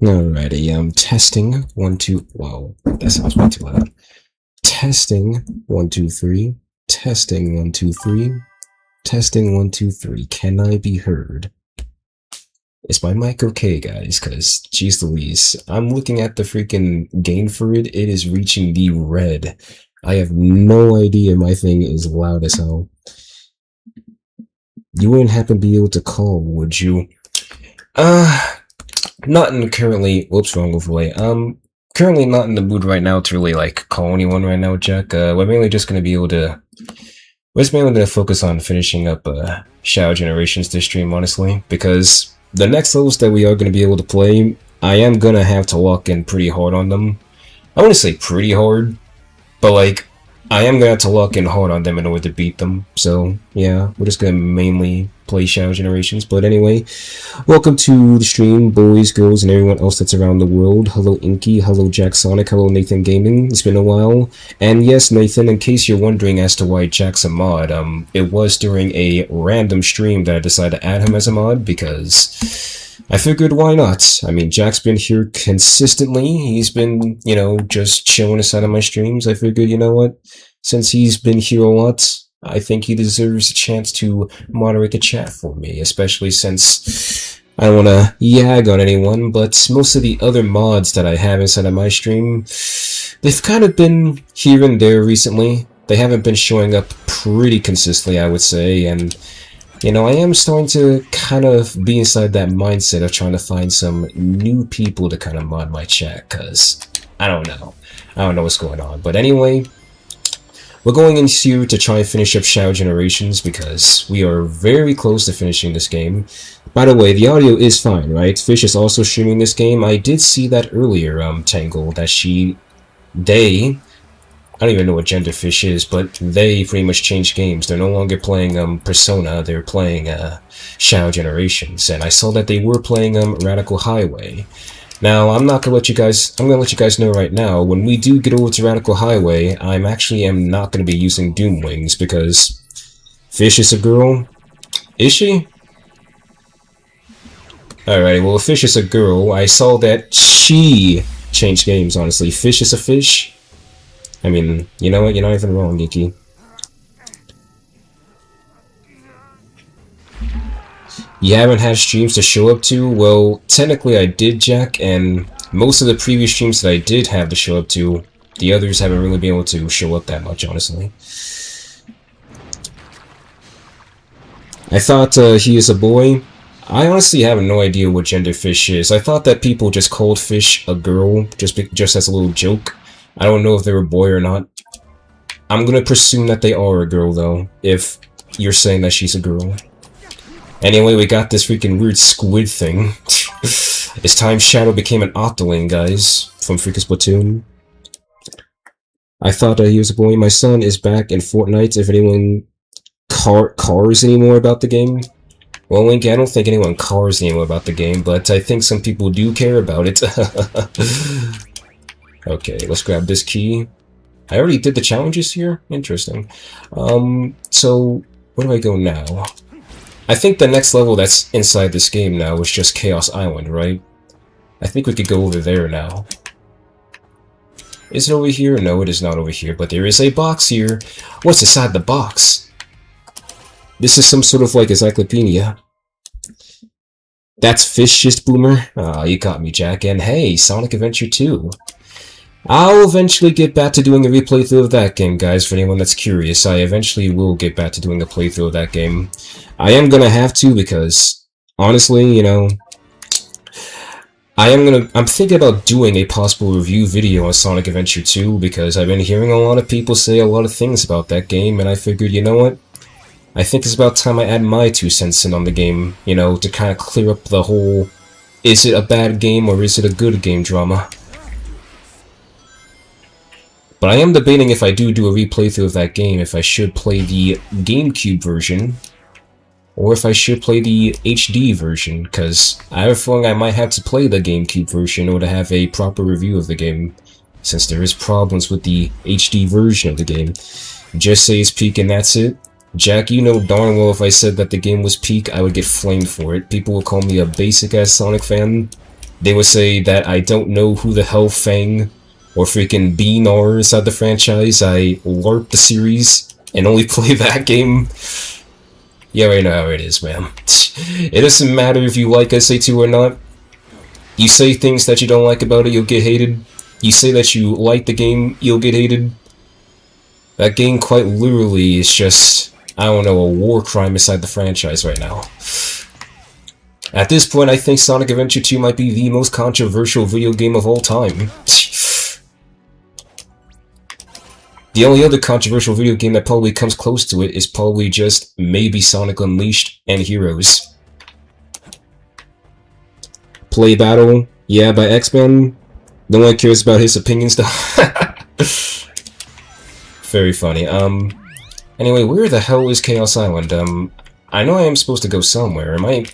Alrighty, testing, 1, 2, wow, that sounds way too loud. Testing, 1, 2, 3, testing, 1, 2, 3, testing, 1, 2, 3, can I be heard? Is my mic okay, guys? Cause, geez Louise, I'm looking at the freaking gain for it, it is reaching the red. I have no idea my thing is loud as hell. You wouldn't happen to be able to call, would you? Not in currently, whoops, wrong overlay. Currently not in the mood right now to really, like, call anyone right now, Jack. We're mainly just gonna be able to, we're just mainly gonna focus on finishing up, Shadow Generations this stream, honestly, because the next levels that we are gonna be able to play, I am gonna have to lock in pretty hard on them. I wouldn't say pretty hard, but, like, I am gonna have to lock in hard on them in order to beat them, so, yeah, we're just gonna mainly play Shadow Generations. But anyway, welcome to the stream, boys, girls, and everyone else that's around the world. Hello Inky, hello Jack Sonic, hello Nathan Gaming, it's been a while. And yes, Nathan, in case you're wondering as to why Jack's a mod, it was during a random stream that I decided to add him as a mod, because I figured why not? I mean, Jack's been here consistently, he's been, you know, just chilling aside of my streams. I figured, you know what, since he's been here a lot, I think he deserves a chance to moderate the chat for me, especially since I don't want to yag on anyone, but most of the other mods that I have inside of my stream, they've kind of been here and there recently. They haven't been showing up pretty consistently, I would say, and, you know, I am starting to kind of be inside that mindset of trying to find some new people to kind of mod my chat, because I don't know what's going on. But anyway, we're going in here to try and finish up Shadow Generations because we are very close to finishing this game. By the way, the audio is fine, right? Fish is also streaming this game. I did see that earlier, Tangle, that they, I don't even know what gender Fish is, but they pretty much changed games. They're no longer playing Persona, they're playing Shadow Generations. And I saw that they were playing Radical Highway. Now, I'm gonna let you guys know right now, when we do get over to Radical Highway, I am not gonna be using Doom Wings, because Fish is a girl. Is she? Alright, well, if Fish is a girl, I saw that she changed games, honestly. Fish is a fish? I mean, you know what, you're not even wrong, Geeky. You haven't had streams to show up to? Well, technically I did, Jack, and most of the previous streams that I did have to show up to, the others haven't really been able to show up that much, honestly. I thought he is a boy. I honestly have no idea what gender Fish is. I thought that people just called Fish a girl, just as a little joke. I don't know if they're a boy or not. I'm gonna presume that they are a girl, though, if you're saying that she's a girl. Anyway, we got this freaking weird squid thing. It's time Shadow became an Octoling, guys, from freaking Splatoon. I thought he was a boy. My son is back in Fortnite. If anyone cars anymore about the game. Well, Link, I don't think anyone cars anymore about the game, but I think some people do care about it. Okay, let's grab this key. I already did the challenges here? Interesting. So, where do I go now? I think the next level that's inside this game now is just Chaos Island, right? I think we could go over there now. Is it over here? No, it is not over here, but there is a box here. What's inside the box? This is some sort of, like, encyclopedia. That's Fishist Boomer? Ah, you got me, Jack. And hey, Sonic Adventure 2. I'll eventually get back to doing a replay through of that game, guys, for anyone that's curious. I eventually will get back to doing a playthrough of that game. I am gonna have to, because, honestly, you know, I'm thinking about doing a possible review video on Sonic Adventure 2, because I've been hearing a lot of people say a lot of things about that game, and I figured, you know what? I think it's about time I add my 2 cents in on the game, you know, to kind of clear up the whole, is it a bad game or is it a good game drama? But I am debating if I do a replay through of that game, if I should play the GameCube version, or if I should play the HD version, because I have a feeling I might have to play the GameCube version in order to have a proper review of the game, since there is problems with the HD version of the game. Just say it's peak and that's it. Jack, you know darn well if I said that the game was peak, I would get flamed for it. People will call me a basic-ass Sonic fan. They would say that I don't know who the hell Fang or freaking Bean are inside the franchise. I LARP the series and only play that game. Yeah, right now it is, man. It doesn't matter if you like SA2 or not. You say things that you don't like about it, you'll get hated. You say that you like the game, you'll get hated. That game quite literally is just, I don't know, a war crime inside the franchise right now. At this point, I think Sonic Adventure 2 might be the most controversial video game of all time. The only other controversial video game that probably comes close to it is probably just maybe Sonic Unleashed and Heroes. Play Battle, yeah, by X-Men. No one cares about his opinions though. Very funny. Anyway, where the hell is Chaos Island? I know I am supposed to go somewhere. Am I...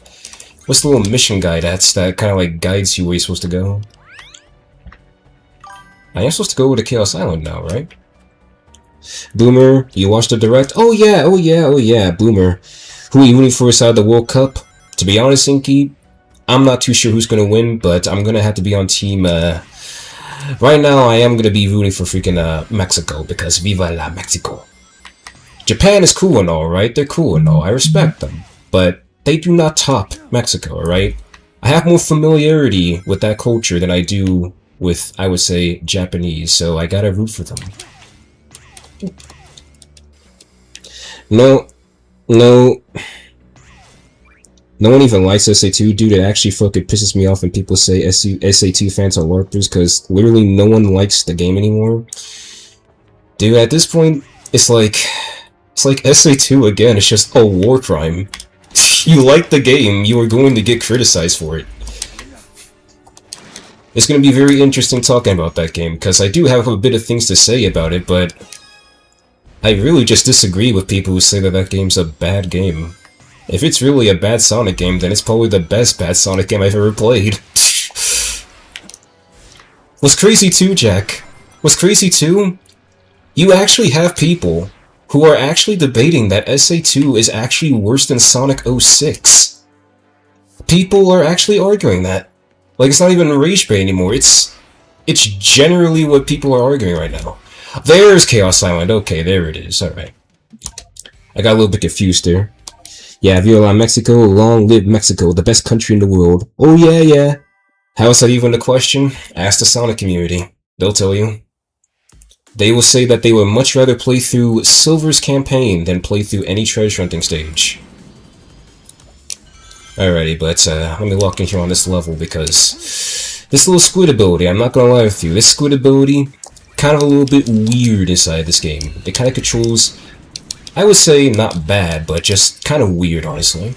What's the little mission guide that kind of like guides you where you're supposed to go? I am supposed to go to Chaos Island now, right? Boomer, you watched the direct? Oh yeah, Boomer. Who are you rooting for inside the World Cup? To be honest, Inky, I'm not too sure who's gonna win, but I'm gonna have to be on team, right now I am gonna be rooting for freaking, Mexico, because Viva la Mexico. Japan is cool and all, right? They're cool and all, I respect them. But they do not top Mexico, alright? I have more familiarity with that culture than I do with, I would say, Japanese, so I gotta root for them. No one even likes SA2, dude. It actually fucking pisses me off when people say SA2 fans are LARPers, because literally no one likes the game anymore. Dude, at this point, it's like SA2 again, it's just a war crime. You like the game, you are going to get criticized for it. It's going to be very interesting talking about that game, because I do have a bit of things to say about it, but I really just disagree with people who say that that game's a bad game. If it's really a bad Sonic game, then it's probably the best bad Sonic game I've ever played. What's crazy too, Jack? What's crazy too? You actually have people who are actually debating that SA2 is actually worse than Sonic 06. People are actually arguing that. Like, it's not even rage bait anymore, it's generally what people are arguing right now. There's Chaos Island, okay, there it is, alright. I got a little bit confused there. Yeah, Viva la Mexico, long live Mexico, the best country in the world. Oh yeah. How is that even a question? Ask the Sonic community. They'll tell you. They will say that they would much rather play through Silver's campaign than play through any treasure hunting stage. Alrighty, but let me lock in here on this level because this little squid ability, I'm not gonna lie with you, this squid ability, kind of a little bit weird inside this game. It kind of controls, I would say not bad, but just kind of weird, honestly.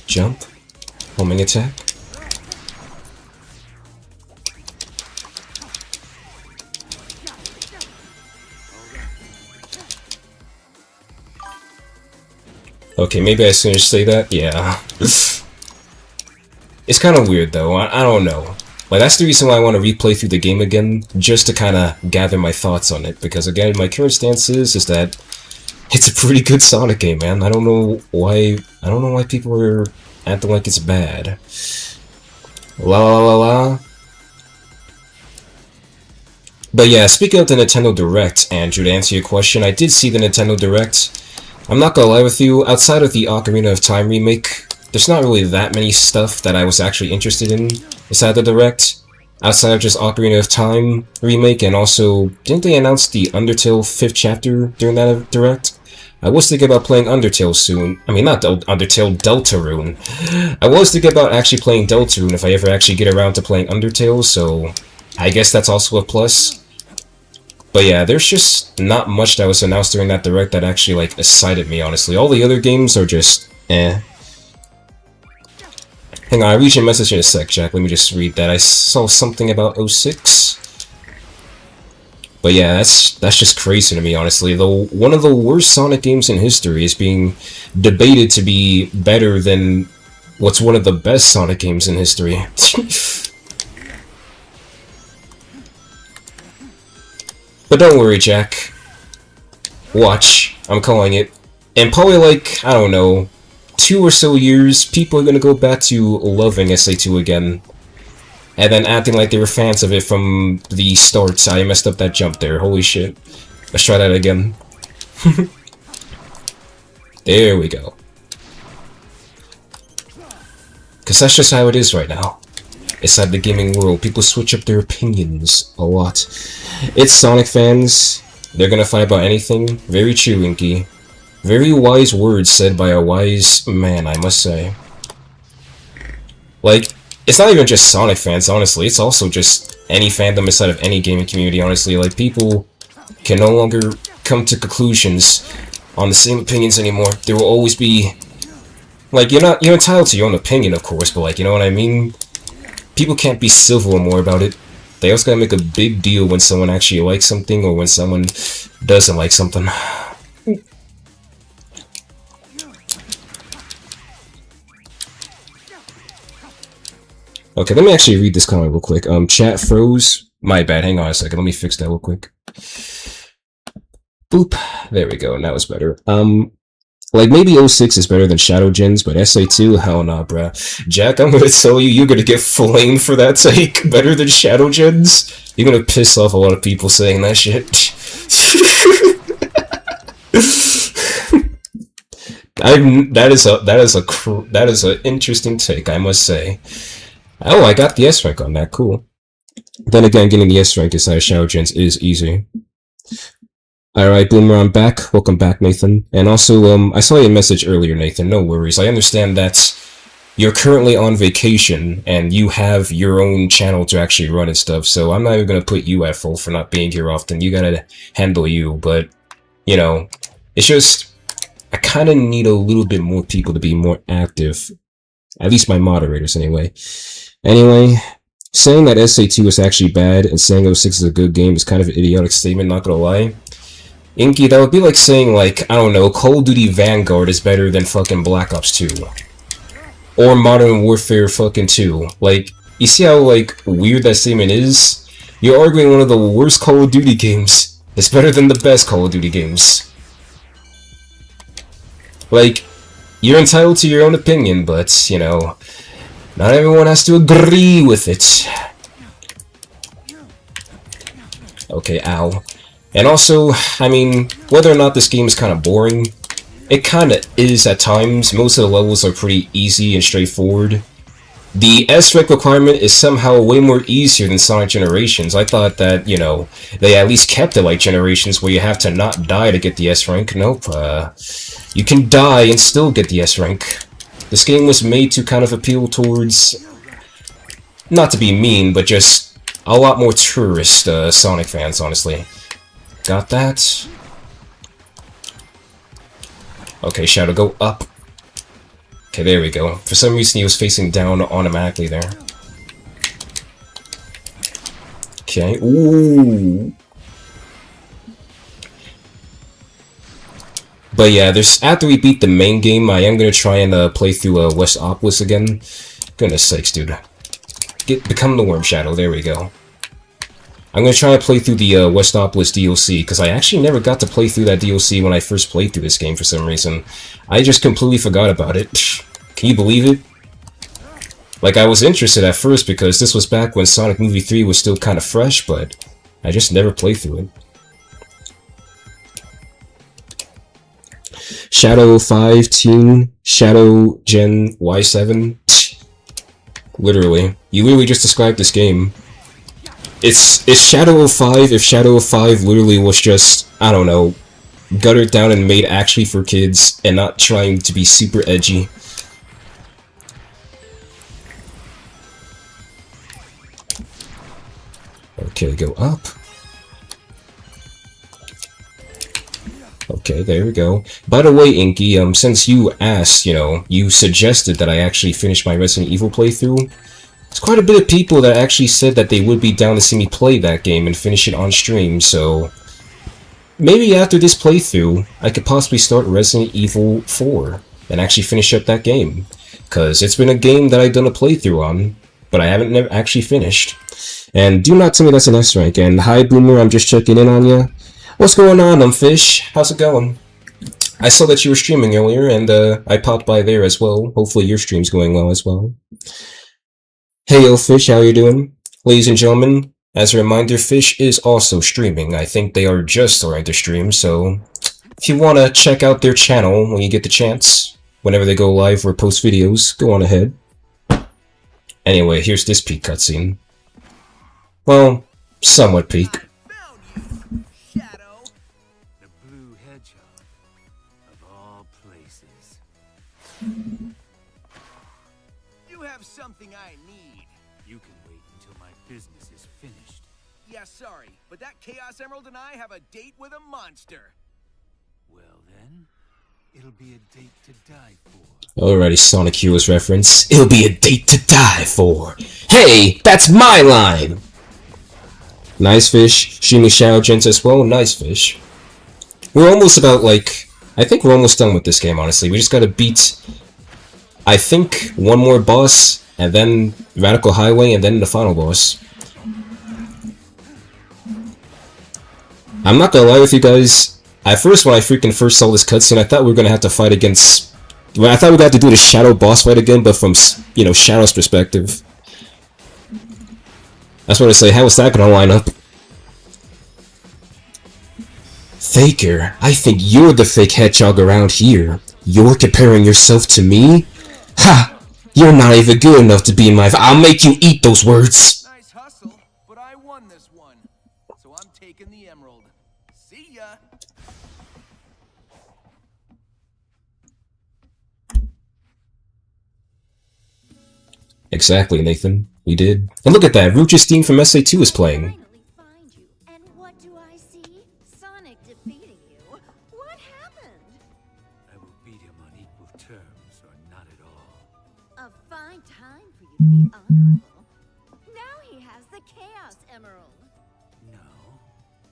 Jump. Homing attack. Okay, maybe I shouldn't say that. Yeah. It's kind of weird, though. I don't know. Like, that's the reason why I want to replay through the game again, just to kind of gather my thoughts on it. Because, again, my current stance is that it's a pretty good Sonic game, man. I don't know why people are acting like it's bad. La la la la. But yeah, speaking of the Nintendo Direct, Andrew, to answer your question, I did see the Nintendo Direct. I'm not gonna lie with you, outside of the Ocarina of Time remake, there's not really that many stuff that I was actually interested in inside the Direct. Outside of just Ocarina of Time remake, and also, didn't they announce the Undertale 5th chapter during that Direct? I was thinking about playing Undertale soon. I mean, not Undertale, Deltarune. I was thinking about actually playing Deltarune if I ever actually get around to playing Undertale, so I guess that's also a plus. But yeah, there's just not much that was announced during that Direct that actually, like, excited me, honestly. All the other games are just, eh. Hang on, I'll read your message in a sec, Jack. Let me just read that. I saw something about 06. But yeah, that's just crazy to me, honestly. Though one of the worst Sonic games in history is being debated to be better than what's one of the best Sonic games in history. But don't worry, Jack. Watch. I'm calling it. And probably like, I don't know, 2 or so years, people are gonna go back to loving SA2 again. And then acting like they were fans of it from the start. I messed up that jump there, holy shit. Let's try that again. There we go. Cause that's just how it is right now. Inside the gaming world, people switch up their opinions a lot. It's Sonic fans. They're gonna fight about anything. Very true, Inky. Very wise words said by a wise man, I must say. Like, it's not even just Sonic fans, honestly. It's also just any fandom inside of any gaming community, honestly. Like, people can no longer come to conclusions on the same opinions anymore. There will always be... Like, you're entitled to your own opinion, of course, but, like, you know what I mean? People can't be civil anymore about it. They also gotta make a big deal when someone actually likes something or when someone doesn't like something. Okay, let me actually read this comment real quick. Chat froze. My bad, hang on a second, let me fix that real quick. Boop. There we go, now it's better. Like, maybe 06 is better than Shadow Gens, but SA2? Hell nah, bruh. Jack, I'm gonna tell you, you're gonna get flamed for that take. Better than Shadow Gens? You're gonna piss off a lot of people saying that shit. That is an interesting take, I must say. Oh, I got the S rank on that, cool. Then again, getting the S rank inside Shadow Gens is easy. Alright, Boomer, I'm back. Welcome back, Nathan. And also, I saw your message earlier, Nathan. No worries. I understand that you're currently on vacation, and you have your own channel to actually run and stuff, so I'm not even gonna put you at fault for not being here often. You gotta handle you, but, you know, it's just, I kinda need a little bit more people to be more active. At least my moderators, anyway. Anyway, saying that SA2 is actually bad and saying 06 is a good game is kind of an idiotic statement, not gonna lie. Inky, that would be like saying, like, I don't know, Call of Duty Vanguard is better than fucking Black Ops 2. Or Modern Warfare fucking 2. Like, you see how, like, weird that statement is? You're arguing one of the worst Call of Duty games is better than the best Call of Duty games. Like, you're entitled to your own opinion, but, you know, not everyone has to agree with it. Okay, ow. And also, I mean, whether or not this game is kind of boring, it kind of is at times. Most of the levels are pretty easy and straightforward. The S-Rank requirement is somehow way more easier than Sonic Generations. I thought that, you know, they at least kept it like Generations where you have to not die to get the S-Rank. Nope, you can die and still get the S-Rank. This game was made to kind of appeal towards, not to be mean, but just a lot more tourist Sonic fans, honestly. Got that. Okay, Shadow, go up. Okay, there we go. For some reason, he was facing down automatically there. Okay, ooh. But yeah, there's after we beat the main game, I am gonna try and play through Westopolis again. Goodness sakes, dude. Become the Worm Shadow, there we go. I'm gonna try and play through the Westopolis DLC, because I actually never got to play through that DLC when I first played through this game for some reason. I just completely forgot about it. Can you believe it? Like, I was interested at first because this was back when Sonic Movie 3 was still kind of fresh, but I just never played through it. Shadow 5 Teen, Shadow Gen Y7. Literally. You literally just described this game. It's Shadow 05 if Shadow 05 literally was just, I don't know, guttered down and made actually for kids and not trying to be super edgy. Okay, go up. Okay, there we go. By the way, Inky, since you asked, you know, you suggested that I actually finish my Resident Evil playthrough, there's quite a bit of people that actually said that they would be down to see me play that game and finish it on stream, so maybe after this playthrough, I could possibly start Resident Evil 4 and actually finish up that game. Because it's been a game that I've done a playthrough on, but I haven't never actually finished. And do not tell me that's an S rank. And hi Boomer, I'm just checking in on ya. What's going on, Fish? How's it going? I saw that you were streaming earlier, and I popped by there as well. Hopefully your stream's going well as well. Hey yo, Fish, how you doing? Ladies and gentlemen, as a reminder, Fish is also streaming. I think they are just starting to stream, so if you want to check out their channel when you get the chance, whenever they go live or post videos, go on ahead. Anyway, here's this peak cutscene. Well, somewhat peak. You have something I need. You can wait until my business is finished. Yeah, sorry, but that Chaos Emerald and I have a date with a monster. Well then, it'll be a date to die for. Alrighty, Sonic Heroes reference. It'll be a date to die for. Hey, that's my line! Nice Fish. Streaming Shadow Gents as well. Nice Fish. We're almost about, like... I think we're almost done with this game, honestly. We just gotta beat... I think one more boss, and then Radical Highway, and then the final boss. I'm not gonna lie with you guys. At first, when I freaking first saw this cutscene, I thought we were gonna have to fight against... Well, I thought we were gonna have to do the Shadow boss fight again, but from, you know, Shadow's perspective. That's what I say, how is that gonna line up? Faker, I think you're the fake hedgehog around here. You're comparing yourself to me? Ha! You're not even good enough to be in my... I'll make you eat those words! Nice hustle, but I won this one. So I'm taking the emerald. See ya! Exactly, Nathan. We did. And look at that, Rouge's theme from SA2 is playing. Find you. And what do I see? Sonic defeating you. What happened? I will beat him on equal terms, or not at all. A fine time for you to be honorable. Now he has the Chaos Emerald. No,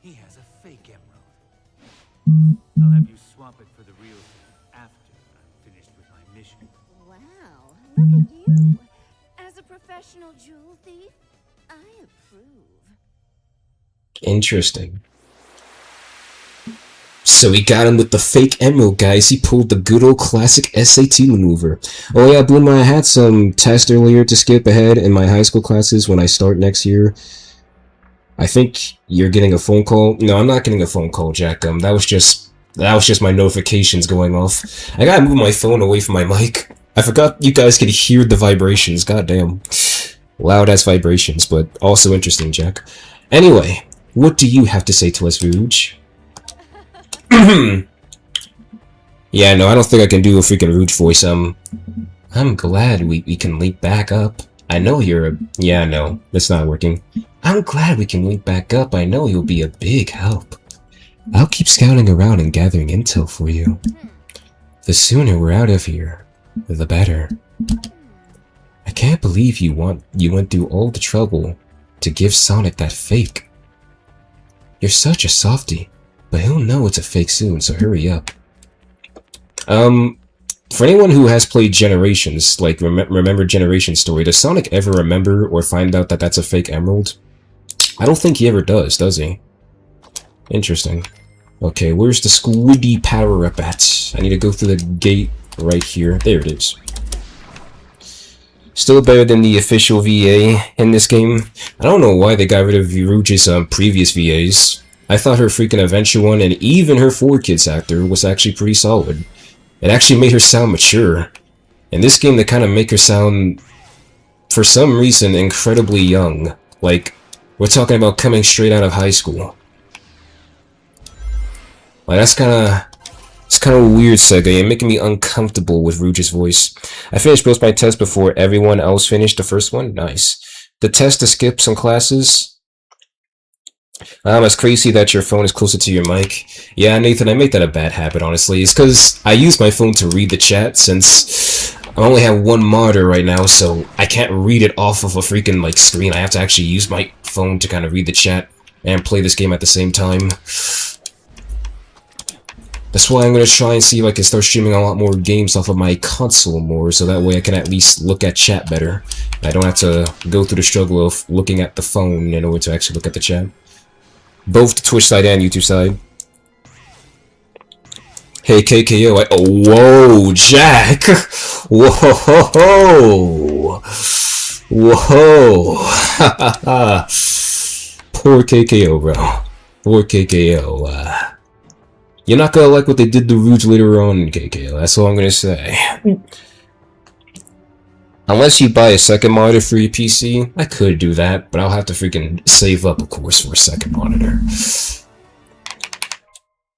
he has a fake emerald. I'll have you swap it for the real thing after I'm finished with my mission. Wow, look at you. As a professional jewel thief, I approve. Interesting. So he got him with the fake emerald, guys. He pulled the good old classic SA2 maneuver. Oh yeah, Bloom, I had some tests earlier to skip ahead in my high school classes when I start next year. I think you're getting a phone call. No, I'm not getting a phone call, Jack. That was just my notifications going off. I gotta move my phone away from my mic. I forgot you guys could hear the vibrations. Goddamn. Loud ass vibrations, but also interesting, Jack. Anyway, what do you have to say to us, Rouge? Yeah, no, I don't think I can do a freaking Rouge voice. I'm glad we can link back up. I know you're a... Yeah, no, that's not working. I'm glad we can link back up. I know you'll be a big help. I'll keep scouting around and gathering intel for you. The sooner we're out of here, the better. I can't believe you went through all the trouble to give Sonic that fake. You're such a softie, but he'll know it's a fake soon, so hurry up. For anyone who has played Generations, like remember Generations story, does Sonic ever remember or find out that that's a fake emerald? I don't think he ever does he? Interesting. Okay, where's the Squiddy power-up at? I need to go through the gate right here. There it is. Still better than the official VA in this game. I don't know why they got rid of Rouge's previous VAs. I thought her freaking Adventure one and even her 4Kids actor was actually pretty solid. It actually made her sound mature. In this game, they kind of make her sound, for some reason, incredibly young. Like, we're talking about coming straight out of high school. Like, it's kind of weird, Sega. You're making me uncomfortable with Rouge's voice. I finished both my tests before everyone else finished the first one. Nice. The test to skip some classes. It's crazy that your phone is closer to your mic. Yeah, Nathan, I make that a bad habit, honestly. It's because I use my phone to read the chat since I only have one monitor right now, so I can't read it off of a freaking, like, screen. I have to actually use my phone to kind of read the chat and play this game at the same time. That's why I'm going to try and see if I can start streaming a lot more games off of my console more, so that way I can at least look at chat better. I don't have to go through the struggle of looking at the phone in order to actually look at the chat. Both the Twitch side and YouTube side. Hey KKO, whoa, Jack! Whoa! Whoa! Poor KKO, bro. Poor KKO. You're not gonna like what they did to Rouge later on, KKO. That's all I'm gonna say. Unless you buy a second monitor for your PC, I could do that, but I'll have to freaking save up, of course, for a second monitor.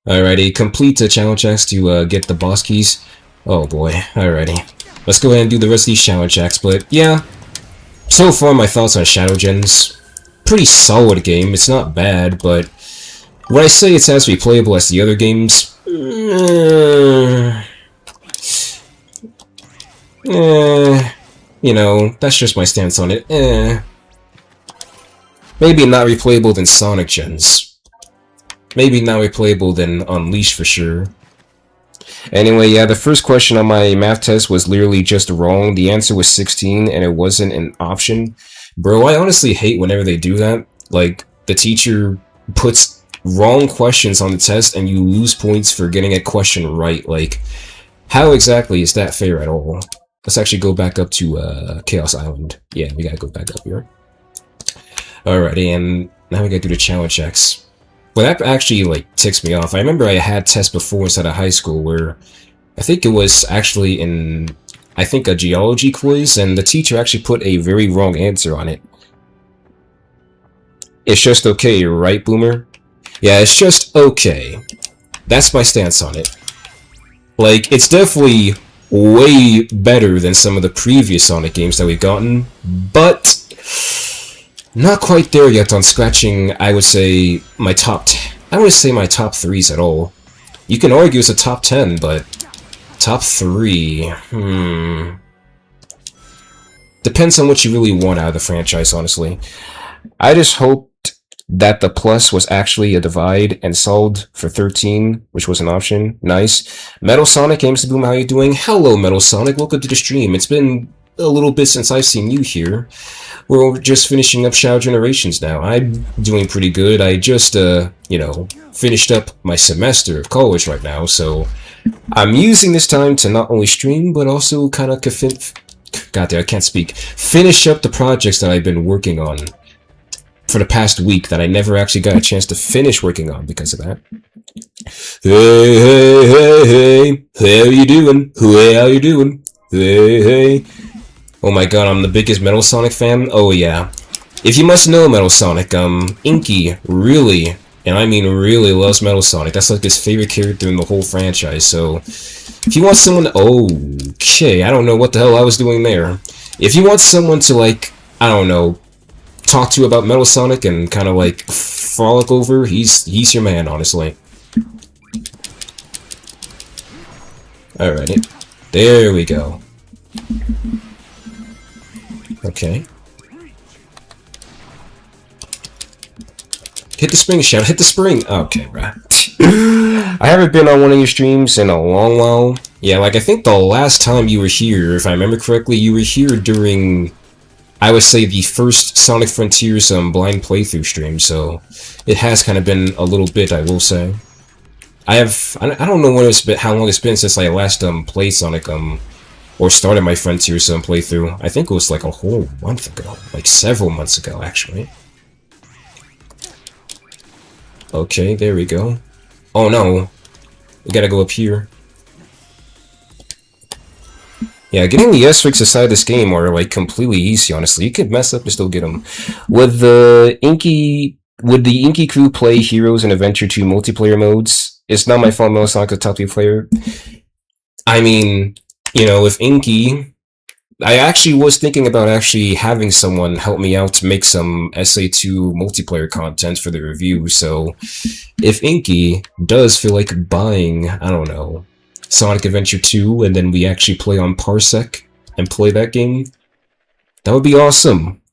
Alrighty, complete the challenge checks to get the boss keys. Oh boy, alrighty. Let's go ahead and do the rest of these challenge checks, but yeah. So far, my thoughts on Shadow Gens. Pretty solid game, it's not bad, but would I say it's as replayable as the other games? You know, that's just my stance on it. Maybe not replayable than Sonic Gens. Maybe not replayable than Unleashed for sure. Anyway, yeah, the first question on my math test was literally just wrong. The answer was 16 and it wasn't an option. Bro, I honestly hate whenever they do that. Like, the teacher puts wrong questions on the test and you lose points for getting a question right. Like, how exactly is that fair at all? Let's actually go back up to Chaos Island. Yeah, we gotta go back up here. Alrighty, and now we gotta do the challenge checks. Well, that actually, like, ticks me off. I remember I had tests before inside of high school where I think it was actually in, I think, a geology quiz, and the teacher actually put a very wrong answer on it. It's just okay, right, Boomer? Yeah, it's just okay. That's my stance on it. Like, it's definitely way better than some of the previous Sonic games that we've gotten, but not quite there yet on scratching, I would say, my top 3s at all. You can argue it's a top 10, but top 3, depends on what you really want out of the franchise, honestly. I just hoped that the plus was actually a divide and solved for 13, which was an option. Nice. Metal Sonic, Games to Boom, how you doing? Hello, Metal Sonic, welcome to the stream. It's been a little bit since I've seen you here. We're just finishing up Shadow Generations now. I'm doing pretty good. I just, you know, finished up my semester of college right now, so I'm using this time to not only stream, but also kind of I can't speak. Finish up the projects that I've been working on for the past week that I never actually got a chance to finish working on because of that. Hey, how you doing? Hey, how you doing? Hey. Oh my god, I'm the biggest Metal Sonic fan? Oh yeah. If you must know Metal Sonic, Inky really, and I mean really, loves Metal Sonic. That's like his favorite character in the whole franchise, so if you want someone okay, I don't know what the hell I was doing there. If you want someone to, like, I don't know, talk to about Metal Sonic and kind of like frolic over, he's your man, honestly. Alrighty. There we go. Okay. Hit the spring, Shadow. Hit the spring. Okay, right. I haven't been on one of your streams in a long while. Yeah, like, I think the last time you were here, if I remember correctly, you were here during, I would say, the first Sonic Frontiers blind playthrough stream, so it has kind of been a little bit, I will say. I don't know when it's been, how long it's been since I last played Sonic or started my Frontiers playthrough. I think it was like a whole month ago, like several months ago, actually. Okay, there we go. Oh no, we gotta go up here. Yeah, getting the S-Rigs aside this game are like completely easy, honestly. You could mess up and still get them. Would the Inky crew play Heroes and Adventure 2 multiplayer modes? It's not my fault Metal Sonic is a top 3 player. I mean, you know, if Inky, I actually was thinking about actually having someone help me out to make some SA2 multiplayer content for the review, so if Inky does feel like buying, I don't know, Sonic Adventure 2, and then we actually play on Parsec and play that game, that would be awesome.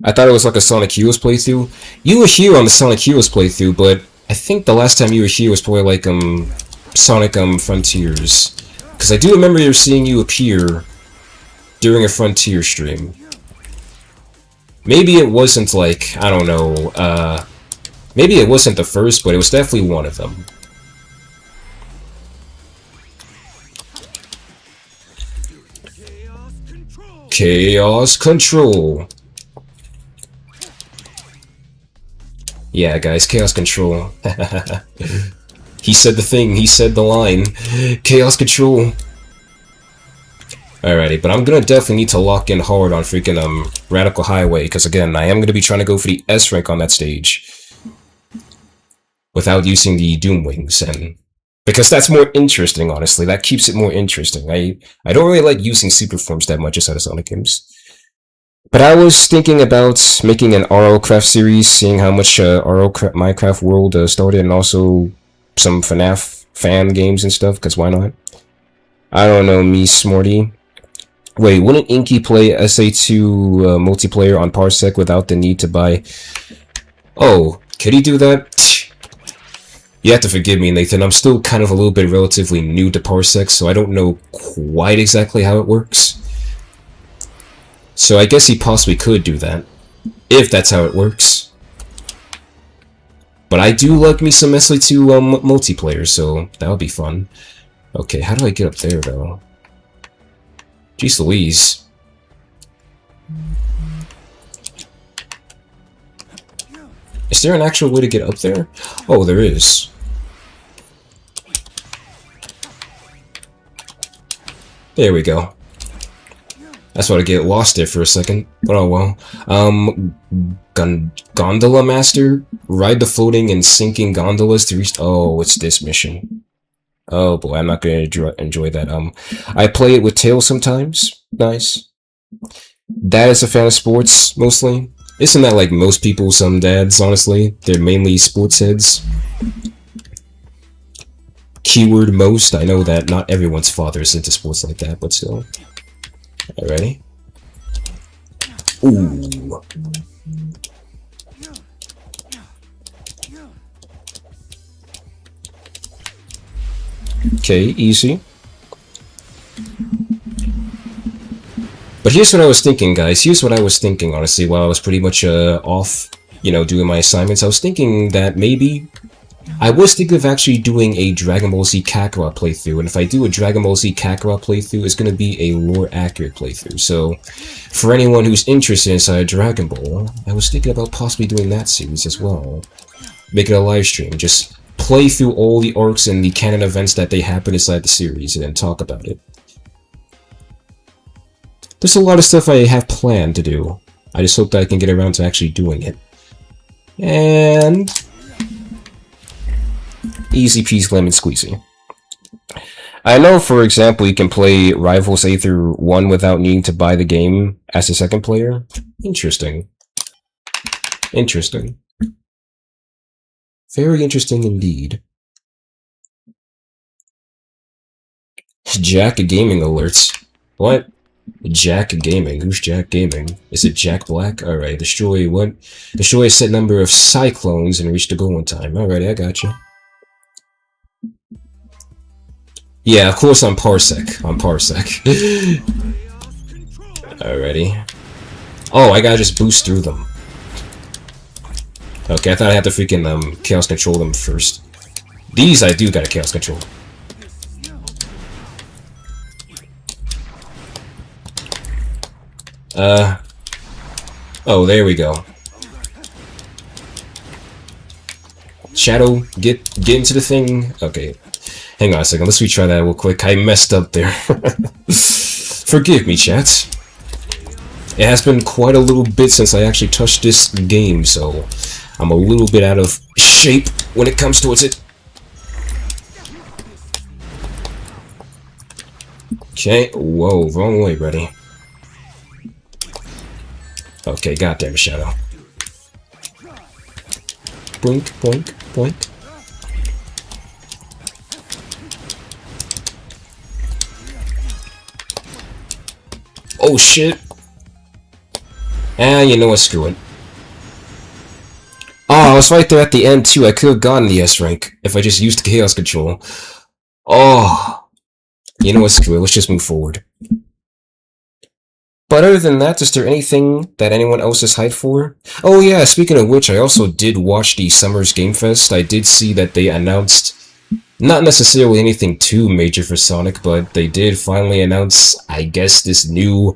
I thought it was like a Sonic Heroes playthrough. You were here on the Sonic Heroes playthrough, but I think the last time you were here was probably like Sonic Frontiers. Because I do remember seeing you appear during a Frontier stream. Maybe it wasn't like, I don't know, Maybe it wasn't the first, but it was definitely one of them. Chaos Control. Yeah, guys, Chaos Control. He said the thing, he said the line. Chaos Control. Alrighty, but I'm gonna definitely need to lock in hard on freaking Radical Highway, because again, I am gonna be trying to go for the S rank on that stage. Without using the Doom Wings, and because that's more interesting, honestly. That keeps it more interesting. I don't really like using super forms that much outside of Sonic games. But I was thinking about making an RO Craft series, seeing how much RO Minecraft World started, and also some FNAF fan games and stuff, because why not? I don't know, me Smarty. Wait, wouldn't Inky play SA2 multiplayer on Parsec without the need to buy... Oh, could he do that? You have to forgive me, Nathan. I'm still kind of a little bit relatively new to Parsec, so I don't know quite exactly how it works. So I guess he possibly could do that, if that's how it works. But I do like me some SA2 multiplayer, so that would be fun. Okay, how do I get up there, though? Jeez Louise. Is there an actual way to get up there? Oh, there is. There we go. That's why I get lost there for a second. But oh well. Gondola Master? Ride the floating and sinking gondolas to reach... Oh, it's this mission. Oh boy, I'm not gonna enjoy that. I play it with Tails sometimes. Nice. Dad is a fan of sports, mostly. Isn't that like most people, some dads, honestly? They're mainly sports heads. Keyword most. I know that not everyone's father is into sports like that, but still. Alrighty. Ooh. Okay, easy. But here's what I was thinking, guys. Here's what I was thinking, honestly, while I was pretty much off, you know, doing my assignments. I was thinking that maybe... I was thinking of actually doing a Dragon Ball Z Kakarot playthrough, and if I do a Dragon Ball Z Kakarot playthrough, it's going to be a lore-accurate playthrough. So, for anyone who's interested inside Dragon Ball, I was thinking about possibly doing that series as well. Make it a live stream. Just play through all the arcs and the canon events that they happen inside the series, and then talk about it. There's a lot of stuff I have planned to do. I just hope that I can get around to actually doing it. And... easy peasy lemon squeezy. I know, for example, you can play Rivals A through 1 without needing to buy the game as a second player. Interesting. Interesting. Very interesting indeed. Jack Gaming alerts. What? Jack Gaming? Who's Jack Gaming? Is it Jack Black? Alright, destroy what? Destroy a set number of cyclones and reach the goal in time. Alright, I gotcha. Yeah, of course on Parsec. On Parsec. Alrighty. Oh, I gotta just boost through them. Okay, I thought I had to freaking chaos control them first. These I do gotta chaos control. Oh, there we go. Shadow, get into the thing. Okay. Hang on a second, let's retry that real quick. I messed up there. Forgive me, chat. It has been quite a little bit since I actually touched this game, so I'm a little bit out of shape when it comes towards it. Okay, whoa, wrong way, buddy. Okay, goddamn it, Shadow. Boink, boink, boink. Oh shit. Ah, you know what, screw it. Oh, I was right there at the end too. I could have gotten the S rank if I just used chaos control. Oh. You know what, screw it. Let's just move forward. But other than that, is there anything that anyone else is hyped for? Oh yeah, speaking of which, I also did watch the Summer's Game Fest. I did see that they announced, not necessarily anything too major for Sonic, but they did finally announce, I guess, this new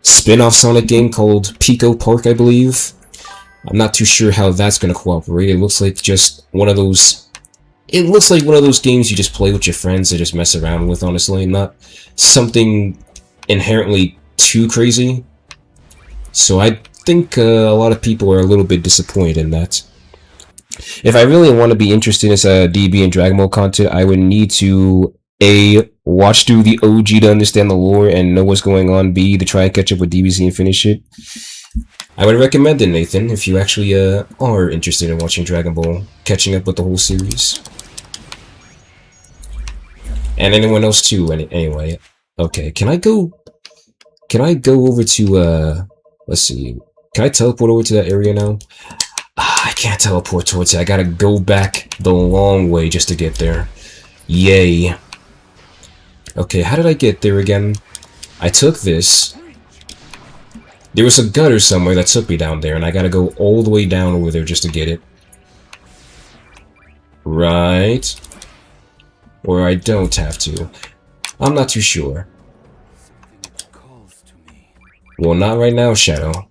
spin-off Sonic game called Pico Park, I believe. I'm not too sure how that's going to cooperate. It looks like just one of those... It looks like one of those games you just play with your friends to just mess around with, honestly. Not something inherently too crazy. So I think a lot of people are a little bit disappointed in that. If I really want to be interested in this DB and Dragon Ball content, I would need to A, watch through the OG to understand the lore and know what's going on, B, to try and catch up with DBZ and finish it. I would recommend it, Nathan, if you actually are interested in watching Dragon Ball, catching up with the whole series. And anyone else too, anyway. Okay, can I go over to, let's see, can I teleport over to that area now? I can't teleport towards it, I gotta go back the long way just to get there. Yay. Okay, how did I get there again? I took this. There was a gutter somewhere that took me down there, and I gotta go all the way down over there just to get it. Right. Or I don't have to. I'm not too sure. Well, not right now, Shadow.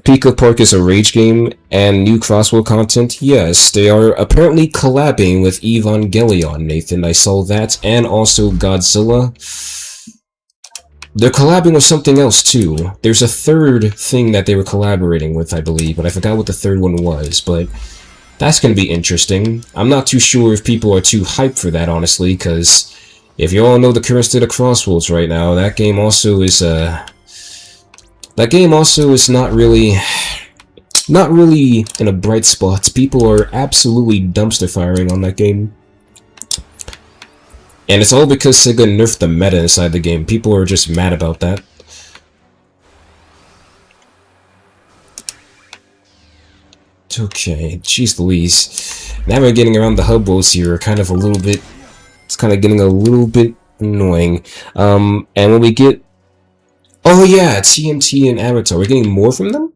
Pico Park is a rage game, and new Crossworld content, yes, they are apparently collabing with Evangelion, Nathan. I saw that, and also Godzilla. They're collabing with something else, too. There's a third thing that they were collaborating with, I believe, but I forgot what the third one was, but that's gonna be interesting. I'm not too sure if people are too hyped for that, honestly, because if you all know the current state of Crossworlds right now, that game also is, not really in a bright spot. People are absolutely dumpster firing on that game. And it's all because Sega nerfed the meta inside the game. People are just mad about that. Okay, jeez Louise. Now we're getting around the hub worlds here, kind of a little bit... It's kind of getting a little bit annoying. And when we get... Oh yeah, TMT and Avatar. We're getting more from them?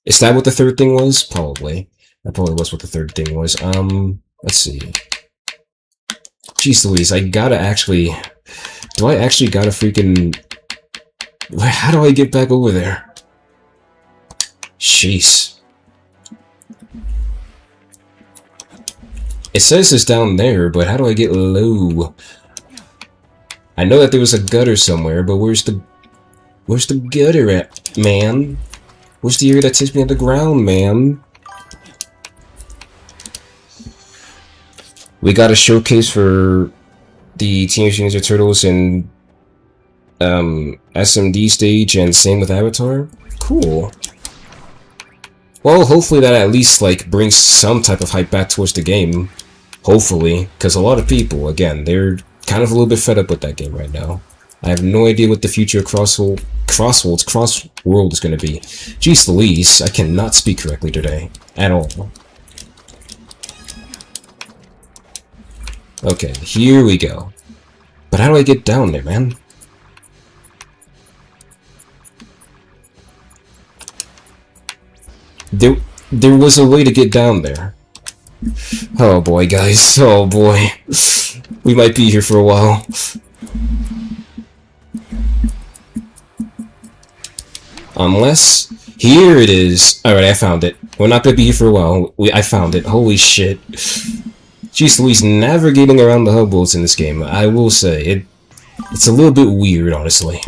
Is that what the third thing was? Probably. That probably was what the third thing was. Let's see. Jeez Louise, I gotta actually... Do I actually gotta freaking... How do I get back over there? Jeez. It says it's down there, but how do I get low? I know that there was a gutter somewhere, but where's the gutter at, man? Where's the area that takes me on the ground, man? We got a showcase for the Teenage Mutant Ninja Turtles and SMD stage, and same with Avatar. Cool. Well, hopefully that at least like brings some type of hype back towards the game. Hopefully, because a lot of people, again, they're kind of a little bit fed up with that game right now. I have no idea what the future of Crossworld is going to be. Jeez Louise, I cannot speak correctly today. At all. Okay, here we go. But how do I get down there, man? There was a way to get down there. Oh boy, guys. Oh boy. We might be here for a while. Unless... Here it is. Alright, I found it. We're not gonna be here for a while. I found it. Holy shit. Jeez Louise, navigating around the hub worlds in this game, I will say, it's a little bit weird, honestly.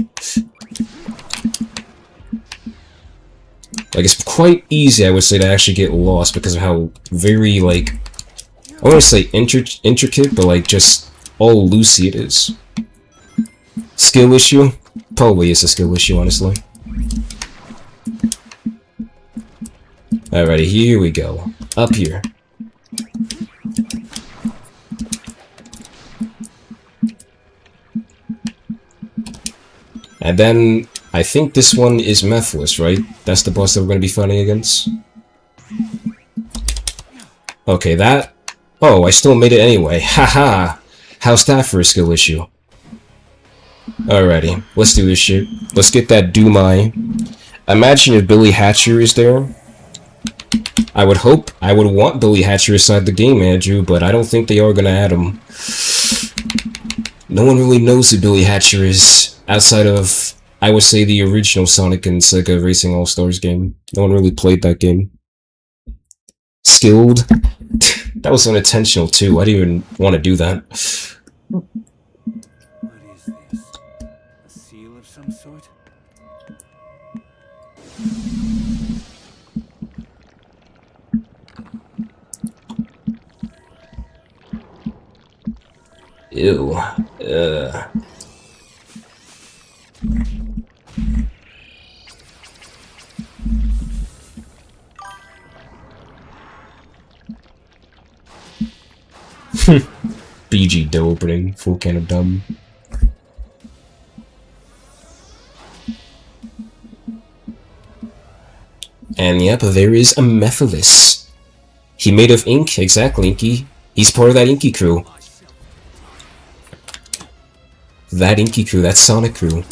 Like, it's quite easy, I would say, to actually get lost because of how very, like... I want to say intricate, but, like, just all loosey it is. Skill issue? Probably is a skill issue, honestly. Alrighty, here we go. Up here. And then, I think this one is Methless, right? That's the boss that we're going to be fighting against? Okay, that... Oh, I still made it anyway. Haha! How's that for a skill issue? Alrighty, let's do this shit. Let's get that Dumai. Imagine if Billy Hatcher is there. I would want Billy Hatcher inside the game, Andrew, but I don't think they are gonna add him. No one really knows who Billy Hatcher is, outside of, I would say, the original Sonic and Sega Racing All-Stars game. No one really played that game. Skilled? That was unintentional, too. I didn't even want to do that. What is this? A seal of some sort? Ew. BG dough opening, full can of dumb. And yep, there is a Mephiles. He made of ink, exactly, Inky. He's part of that Inky crew. That Inky crew, that Sonic crew.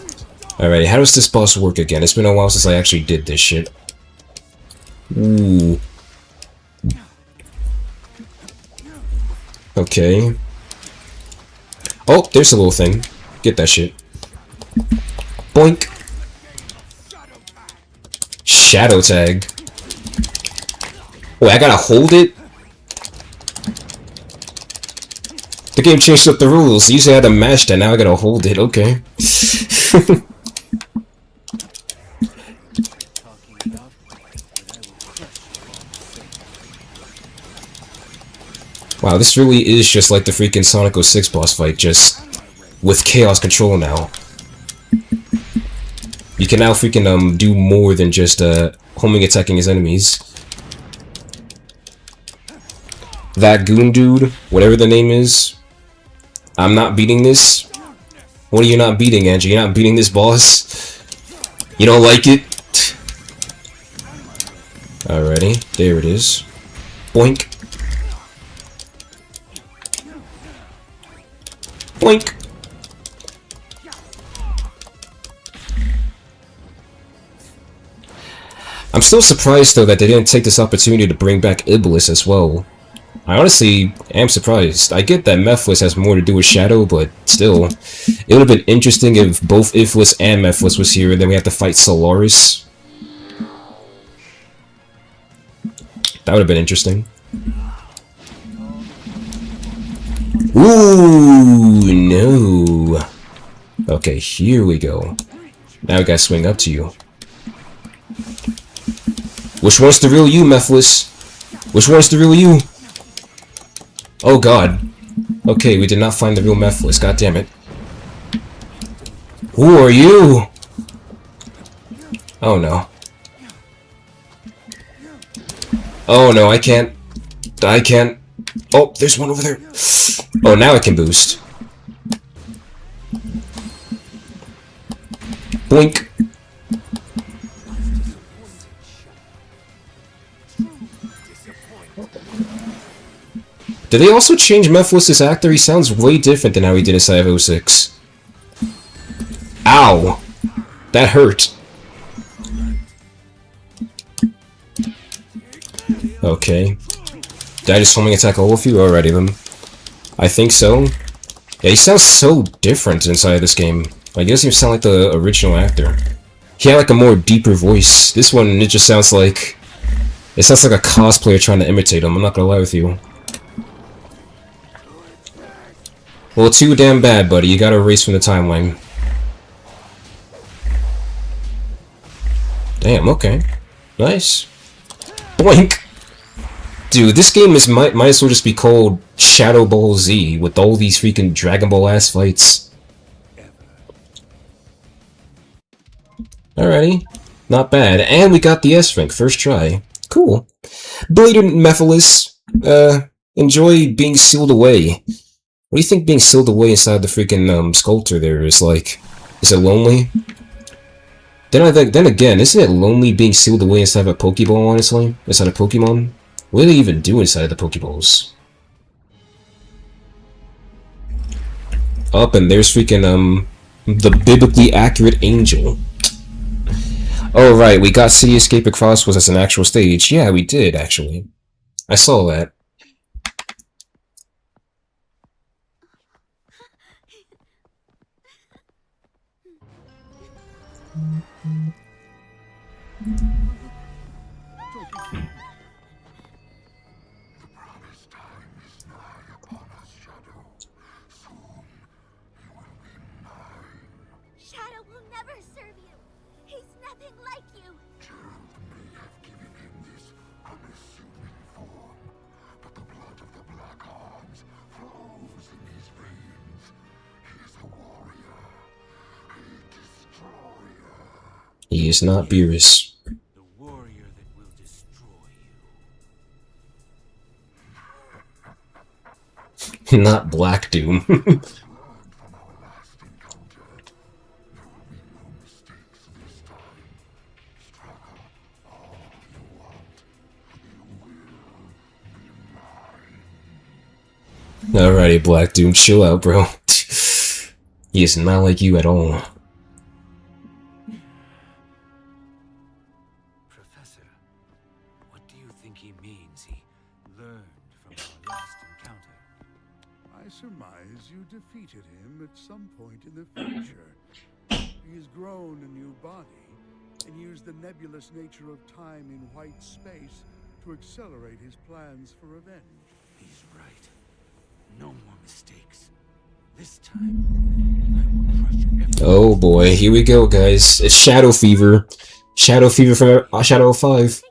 Alright, how does this boss work again? It's been a while since I actually did this shit. Ooh. Okay. Oh, there's a little thing. Get that shit. Boink. Shadow tag. Wait, I gotta hold it? The game changed up the rules. Usually I had to mash that, now I gotta hold it. Okay. Wow, this really is just like the freaking Sonic 06 boss fight, just with Chaos Control now. You can now freaking do more than just homing attacking his enemies. That goon dude, whatever the name is, I'm not beating this. What are you not beating, Andrew? You're not beating this boss? You don't like it? Alrighty, there it is. Boink. Boink. I'm still surprised though that they didn't take this opportunity to bring back Iblis as well. I honestly am surprised. I get that Mephiles has more to do with Shadow, but still, it would have been interesting if both Iblis and Mephiles was here, and then we have to fight Solaris. That would have been interesting. Ooh, no. Okay, here we go. Now we gotta swing up to you. Which one's the real you, Mephiles? Which one's the real you? Oh god. Okay, we did not find the real Mephiles, god damn it. Who are you? Oh no. Oh no, I can't. Oh, there's one over there. Oh, now I can boost. Blink. Did they also change Mephiles' actor? He sounds way different than how he did inside of 06. Ow! That hurt. Okay. Did I just homing attack all of you? Alrighty then. I think so. Yeah, he sounds so different inside of this game. Like, he doesn't even sound like the original actor. He had like a more deeper voice. This one, it just sounds like... It sounds like a cosplayer trying to imitate him, I'm not gonna lie with you. Well, too damn bad, buddy. You gotta erase from the timeline. Damn, okay. Nice. Boink! Dude, this game is might as well just be called Shadow Ball Z with all these freaking Dragon Ball ass fights. Alrighty. Not bad. And we got the S rank, first try. Cool. Blatant Mephiles, enjoy being sealed away. What do you think being sealed away inside the freaking sculptor there is like? Is it lonely? Then again, isn't it lonely being sealed away inside of a Pokeball, honestly? Inside a Pokemon? What do they even do inside the Pokeballs? Up and there's freaking The biblically accurate angel. Oh right, we got City Escape Across was as an actual stage. Yeah, we did actually. I saw that. Shadow will never serve you. He's nothing like you. He is not Beerus. The warrior that will destroy you. Not Black Doom. Alrighty, Black Doom, chill out, bro. He is not like you at all. Professor, what do you think he means he learned from our last encounter? I surmise you defeated him at some point in the future. He has grown a new body and used the nebulous nature of time in white space to accelerate his plans for revenge. He's right. No more mistakes. This time, I will crush every... Oh boy, here we go, guys. It's Shadow Fever. Shadow Fever from Shadow 5. It breaks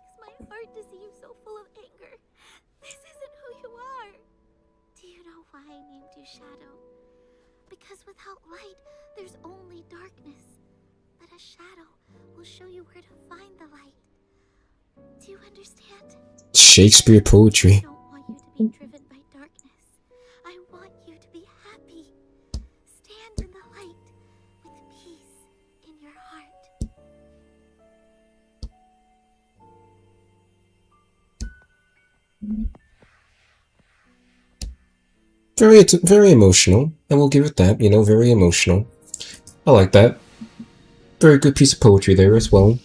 my heart to see you so full of anger. This isn't who you are. Do you know why I named you Shadow? Because without light, there's only darkness. But a shadow will show you where to find the light. Do you understand? Shakespeare I poetry. don't want you to be driven by darkness. I want you to be happy. Stand in the light with peace in your heart. Very emotional. And we'll give it that, you know, very emotional. I like that. Very good piece of poetry there as well.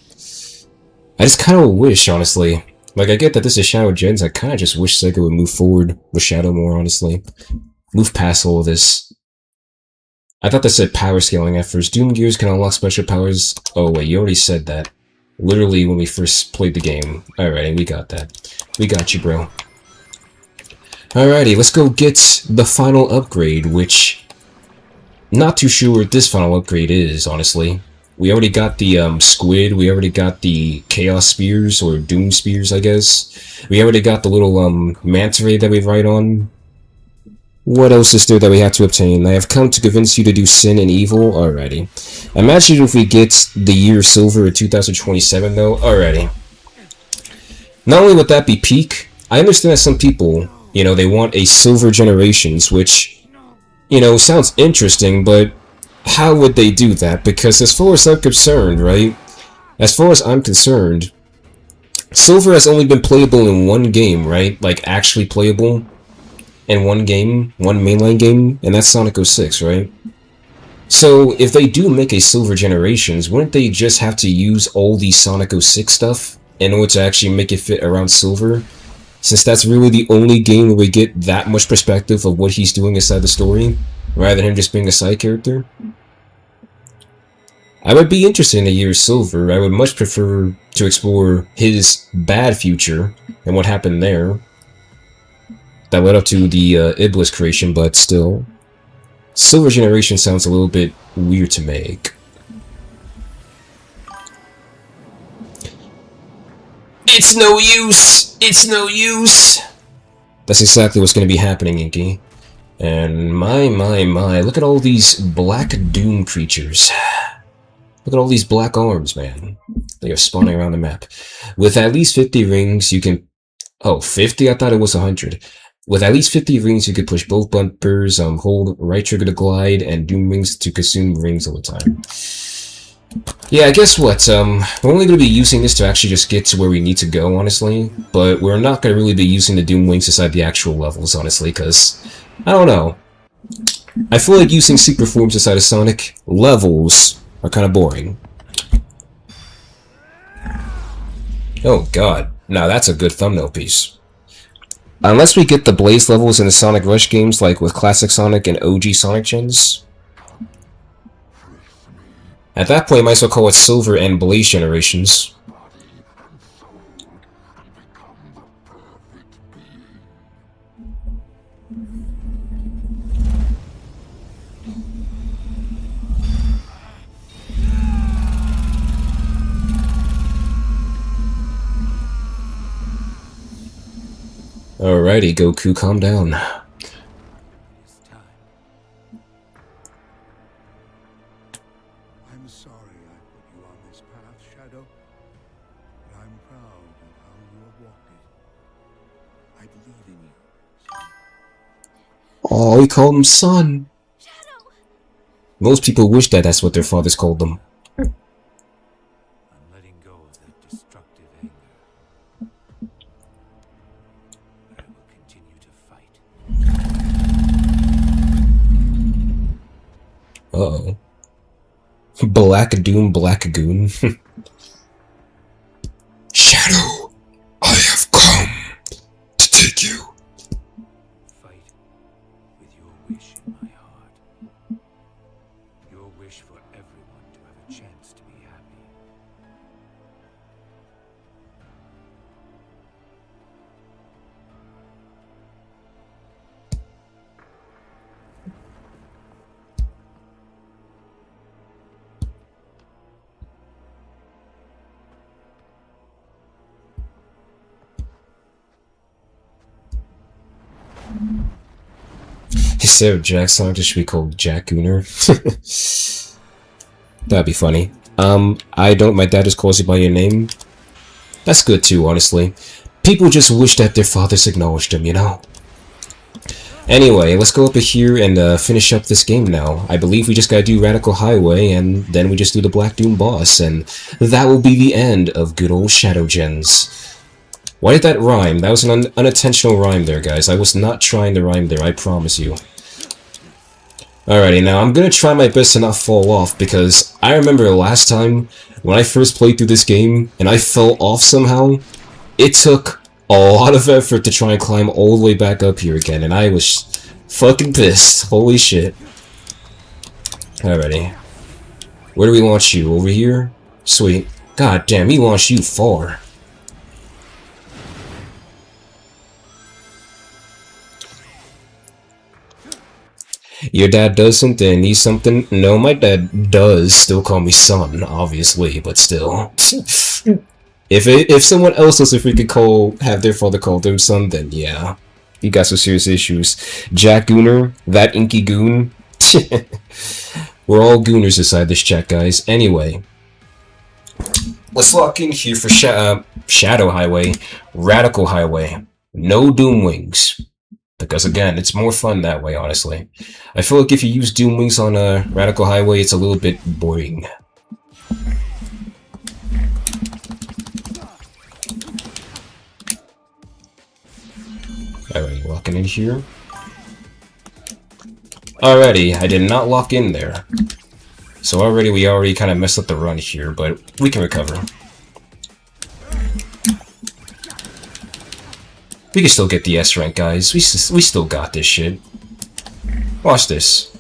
I just kind of wish, honestly. Like, I get that this is Shadow Gens, I kind of just wish Sega would move forward with Shadow more, honestly. Move past all of this. I thought that said power scaling at first. Doom Gears can unlock special powers. Oh wait, you already said that. Literally when we first played the game. Alrighty, we got that. We got you, bro. Alrighty, let's go get the final upgrade, which... Not too sure what this final upgrade is, honestly. We already got the squid, we already got the chaos spears, or doom spears, I guess. We already got the little manta ray that we ride on. What else is there that we have to obtain? I have come to convince you to do sin and evil. Alrighty. Imagine if we get the year silver in 2027 though. Alrighty. Not only would that be peak, I understand that some people, you know, they want a silver generations, which, you know, sounds interesting, but how would they do that? Because as far as I'm concerned, right? As far as I'm concerned, silver has only been playable in one game, right? Like, actually playable in one game, one mainline game, and that's Sonic 06, right? So, if they do make a silver generations, wouldn't they just have to use all the Sonic 06 stuff in order to actually make it fit around silver? Since that's really the only game where we get that much perspective of what he's doing inside the story, rather than him just being a side character. I would be interested in a year silver. I would much prefer to explore his bad future and what happened there. That led up to the Iblis creation, but still. Silver Generation sounds a little bit weird to make. It's no use! It's no use! That's exactly what's going to be happening, Inky. And my, look at all these black doom creatures. Look at all these black arms, man. They are spawning around the map. With at least 50 rings, you can... Oh, 50? I thought it was 100. With at least 50 rings, you could push both bumpers, hold right trigger to glide, and doom rings to consume rings all the time. Yeah, guess what? We're only going to be using this to actually just get to where we need to go, honestly. But we're not going to really be using the doom wings inside the actual levels, honestly, because... I don't know. I feel like using secret forms inside of Sonic levels are kind of boring. Oh god, now that's a good thumbnail piece. Unless we get the Blaze levels in the Sonic Rush games, like with Classic Sonic and OG Sonic gens, at that point, I might as well call it Silver and Blaze generations. Alrighty, Goku, calm down. It's time. I'm sorry I put you on this path, Shadow. But I'm proud of how you have walked it. I believe in you. Oh, he called him son. Shadow! Most people wish that that's what their fathers called them. I'm letting go of that destructive anger. But I will continue to fight. Uh-oh. Black Doom, Black Goon. Shadow, I have come to take you. Fight with your wish in my heart. Your wish for everyone to have a chance to be happy. Instead of Jack Sonic, this should be called Jack Gooner. That'd be funny. I don't, my dad just calls you by your name. That's good too, honestly. People just wish that their fathers acknowledged them, you know? Anyway, let's go up here and finish up this game now. I believe we just gotta do Radical Highway, and then we just do the Black Doom boss, and that will be the end of good old Shadow Gens. Why did that rhyme? That was an unintentional rhyme there, guys. I was not trying to rhyme there, I promise you. Alrighty, now I'm gonna try my best to not fall off, because I remember last time, when I first played through this game, and I fell off somehow, it took a lot of effort to try and climb all the way back up here again, and I was fucking pissed. Holy shit. Alrighty. Where do we launch you? Over here? Sweet. God damn, he launched you far. Your dad doesn't and needs something? No, my dad does still call me son, obviously, but still. If someone else was have their father call them son, then yeah. You got some serious issues. Jack Gooner, that inky goon. We're all gooners inside this chat, guys. Anyway. Let's lock in here for Shadow Highway, Radical Highway. No Doom Wings. Because again, it's more fun that way, honestly. I feel like if you use Doom Wings on a Radical Highway, it's a little bit boring. Alright, locking in here. Alrighty, I did not lock in there. So we already kind of messed up the run here, but we can recover. We can still get the S rank, guys. We still got this shit. Watch this.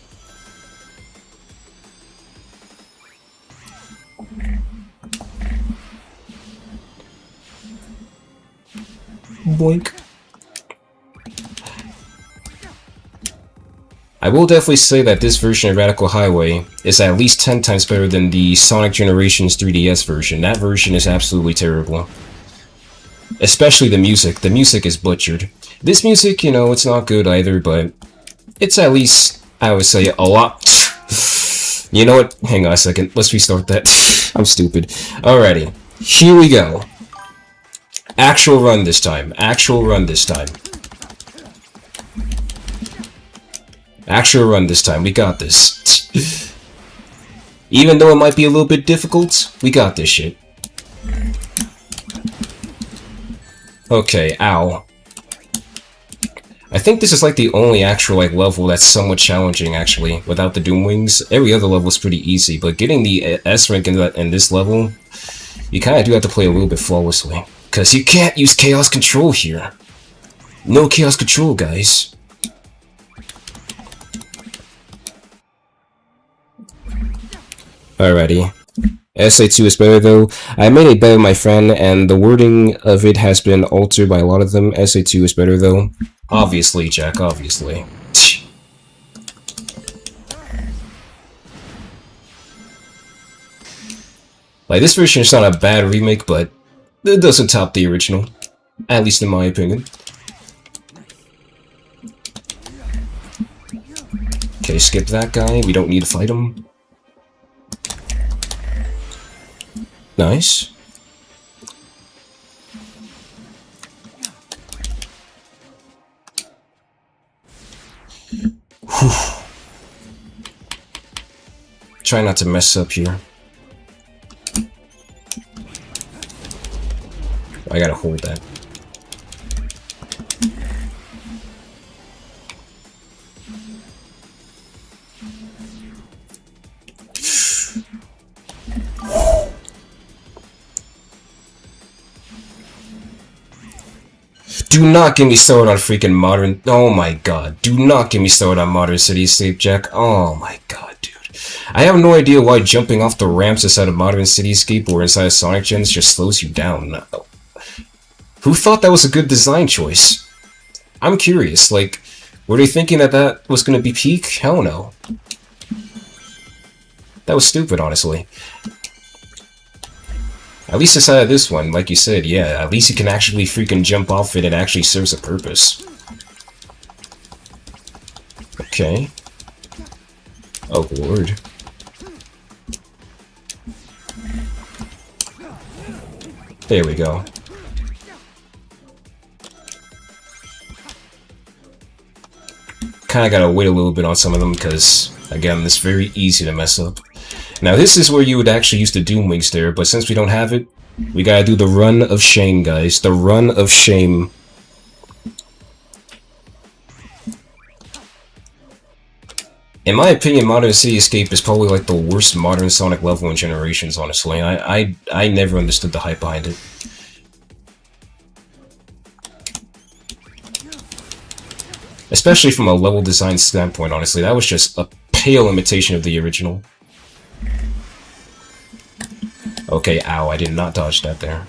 Boink. I will definitely say that this version of Radical Highway is at least 10 times better than the Sonic Generations 3DS version. That version is absolutely terrible. Especially the music. The music is butchered. This music, you know, it's not good either, but it's at least, I would say, a lot. You know what? Hang on a second. Let's restart that. I'm stupid. Alrighty. Here we go. Actual run this time. Actual run this time. Actual run this time. We got this. Even though it might be a little bit difficult, we got this shit. Okay, ow. I think this is like the only actual like level that's somewhat challenging actually, without the Doom Wings. Every other level is pretty easy, but getting the S rank in this level, you kind of do have to play a little bit flawlessly. Because you can't use Chaos Control here. No Chaos Control, guys. Alrighty. SA2 is better though. I made a bet with my friend, and the wording of it has been altered by a lot of them. SA2 is better though. Obviously, Jack, obviously. Like, this version is not a bad remake, but it doesn't top the original. At least in my opinion. Okay, skip that guy. We don't need to fight him. Nice. Whew. Try not to mess up here. I gotta hold that. Do not get me started on freaking modern. Oh my god. Do not get me started on Modern Cityscape, Jack. Oh my god, dude. I have no idea why jumping off the ramps inside of Modern Cityscape or inside of Sonic Gens just slows you down. Who thought that was a good design choice? I'm curious, like, were they thinking that that was gonna be peak? Hell no. That was stupid, honestly. At least inside of this one, like you said, yeah, at least you can actually freaking jump off it and it actually serves a purpose. Okay. Oh, lord. There we go. Kinda gotta wait a little bit on some of them because, again, it's very easy to mess up. Now this is where you would actually use the Doom Wings there, but since we don't have it, we gotta do the Run of Shame, guys. The Run of Shame. In my opinion, Modern Cityscape is probably like the worst modern Sonic level in Generations, honestly. I never understood the hype behind it. Especially from a level design standpoint, honestly. That was just a pale imitation of the original. Okay, ow, I did not dodge that there.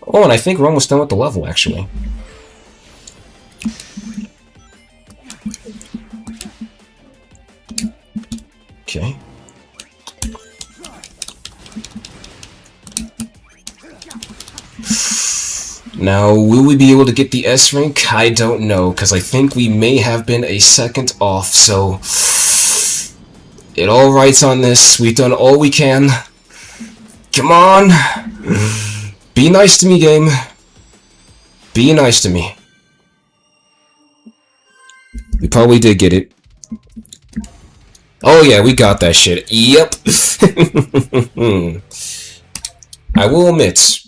Oh, and I think we're almost done with the level, actually. Okay. Now, will we be able to get the S rank? I don't know, because I think we may have been a second off, so... It all writes on this. We've done all we can. Come on! Be nice to me, game. Be nice to me. We probably did get it. Oh yeah, we got that shit. Yep. I will admit,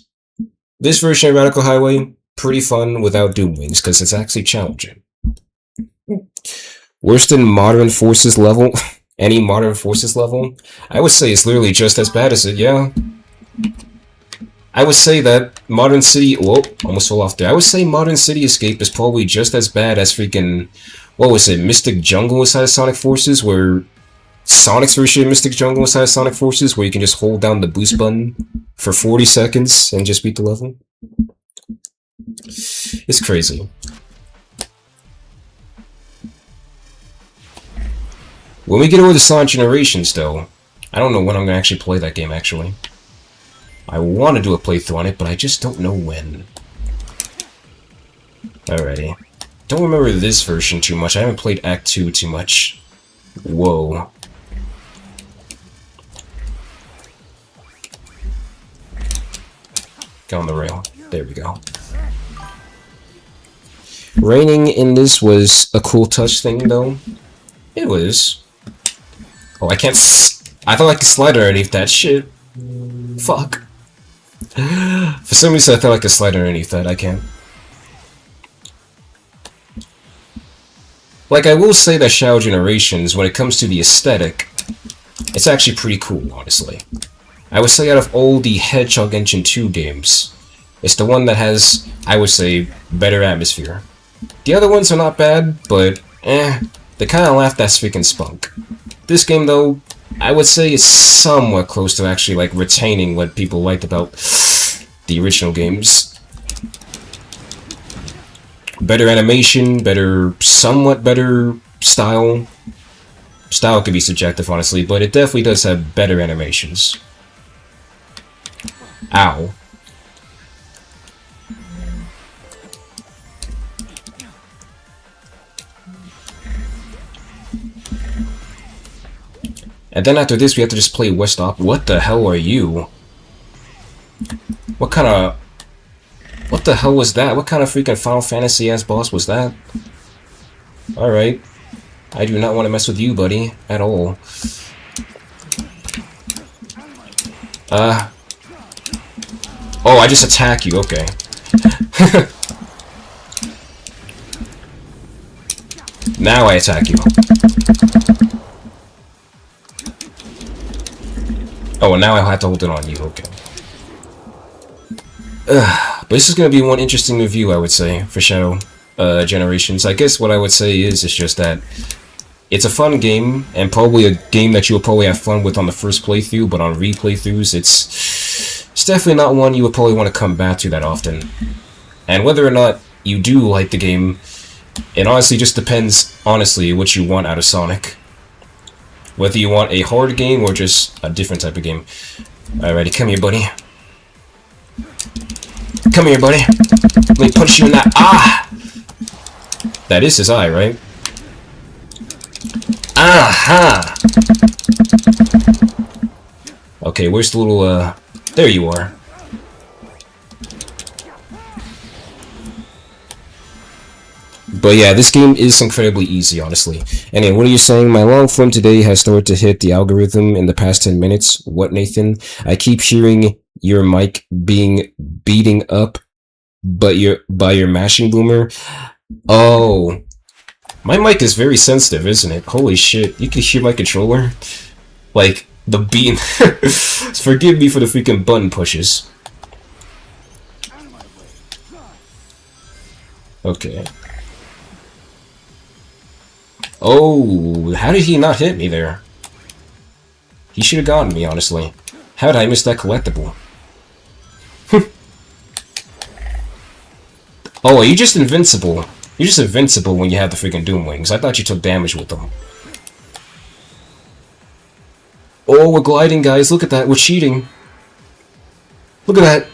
this version of Radical Highway, pretty fun without Doom Wings, because it's actually challenging. Worse than Modern Forces level? Any Modern Forces level? I would say it's literally just as bad as it, yeah. I would say that Modern City... Whoa, almost fell off there. I would say Modern Cityscape is probably just as bad as freaking... What was it? Mystic Jungle inside of Sonic Forces, where... Sonic's version of Mystic Jungle inside of Sonic Forces, where you can just hold down the boost button for 40 seconds and just beat the level. It's crazy. When we get over the Sonic Generations, though, I don't know when I'm going to actually play that game, actually. I want to do a playthrough on it, but I just don't know when. Alrighty. Don't remember this version too much. I haven't played Act 2 too much. Whoa. Get on the rail. There we go. Raining in this was a cool touch thing, though. It was. Oh, I can't I thought I could slide underneath that shit. Fuck. For some reason, I thought I could slide underneath that. I can't. Like, I will say that Shadow Generations, when it comes to the aesthetic, it's actually pretty cool, honestly. I would say out of all the Hedgehog Engine 2 games, it's the one that has, I would say, better atmosphere. The other ones are not bad, but they kind of laugh that freaking spunk. This game, though, I would say is somewhat close to actually, like, retaining what people liked about the original games. Better animation, somewhat better style. Style could be subjective, honestly, but it definitely does have better animations. Ow. And then after this, we have to just play West Op. What the hell are you? What the hell was that? What kind of freaking Final Fantasy ass boss was that? Alright. I do not want to mess with you, buddy. At all. Oh, I just attack you. Okay. Now I attack you. Oh, and now I'll have to hold it on you, okay. But this is going to be one interesting review, I would say, for Shadow Generations. I guess what I would say is just that it's a fun game, and probably a game that you'll probably have fun with on the first playthrough, but on replaythroughs, it's definitely not one you would probably want to come back to that often. And whether or not you do like the game, it honestly just depends, honestly, what you want out of Sonic. Whether you want a hard game or just a different type of game. Alrighty, come here, buddy. Come here, buddy. Let me punch you in that. Ah! That is his eye, right? Aha! Okay, where's the little, there you are. But yeah, this game is incredibly easy, honestly. Anyway, what are you saying? My long form today has started to hit the algorithm in the past 10 minutes. What, Nathan? I keep hearing your mic being beating up by your mashing boomer. Oh. My mic is very sensitive, isn't it? Holy shit. You can hear my controller? Like, the beat. Forgive me for the freaking button pushes. Okay. Oh, how did he not hit me there? He should have gotten me, honestly. How did I miss that collectible? Oh, are you just invincible? You're just invincible when you have the freaking Doom Wings. I thought you took damage with them. Oh, we're gliding, guys. Look at that. We're cheating. Look at that.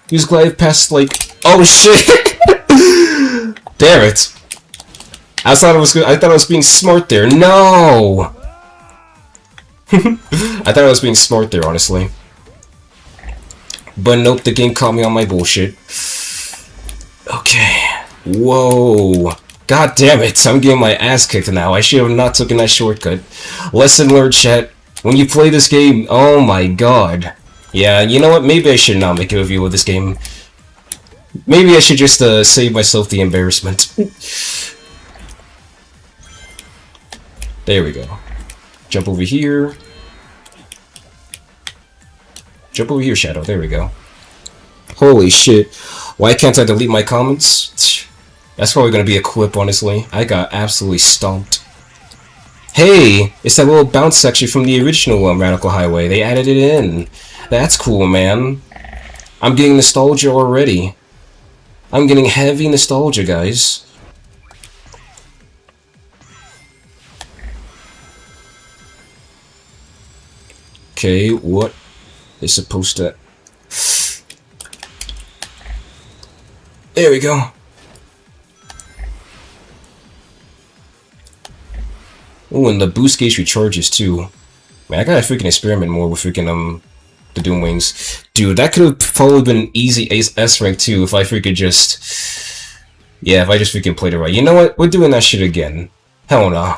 You just glide past, like... Oh, shit! Damn it. I thought I was being smart there. No! I thought I was being smart there, honestly. But nope, the game caught me on my bullshit. Okay. Whoa. God damn it, I'm getting my ass kicked now. I should have not taken that shortcut. Lesson learned, chat. When you play this game, oh my god. Yeah, you know what? Maybe I should not make a review of this game. Maybe I should just save myself the embarrassment. There we go. Jump over here. Jump over here, Shadow. There we go. Holy shit. Why can't I delete my comments? That's probably gonna be a clip, honestly. I got absolutely stomped. Hey! It's that little bounce section from the original Radical Highway. They added it in. That's cool, man. I'm getting nostalgia already. I'm getting heavy nostalgia, guys. Okay, what is supposed to... There we go. Oh, and the boost gauge recharges too. Man, I gotta freaking experiment more with freaking the Doom Wings. Dude, that could have probably been an easy S rank too if I freaking just... Yeah, if I just freaking played it right. You know what? We're doing that shit again. Hell no.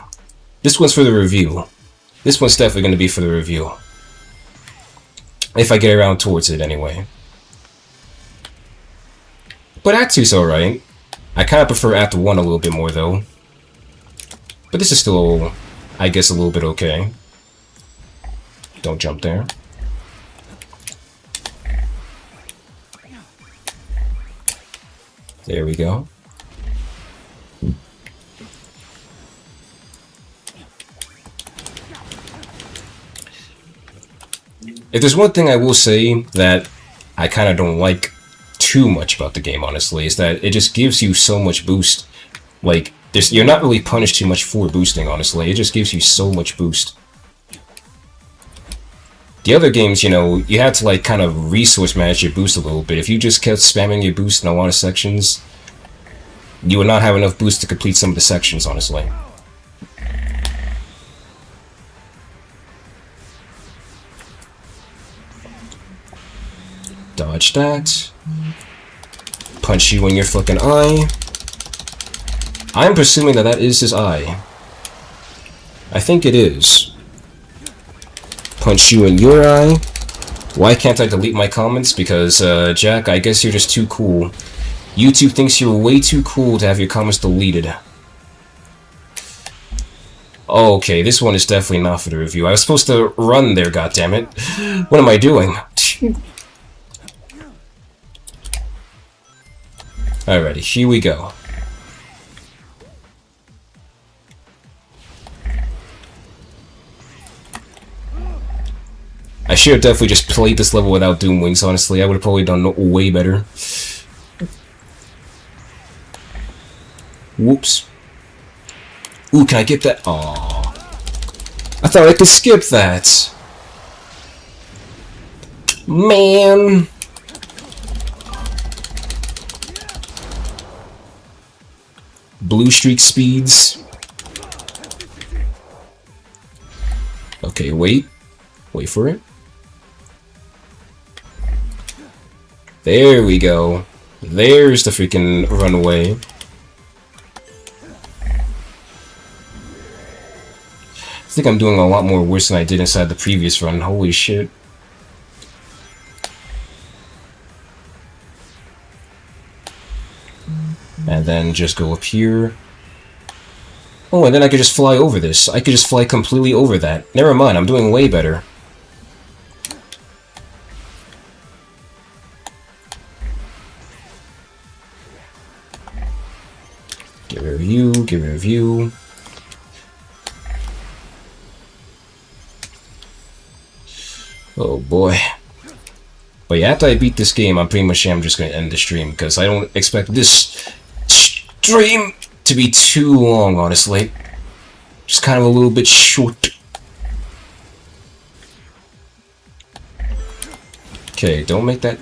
This one's for the review. This one's definitely gonna be for the review. If I get around towards it, anyway. But Act 2's alright. I kind of prefer Act 1 a little bit more, though. But this is still, I guess, a little bit okay. Don't jump there. There we go. If there's one thing I will say that I kind of don't like too much about the game, honestly, is that it just gives you so much boost. Like, you're not really punished too much for boosting, honestly. It just gives you so much boost. The other games, you know, you had to, like, kind of resource manage your boost a little bit. If you just kept spamming your boost in a lot of sections, you would not have enough boost to complete some of the sections, honestly. Dodge that. Punch you in your fucking eye. I'm presuming that that is his eye. I think it is. Punch you in your eye. Why can't I delete my comments? Because, Jack, I guess you're just too cool. YouTube thinks you're way too cool to have your comments deleted. Okay, this one is definitely not for the review. I was supposed to run there, goddammit. What am I doing? Alrighty, here we go. I should have definitely just played this level without Doom Wings, honestly. I would have probably done way better. Whoops. Ooh, can I get that? Aww. I thought I could skip that. Man. Blue streak speeds. Okay, wait. Wait for it. There we go. There's the freaking runway. I think I'm doing a lot more worse than I did inside the previous run. Holy shit. And then just go up here. Oh, and then I could just fly over this. I could just fly completely over that. Never mind, I'm doing way better. Get rid of you, get rid of you. Oh boy. But yeah, after I beat this game, I'm pretty much just going to end the stream, because I don't expect this stream to be too long, honestly. Just kind of a little bit short. Okay, don't make that...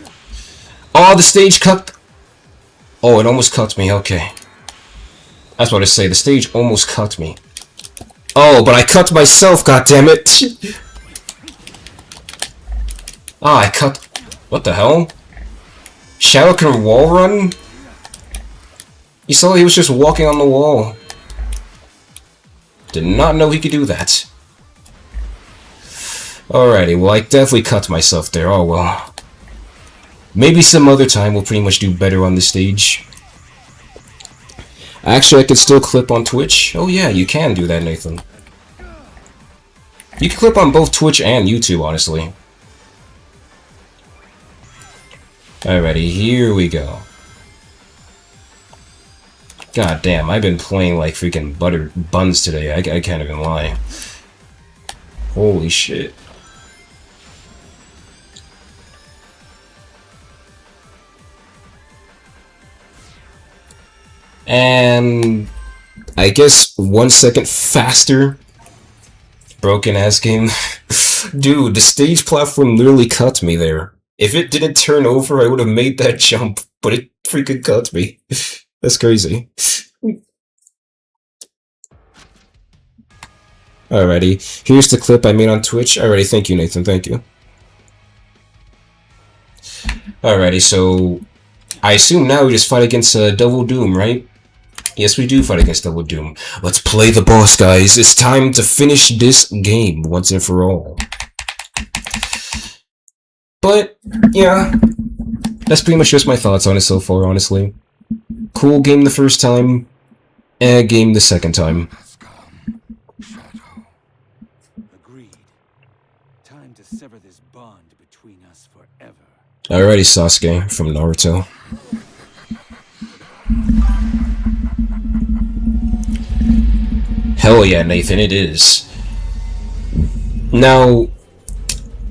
Oh, the stage cut... Oh, it almost cut me, okay. That's what I say, the stage almost cut me. Oh, but I cut myself, goddammit! Ah, I cut... What the hell? Shadow can wall run? You saw he was just walking on the wall. Did not know he could do that. Alrighty, well I definitely cut myself there, oh well. Maybe some other time we'll pretty much do better on this stage. Actually, I could still clip on Twitch. Oh yeah, you can do that, Nathan. You can clip on both Twitch and YouTube, honestly. Alrighty, here we go. God damn, I've been playing like freaking butter buns today. I can't even lie. Holy shit. And I guess 1 second faster. Broken ass game. Dude, the stage platform literally cut me there. If it didn't turn over, I would have made that jump, but it freaking cut me. That's crazy. Alrighty, here's the clip I made on Twitch. Alrighty, thank you, Nathan, thank you. Alrighty, so I assume now we just fight against Double Doom, right? Yes, we do fight against Double Doom. Let's play the boss, guys. It's time to finish this game once and for all. But, yeah, that's pretty much just my thoughts on it so far, honestly. Cool game the first time, game the second time. Alrighty, Sasuke from Naruto. Hell yeah, Nathan, it is. Now,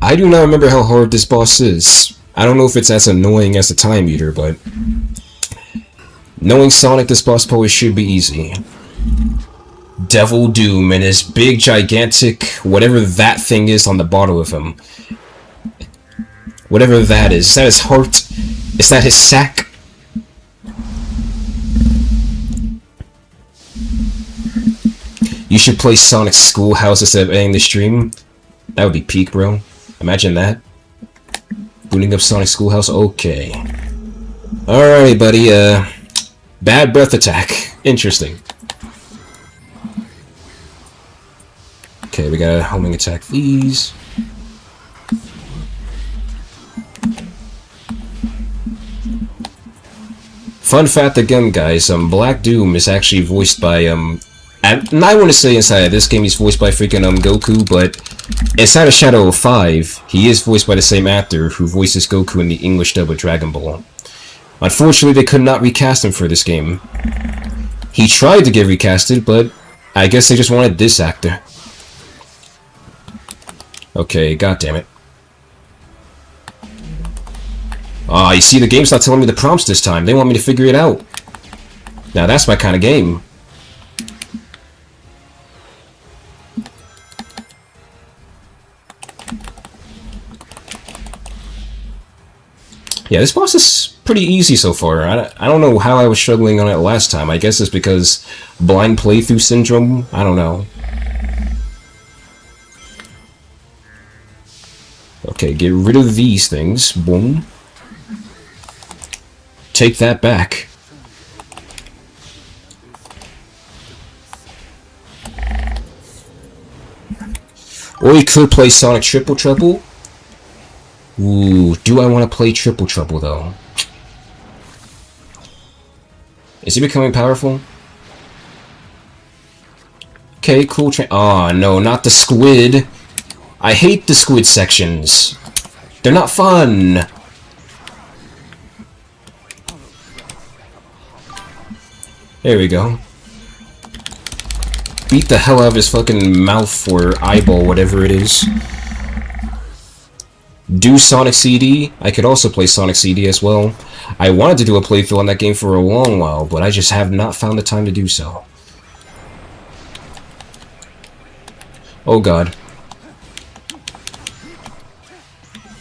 I do not remember how hard this boss is. I don't know if it's as annoying as the Time Eater, but knowing Sonic, this boss probably should be easy. Devil Doom and his big, gigantic, whatever that thing is on the bottom of him. Whatever that is that his heart? Is that his sack? You should play Sonic Schoolhouse instead of ending the stream. That would be peak, bro. Imagine that. Booting up Sonic Schoolhouse? Okay. Alrighty, buddy, bad breath attack. Interesting. Okay, we gotta homing attack these. Fun fact again, guys, Black Doom is actually voiced by, and I want to say inside of this game he's voiced by freaking, Goku, but inside of Shadow of 5, he is voiced by the same actor who voices Goku in the English dub of Dragon Ball. Unfortunately, they could not recast him for this game. He tried to get recasted, but I guess they just wanted this actor. Okay, goddammit. Ah, you see, the game's not telling me the prompts this time. They want me to figure it out. Now, that's my kind of game. Yeah, this boss is pretty easy so far. I don't know how I was struggling on it last time. I guess it's because blind playthrough syndrome? I don't know. Okay, get rid of these things. Boom. Take that back. Or we could play Sonic Triple Trouble. Ooh, do I want to play Triple Trouble though? Is he becoming powerful? Okay, cool. Aw, no, not the squid. I hate the squid sections. They're not fun. There we go. Beat the hell out of his fucking mouth or eyeball, whatever it is. Do Sonic CD. I could also play Sonic CD as well. I wanted to do a playthrough on that game for a long while, but I just have not found the time to do so. Oh god.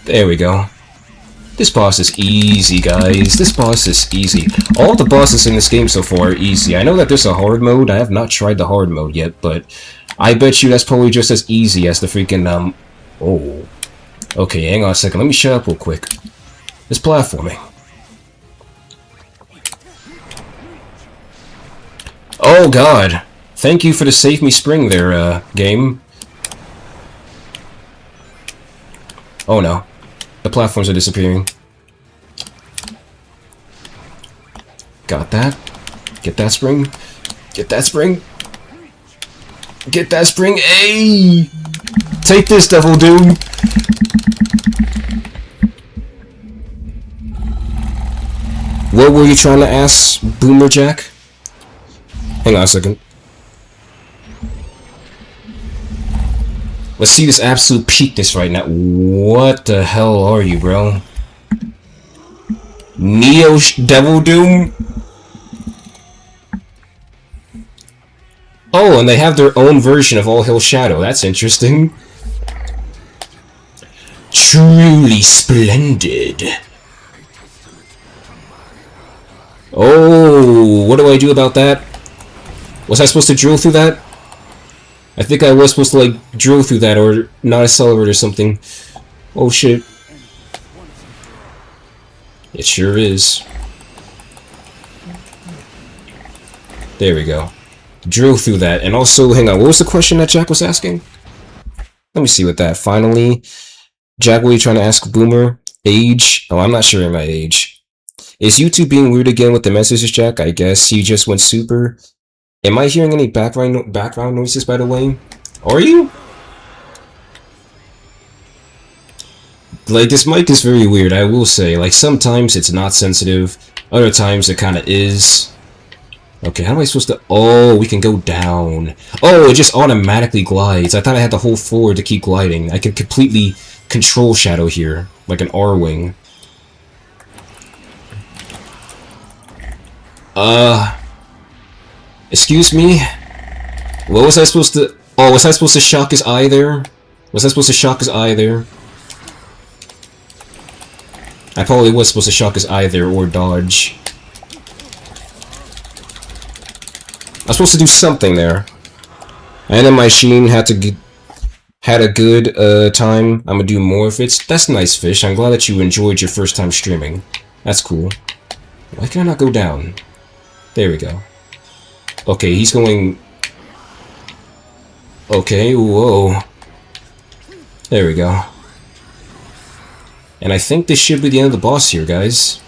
There we go. This boss is easy, guys. This boss is easy. All the bosses in this game so far are easy. I know that there's a hard mode. I have not tried the hard mode yet, but I bet you that's probably just as easy as the freaking, Oh. Okay, hang on a second. Let me shut up real quick. This platforming. Oh, God. Thank you for the save me spring there, game. Oh, no. The platforms are disappearing. Got that. Get that spring. Get that spring. Get that spring. Hey! Take this, Devil Doom! What were you trying to ask, Boomer Jack? Hang on a second. Let's see this absolute peakness right now. What the hell are you, bro? Neo Devil Doom? Oh, and they have their own version of All Hail Shadow. That's interesting. Truly splendid. Oh, what do I do about that? Was I supposed to drill through that? I think I was supposed to, like, drill through that or not accelerate or something. Oh, shit. It sure is. There we go. Drill through that. And also, hang on, what was the question that Jack was asking? Let me see what that. Finally, Jack, what are you trying to ask Boomer? Age? Oh, I'm not sure my age. Is YouTube being weird again with the messages, Jack? I guess he just went super. Am I hearing any background noises, by the way? Are you? Like, this mic is very weird, I will say. Like, sometimes it's not sensitive, other times it kinda is. Okay, how am I supposed to... Oh, we can go down. Oh, it just automatically glides. I thought I had to hold forward to keep gliding. I can completely control Shadow here, like an R-wing. Excuse me? What was I supposed to... Oh, was I supposed to shock his eye there? Was I supposed to shock his eye there? I probably was supposed to shock his eye there, or dodge. I was supposed to do something there. And then my Sheen had a good time. I'm gonna do more of it. That's nice, Fish. I'm glad that you enjoyed your first time streaming. That's cool. Why can I not go down? There we go. Okay, he's going... Okay, whoa. There we go. And I think this should be the end of the boss here, guys.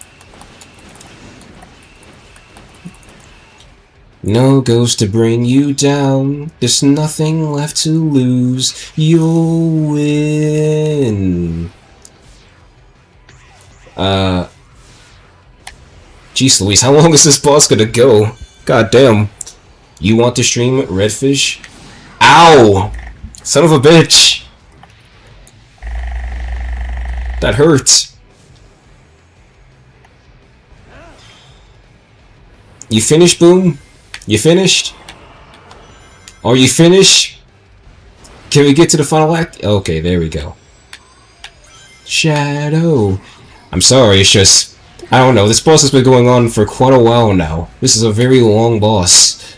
No ghost to bring you down. There's nothing left to lose. You'll win. Jeez Louise, how long is this boss gonna go? God damn. You want to stream Redfish? Ow! Son of a bitch! That hurts. You finished, Boom? You finished? Are you finished? Can we get to the final act? Okay, there we go. Shadow. I'm sorry, it's just... I don't know, this boss has been going on for quite a while now. This is a very long boss.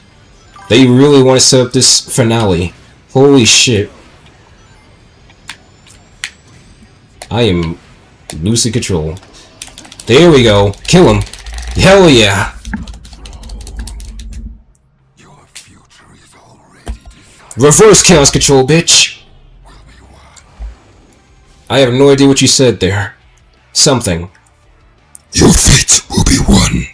They really want to set up this finale. Holy shit. I am losing control. There we go. Kill him. Hell yeah. Reverse chaos control, bitch. I have no idea what you said there. Something. Your fate will be won.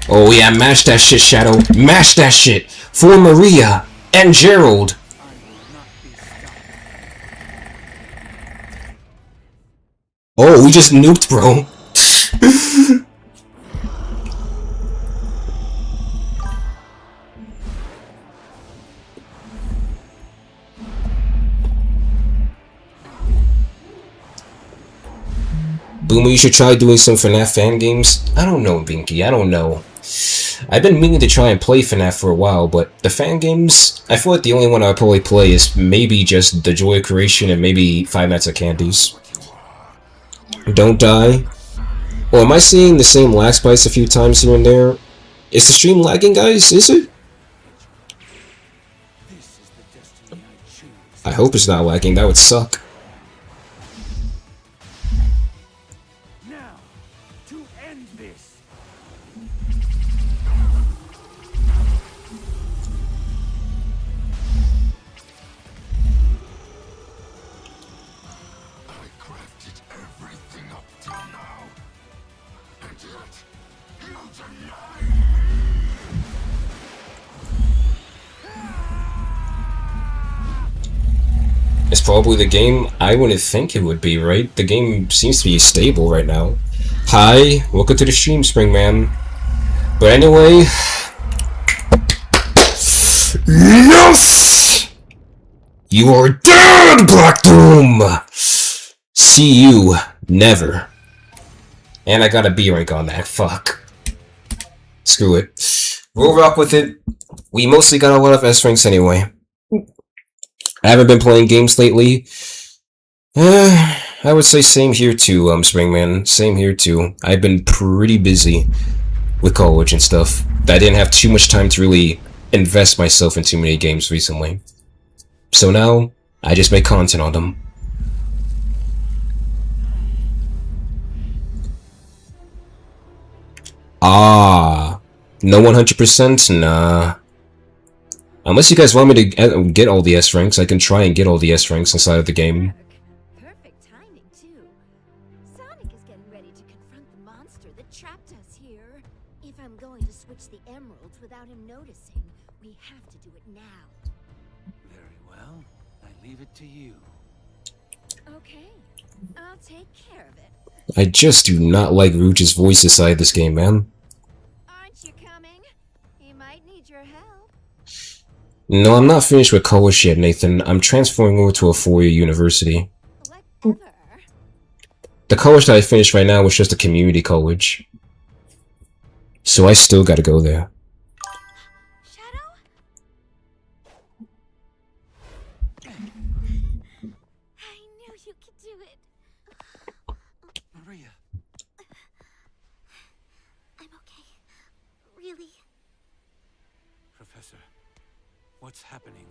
Oh yeah, mash that shit, Shadow. Mash that shit for Maria and Gerald. Oh, we just nuked, bro. Boomer, you should try doing some FNAF fan games. I don't know, Binky, I don't know. I've been meaning to try and play FNAF for a while, but the fan games, I feel like the only one I'll probably play is maybe just The Joy of Creation and maybe Five Nights at Candy's. Don't die. Oh, am I seeing the same lag spikes a few times here and there? Is the stream lagging, guys? Is it? I hope it's not lagging, that would suck. Now, to end this. I crafted everything up till now, and yet you deny me. It's probably the game I wouldn't think it would be, right? The game seems to be stable right now. Hi, welcome to the stream, Springman. But anyway... Yes! You are dead, Black Doom! See you never. And I got a B rank on that, fuck. Screw it. We'll rock with it. We mostly got a lot of S ranks anyway. I haven't been playing games lately. I would say same here too, Springman. Same here too. I've been pretty busy with college and stuff. I didn't have too much time to really invest myself in too many games recently. So now, I just make content on them. Ah, no 100%? Nah. Unless you guys want me to get all the S ranks, I can try and get all the S ranks inside of the game. Perfect timing, too. Sonic is getting ready to confront the monster that trapped us here. up to you. Okay, I'll take care of it. I just do not like Rouge's voice inside this game, man. Aren't you coming? He might need your help. No, I'm not finished with college yet, Nathan. I'm transferring over to a 4-year university. Whatever. The college that I finished right now was just a community college. So I still gotta go there. Shadow? I knew you could do it. Maria. I'm okay. Really. Professor, what's happening?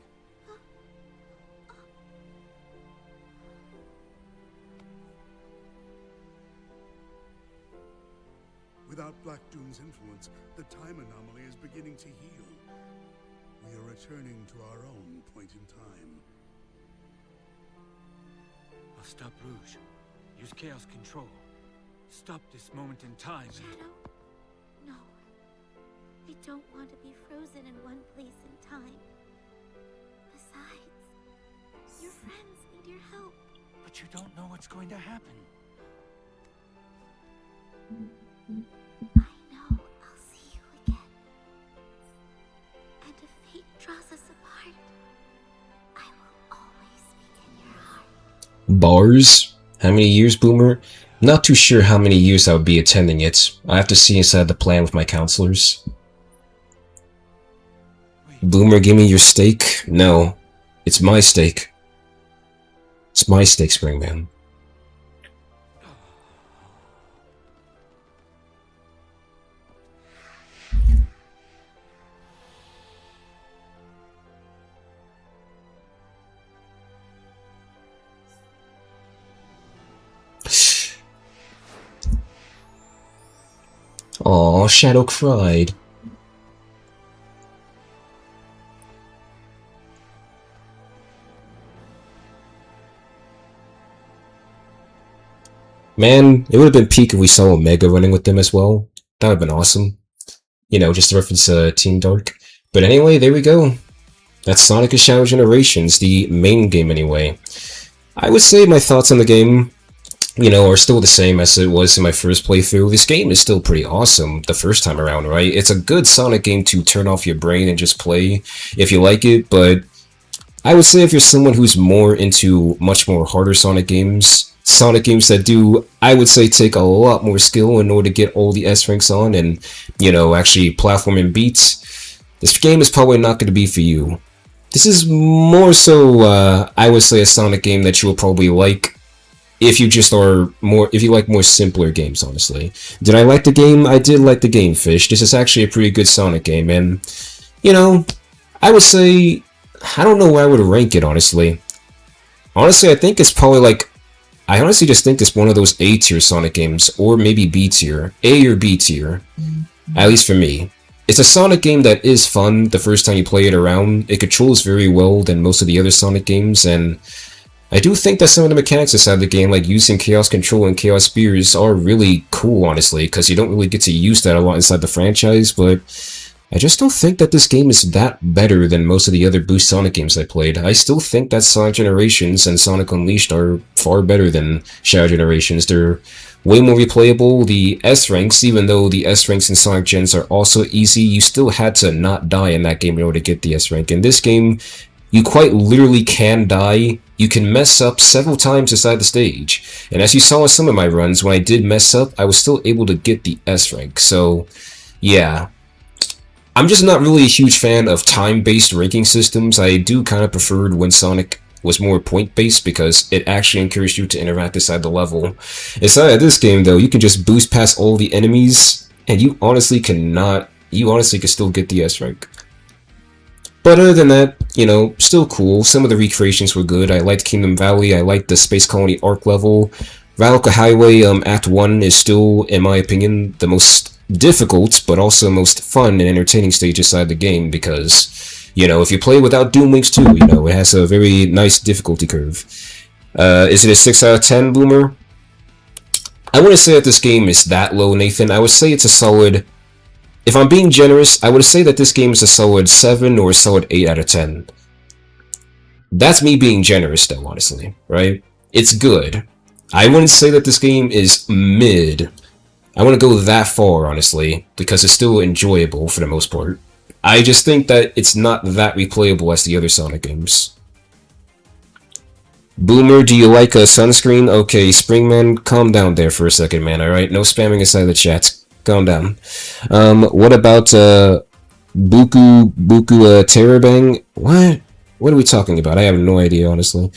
Without Black Doom's influence, the time anomaly is beginning to heal. We are returning to our own point in time. I'll stop Rouge. Use Chaos Control. Stop this moment in time. Shadow? No. I don't want to be frozen in one place in time. Besides, your friends need your help. But you don't know what's going to happen. I know I'll see you again. And if fate draws us apart, I will always be in your heart. Bars? How many years, Boomer? Not too sure how many years I would be attending it. I have to see inside the plan with my counselors. Boomer, give me your steak? No. It's my steak. It's my steak, Springman. Aw, Shadow cried. Man, it would have been peak if we saw Omega running with them as well. That would have been awesome. You know, just to reference Team Dark. But anyway, there we go. That's Sonic and Shadow Generations, the main game anyway. I would say my thoughts on the game, you know, are still the same as it was in my first playthrough. This game is still pretty awesome the first time around, right? It's a good Sonic game to turn off your brain and just play if you like it, but I would say if you're someone who's more into much more harder Sonic games that do, I would say, take a lot more skill in order to get all the S ranks on and, you know, actually platform and beats, this game is probably not going to be for you. This is more so, I would say, a Sonic game that you will probably like if you just are more, if you like more simpler games, honestly. Did I like the game? I did like the game, Fish. This is actually a pretty good Sonic game, and, you know, I would say, I don't know where I would rank it, honestly. Honestly, I think it's probably like, I honestly just think it's one of those A-tier Sonic games, or maybe B-tier. A or B-tier, at least for me. It's a Sonic game that is fun the first time you play it around. It controls very well than most of the other Sonic games, and I do think that some of the mechanics inside the game, like using Chaos Control and Chaos Spears, are really cool, honestly, because you don't really get to use that a lot inside the franchise, but I just don't think that this game is that better than most of the other Boost Sonic games I played. I still think that Sonic Generations and Sonic Unleashed are far better than Shadow Generations. They're way more replayable. The S-ranks, even though the S-ranks in Sonic Gens are also easy, you still had to not die in that game in order to get the S-rank. In this game, you quite literally can die. You can mess up several times inside the stage. And as you saw in some of my runs, when I did mess up, I was still able to get the S-rank. So, yeah. I'm just not really a huge fan of time-based ranking systems. I do kind of preferred when Sonic was more point-based because it actually encouraged you to interact inside the level. Inside of this game, though, you can just boost past all the enemies, and you honestly cannot, you honestly can still get the S-rank. But other than that, you know, still cool. Some of the recreations were good. I liked Kingdom Valley, I liked the Space Colony Arc level. Radical Highway Act 1 is still, in my opinion, the most difficult, but also most fun and entertaining stage inside the game because, you know, if you play without Doom Links 2, you know, it has a very nice difficulty curve. Is it a 6 out of 10, Boomer? I wouldn't say that this game is that low, Nathan. I would say it's a solid, if I'm being generous, I would say that this game is a solid 7 or a solid 8 out of 10. That's me being generous though, honestly, right? It's good. I wouldn't say that this game is mid. I wouldn't go that far, honestly, because it's still enjoyable for the most part. I just think that it's not that replayable as the other Sonic games. Boomer, do you like a sunscreen? Okay, Springman, calm down there for a second, man, alright? No spamming inside the chat. Calm down. What about, Buku Terabang? What? What are we talking about? I have no idea, honestly.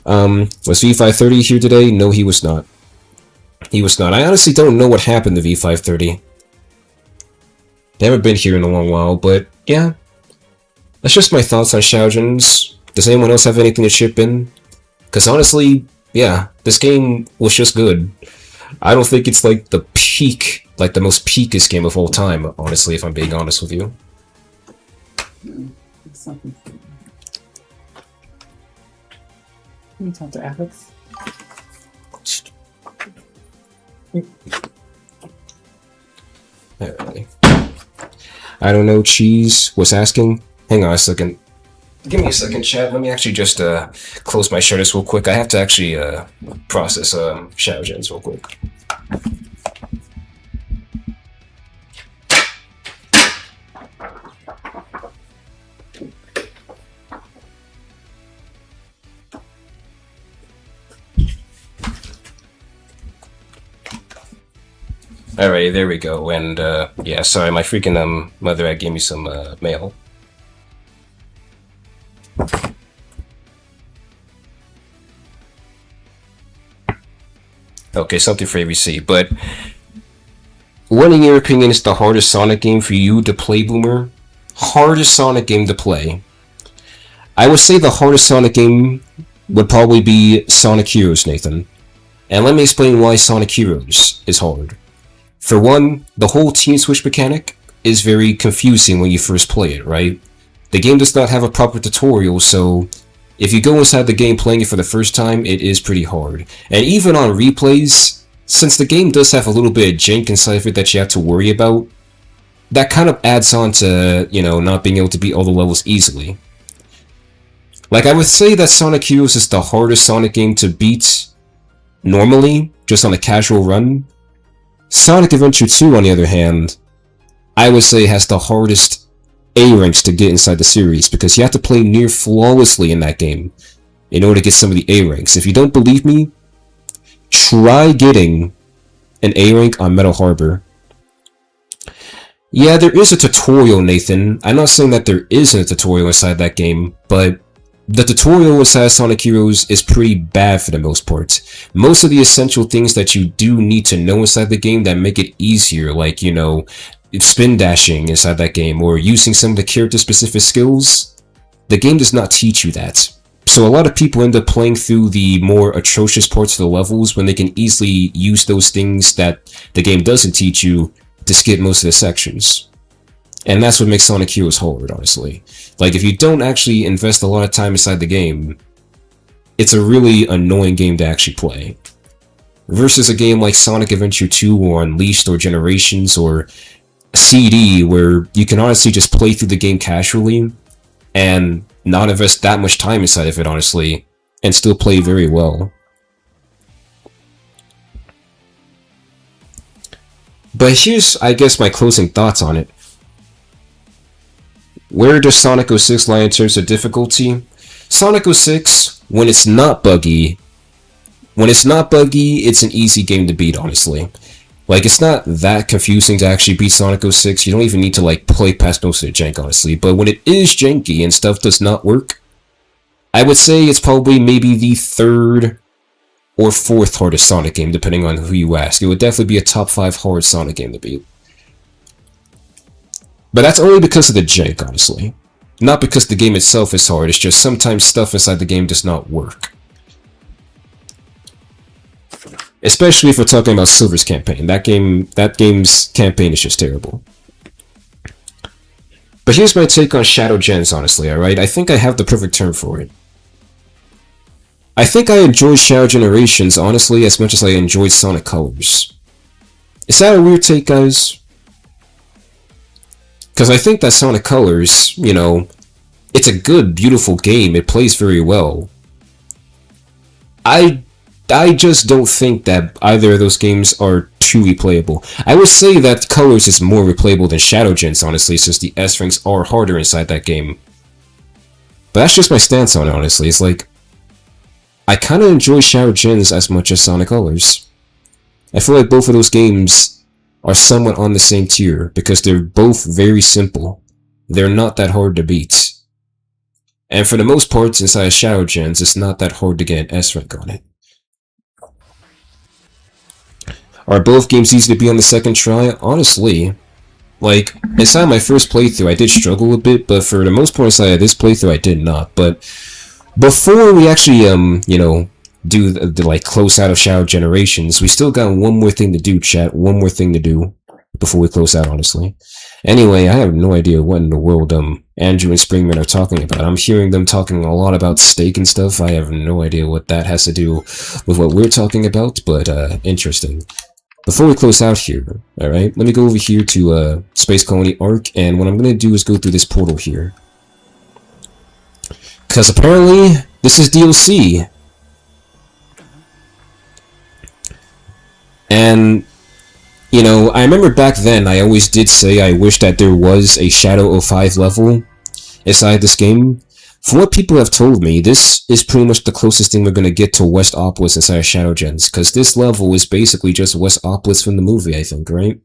Was V530 here today? No, he was not. He was not. I honestly don't know what happened to V530. They haven't been here in a long while, but yeah. That's just my thoughts on Xiaojin's. Does anyone else have anything to chip in? Because honestly, yeah, this game was just good. I don't think it's like the peak, like the most peakest game of all time, honestly, if I'm being honest with you. It's something. Can you talk to Alex? Alright. I don't know, Cheese was asking. Hang on a second. Give me a second, chat. Let me actually just close my shutters real quick. I have to actually process Xiaojin's real quick. Alright, there we go. And yeah, sorry, my freaking mother had gave me some mail. Okay, something for ABC, but what in your opinion is the hardest Sonic game for you to play, Boomer? Hardest Sonic game to play. I would say the hardest Sonic game would probably be Sonic Heroes, Nathan. And let me explain why Sonic Heroes is hard. For one, the whole team switch mechanic is very confusing when you first play it, right? The game does not have a proper tutorial, so if you go inside the game playing it for the first time, it is pretty hard. And even on replays, since the game does have a little bit of jank inside of it that you have to worry about, that kind of adds on to, you know, not being able to beat all the levels easily. Like, I would say that Sonic Heroes is the hardest Sonic game to beat normally, just on a casual run. Sonic Adventure 2, on the other hand, I would say has the hardest A-ranks to get inside the series, because you have to play near flawlessly in that game in order to get some of the A-ranks. If you don't believe me, try getting an A-rank on Metal Harbor. Yeah, there is a tutorial, Nathan. I'm not saying that there isn't a tutorial inside that game, but the tutorial inside Sonic Heroes is pretty bad for the most part. Most of the essential things that you do need to know inside the game that make it easier, like, you know, spin dashing inside that game, or using some of the character-specific skills, the game does not teach you that. So a lot of people end up playing through the more atrocious parts of the levels when they can easily use those things that the game doesn't teach you to skip most of the sections. And that's what makes Sonic Heroes hard, honestly. Like, if you don't actually invest a lot of time inside the game, it's a really annoying game to actually play. Versus a game like Sonic Adventure 2 or Unleashed or Generations or CD, where you can honestly just play through the game casually and not invest that much time inside of it, honestly, and still play very well. But here's, I guess, my closing thoughts on it. Where does Sonic 06 lie in terms of difficulty? Sonic 06, when it's not buggy, it's an easy game to beat, honestly. Like, it's not that confusing to actually beat Sonic 06. You don't even need to, like, play past most of the jank, honestly. But when it is janky and stuff does not work, I would say it's probably maybe the third or fourth hardest Sonic game, depending on who you ask. It would definitely be a top 5 hard Sonic game to beat. But that's only because of the jank, honestly. Not because the game itself is hard, it's just sometimes stuff inside the game does not work. Especially if we're talking about Silver's campaign. That game's campaign is just terrible. But here's my take on Shadow Gens, honestly, alright? I think I have the perfect term for it. I think I enjoyed Shadow Generations, honestly, as much as I enjoyed Sonic Colors. Is that a weird take, guys? Because I think that Sonic Colors, you know, it's a good, beautiful game. It plays very well. I just don't think that either of those games are too replayable. I would say that Colors is more replayable than Shadowgens, honestly, since the S ranks are harder inside that game. But that's just my stance on it, honestly. It's like, I kind of enjoy Shadowgens as much as Sonic Colors. I feel like both of those games are somewhat on the same tier, because they're both very simple. They're not that hard to beat. And for the most part, inside Shadowgens, it's not that hard to get an S rank on it. Are both games easy to beat on the second try? Honestly, like, inside my first playthrough, I did struggle a bit, but for the most part inside this playthrough, I did not. But before we actually, you know, do the like, close out of Shadow Generations, we still got one more thing to do, chat. One more thing to do before we close out, honestly. Anyway, I have no idea what in the world, Andrew and Springman are talking about. I'm hearing them talking a lot about steak and stuff. I have no idea what that has to do with what we're talking about, but, interesting. Before we close out here, alright, let me go over here to, Space Colony Arc, and what I'm gonna do is go through this portal here. Because apparently, this is DLC. And, you know, I remember back then, I always did say I wish that there was a Shadow 05 level inside this game. From what people have told me, this is pretty much the closest thing we're going to get to Westopolis inside of Shadowgens, because this level is basically just Westopolis from the movie, I think, right?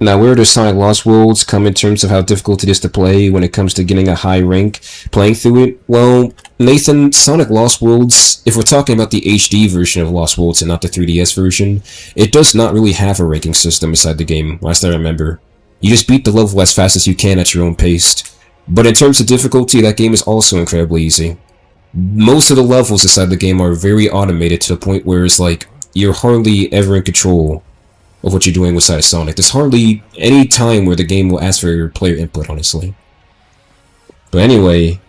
Now, where does Sonic Lost Worlds come in terms of how difficult it is to play when it comes to getting a high rank playing through it? Well, Nathan, Sonic Lost Worlds, if we're talking about the HD version of Lost Worlds and not the 3DS version, it does not really have a ranking system inside the game, last I remember. You just beat the level as fast as you can at your own pace. But in terms of difficulty, that game is also incredibly easy. Most of the levels inside the game are very automated to the point where it's like, you're hardly ever in control of what you're doing with Sonic. There's hardly any time where the game will ask for your player input, honestly. But anyway,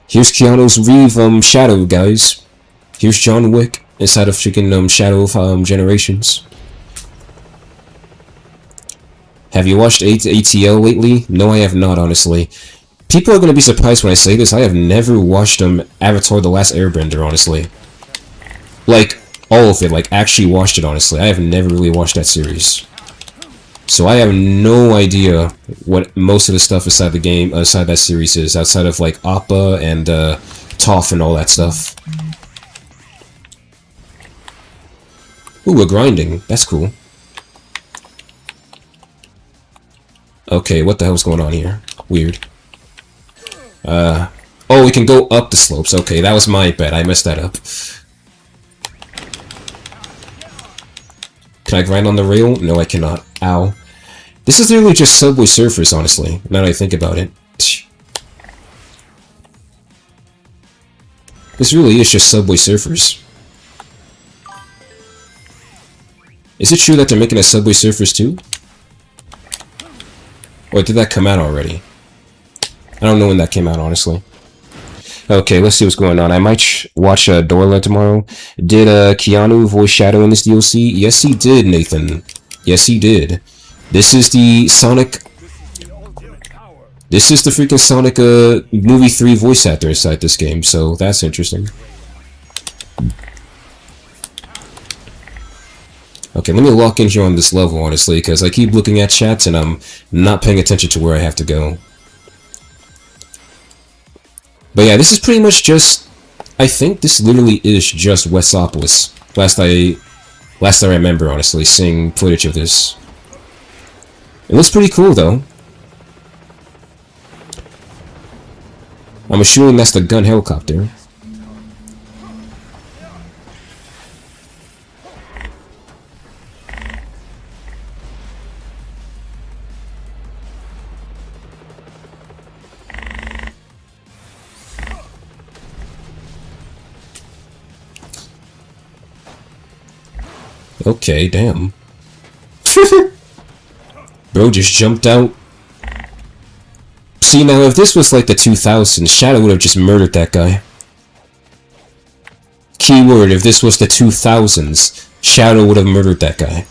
here's Keanu's Reeve Shadow, guys. Here's John Wick inside of freaking Shadow Generations. Have you watched ATL lately? No, I have not, honestly. People are going to be surprised when I say this. I have never watched Avatar: The Last Airbender, honestly. Like, all of it, like, actually watched it, honestly. I have never really watched that series. So I have no idea what most of the stuff inside the game, inside that series is, outside of, like, Appa and, Toph and all that stuff. Ooh, we're grinding. That's cool. Okay, what the hell's going on here? Weird. Oh, we can go up the slopes. Okay, that was my bad. I messed that up. Can I grind on the rail? No, I cannot. Ow. This is literally just Subway Surfers, honestly, now that I think about it. This really is just Subway Surfers. Is it true that they're making a Subway Surfers too? Or did that come out already? I don't know when that came out, honestly. Okay, let's see what's going on. I might watch Dorla tomorrow. Did Keanu voice Shadow in this DLC? Yes, he did, Nathan. Yes, he did. This is the Sonic... This is the freaking Sonic Movie 3 voice actor inside this game, so that's interesting. Okay, let me lock in here on this level, honestly, because I keep looking at chats and I'm not paying attention to where I have to go. But yeah, this is pretty much just... I think this literally is just Westopolis. Last I remember, honestly, seeing footage of this. It looks pretty cool, though. I'm assuming that's the gun helicopter. Okay, damn. Bro just jumped out. See, now if this was like the 2000s, Shadow would have just murdered that guy. Keyword, if this was the 2000s, Shadow would have murdered that guy.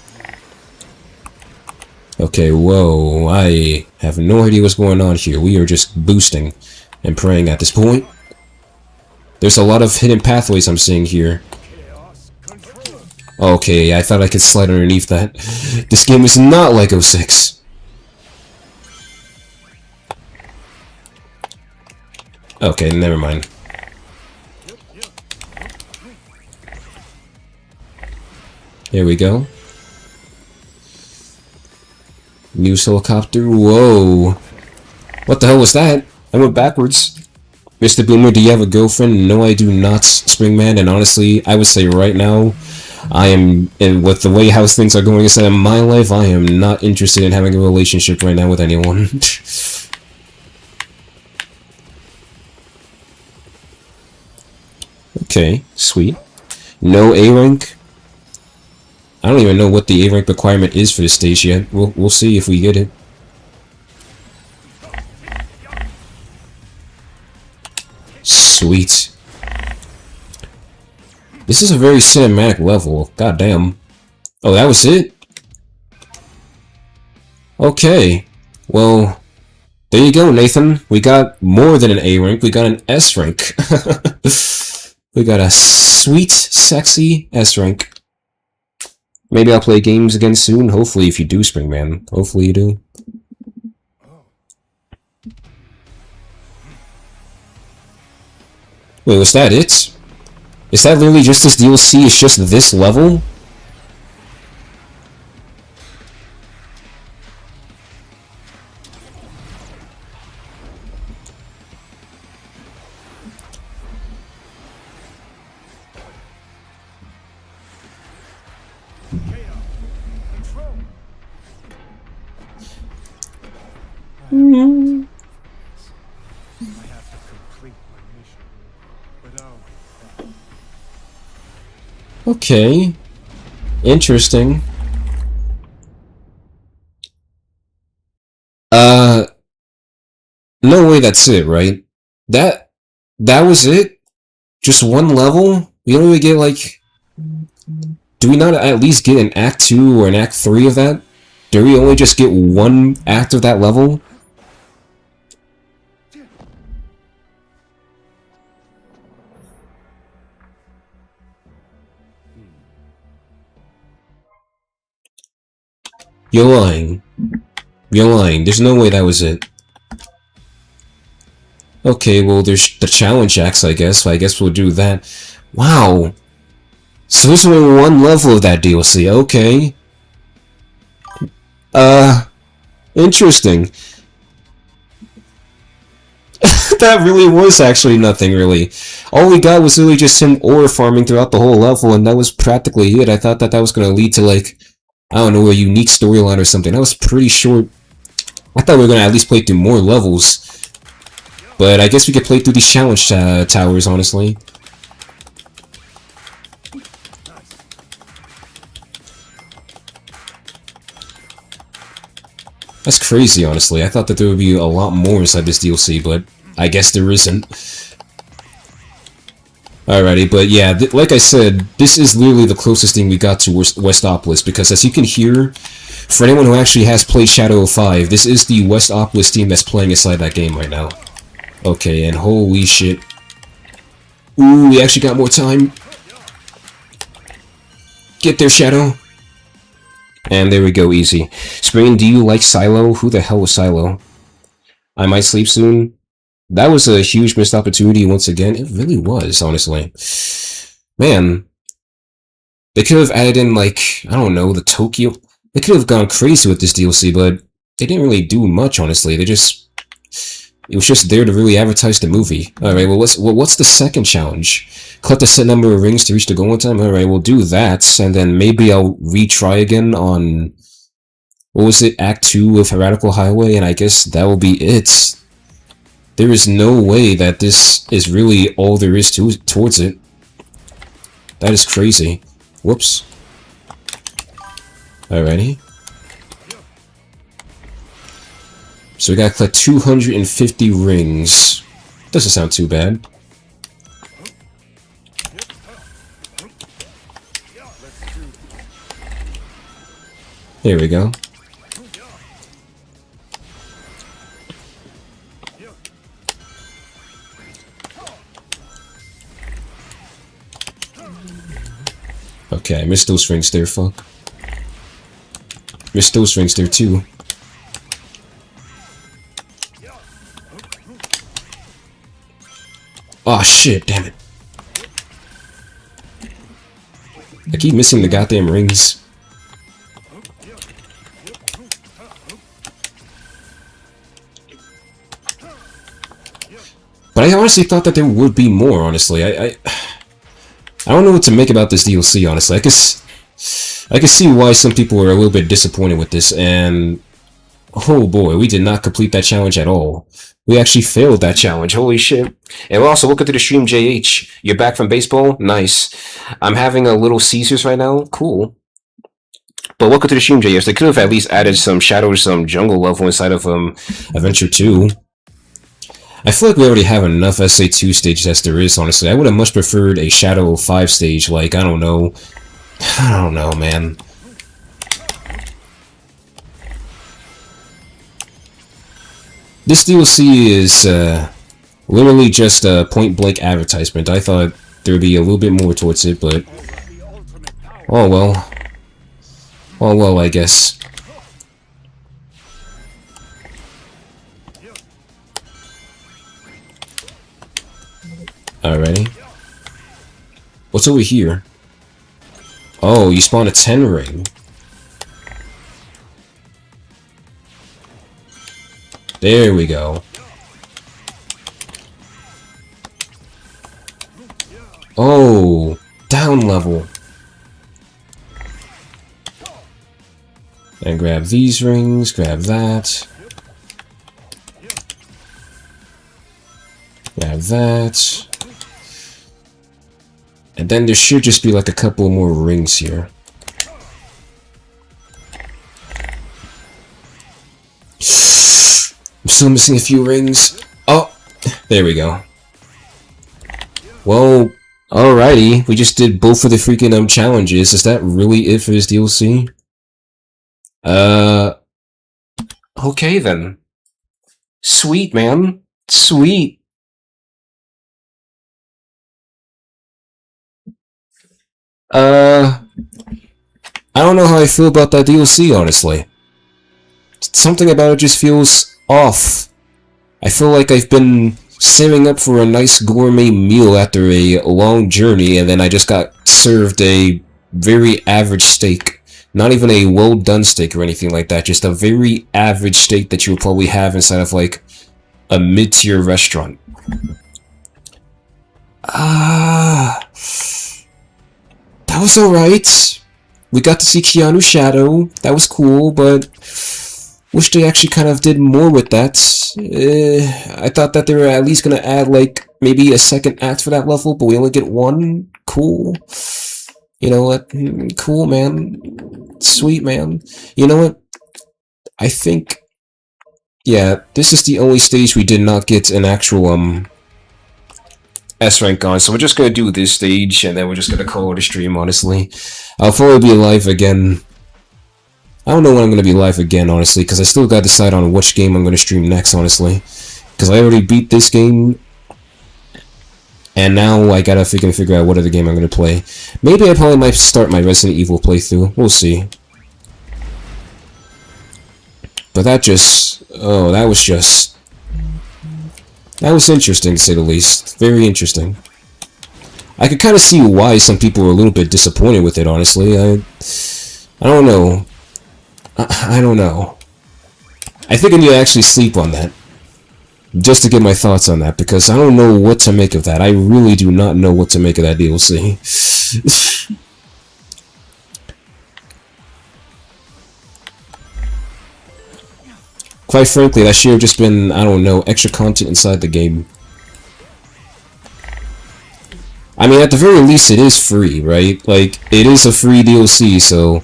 Okay, whoa, I have no idea what's going on here. We are just boosting and praying at this point. There's a lot of hidden pathways I'm seeing here. Okay, I thought I could slide underneath that. This game is not like 06. Okay, never mind. Here we go. News helicopter. Whoa. What the hell was that? I went backwards. Mr. Boomer, do you have a girlfriend? No, I do not, Springman. And honestly, I would say right now, I am, and with the way how things are going inside of my life, I am not interested in having a relationship right now with anyone. Okay, sweet. No A rank. I don't even know what the A rank requirement is for this stage yet. We'll see if we get it. Sweet. This is a very cinematic level. God damn. Oh, that was it? Okay. Well, there you go, Nathan. We got more than an A rank. We got an S rank. We got a sweet, sexy S rank. Maybe I'll play games again soon. Hopefully, if you do, Springman. Hopefully you do. Wait, was that it? Is that literally just this DLC? It's just this level? Okay. Interesting. No way that's it, right? That was it? Just one level? We don't really get, like... Do we not at least get an Act 2 or an Act 3 of that? Do we only just get one act of that level? You're lying. You're lying. There's no way that was it. Okay, well, there's the challenge acts, I guess. So I guess we'll do that. Wow. So there's only one level of that DLC. Okay. Interesting. That really was actually nothing, really. All we got was really just him ore farming throughout the whole level, and that was practically it. I thought that was going to lead to, like, I don't know, a unique storyline or something. That was pretty short. I thought we were going to at least play through more levels. But I guess we could play through these challenge towers, honestly. That's crazy, honestly. I thought that there would be a lot more inside this DLC, but I guess there isn't. Alrighty, but yeah, like I said, this is literally the closest thing we got to Westopolis, because as you can hear, for anyone who actually has played Shadow 5, this is the Westopolis team that's playing inside that game right now. Okay, and holy shit. Ooh, we actually got more time. Get there, Shadow. And there we go, easy. Spring, do you like Silo? Who the hell was Silo? I might sleep soon. That was a huge missed opportunity once again. It really was, honestly. Man. They could have added in, like, I don't know, the Tokyo... They could have gone crazy with this DLC, but they didn't really do much, honestly. They just... It was just there to really advertise the movie. Alright, well, what's the second challenge? Collect a set number of rings to reach the goal in time? Alright, we'll do that, and then maybe I'll retry again on... What was it? Act 2 of Radical Highway, and I guess that will be it. There is no way that this is really all there is towards it. That is crazy. Whoops. Alrighty. So we gotta collect 250 rings. Doesn't sound too bad. Here we go. Okay, I missed those rings there, fuck. Missed those rings there too. Oh shit, damn it. I keep missing the goddamn rings. But I honestly thought that there would be more, honestly. I don't know what to make about this DLC, honestly. I can see why some people were a little bit disappointed with this, and oh boy, we did not complete that challenge at all. We actually failed that challenge, holy shit. And also, welcome to the stream, JH. You're back from baseball? Nice. I'm having a Little Caesars right now? Cool. But welcome to the stream, JH. They could have at least added some Shadows, some jungle level inside of Adventure 2. I feel like we already have enough SA2 stages as there is, honestly. I would have much preferred a Shadow 5 stage, like, I don't know, man. This DLC is literally just a point-blank advertisement. I thought there would be a little bit more towards it, but oh well. Oh well, I guess. Alrighty. What's over here? Oh, you spawn a 10 ring. There we go. Oh, down level. And grab these rings, grab that. Grab that. And then there should just be like a couple more rings here. I'm still missing a few rings. Oh, there we go. Well, alrighty. We just did both of the freaking challenges. Is that really it for this DLC? Okay then. Sweet, man. Sweet. I don't know how I feel about that DLC, honestly. Something about it just feels off. I feel like I've been saving up for a nice gourmet meal after a long journey, and then I just got served a very average steak. Not even a well-done steak or anything like that, just a very average steak that you would probably have inside of, like, a mid-tier restaurant. That was alright. We got to see Keanu Shadow. That was cool, but wish they actually kind of did more with that. I thought that they were at least gonna add, like, maybe a second act for that level, but we only get one. Cool. You know what? Cool, man. Sweet, man. You know what? I think, yeah, this is the only stage we did not get an actual, S rank on, so we're just gonna do this stage, and then we're just gonna call it a stream, honestly. I'll probably be live again. I don't know when I'm gonna be live again, honestly, because I still gotta decide on which game I'm gonna stream next, honestly. Because I already beat this game, and now I gotta figure out what other game I'm gonna play. Maybe I probably might start my Resident Evil playthrough. We'll see. But that just... oh, that was just... that was interesting, to say the least. Very interesting. I could kind of see why some people were a little bit disappointed with it, honestly. I don't know. I don't know. I think I need to actually sleep on that. Just to get my thoughts on that, because I don't know what to make of that. I really do not know what to make of that DLC. Quite frankly, that should have just been, I don't know, extra content inside the game. I mean, at the very least, it is free, right? Like, it is a free DLC, so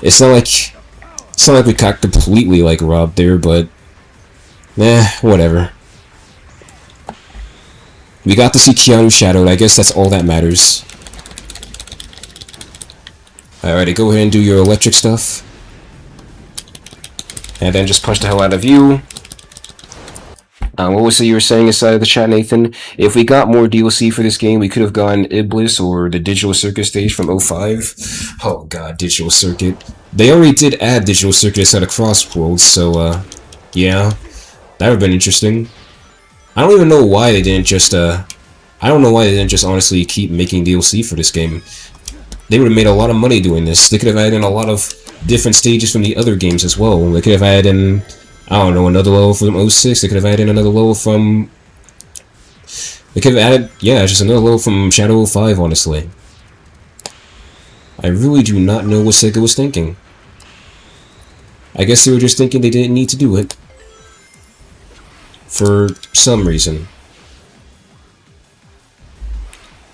it's not like we got completely, like, robbed there, but whatever. We got to see Keanu Shadow, I guess that's all that matters. Alrighty, go ahead and do your electric stuff. and then just punch the hell out of you. What was it you were saying inside of the chat, Nathan? If we got more DLC for this game, we could have gotten Iblis or the Digital Circuit stage from 05. Oh god, Digital Circuit. They already did add Digital Circuit inside of Crossworlds, so, yeah. That would have been interesting. I don't even know why they didn't just, I don't know why they didn't just honestly keep making DLC for this game. They would have made a lot of money doing this. They could have added in a lot of different stages from the other games as well. They could have added in, I don't know, another level from 06. They could have added in another level from... They could have added, yeah, just another level from Shadow 05, honestly. I really do not know what Sega was thinking. I guess they were just thinking they didn't need to do it. For some reason.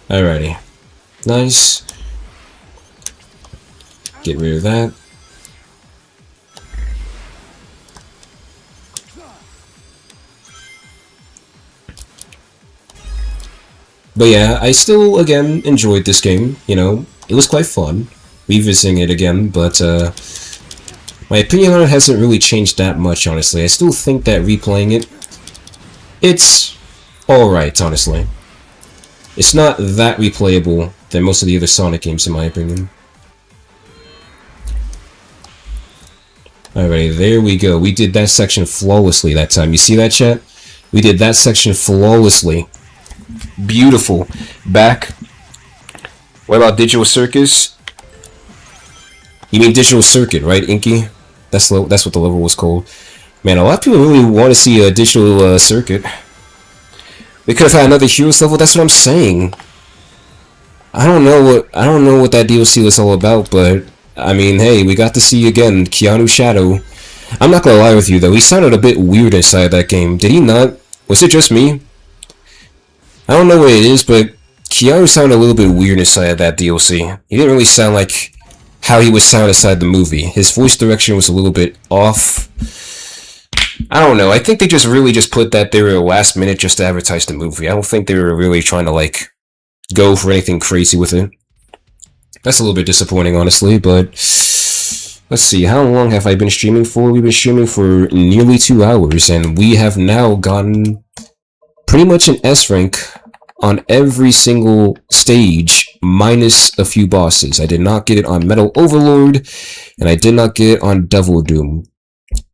Alrighty. Nice. Get rid of that. But yeah, I still, again, enjoyed this game, you know. It was quite fun, revisiting it again, but, my opinion on it hasn't really changed that much, honestly. I still think that replaying it, it's alright, honestly. It's not that replayable than most of the other Sonic games, in my opinion. Alright, there we go. We did that section flawlessly that time. You see that, chat? We did that section flawlessly. Beautiful. Back. What about Digital Circus? You mean Digital Circuit, right, Inky? That's what the level was called. Man, a lot of people really want to see a Digital Circuit. We could have had another Heroes level. That's what I'm saying. I don't know what that DLC was all about, but I mean, hey, we got to see again Keanu Shadow. I'm not gonna lie with you though. He sounded a bit weird inside that game. Did he not? Was it just me? I don't know what it is, but Keanu sounded a little bit weird inside that DLC. He didn't really sound like how he would sound inside the movie. His voice direction was a little bit off. I don't know. I think they just really put that there last minute just to advertise the movie. I don't think they were really trying to, like, go for anything crazy with it. That's a little bit disappointing, honestly, but let's see. How long have I been streaming for? We've been streaming for nearly 2 hours, and we have now gotten pretty much an S rank on every single stage, minus a few bosses. I did not get it on Metal Overlord, and I did not get it on Devil Doom.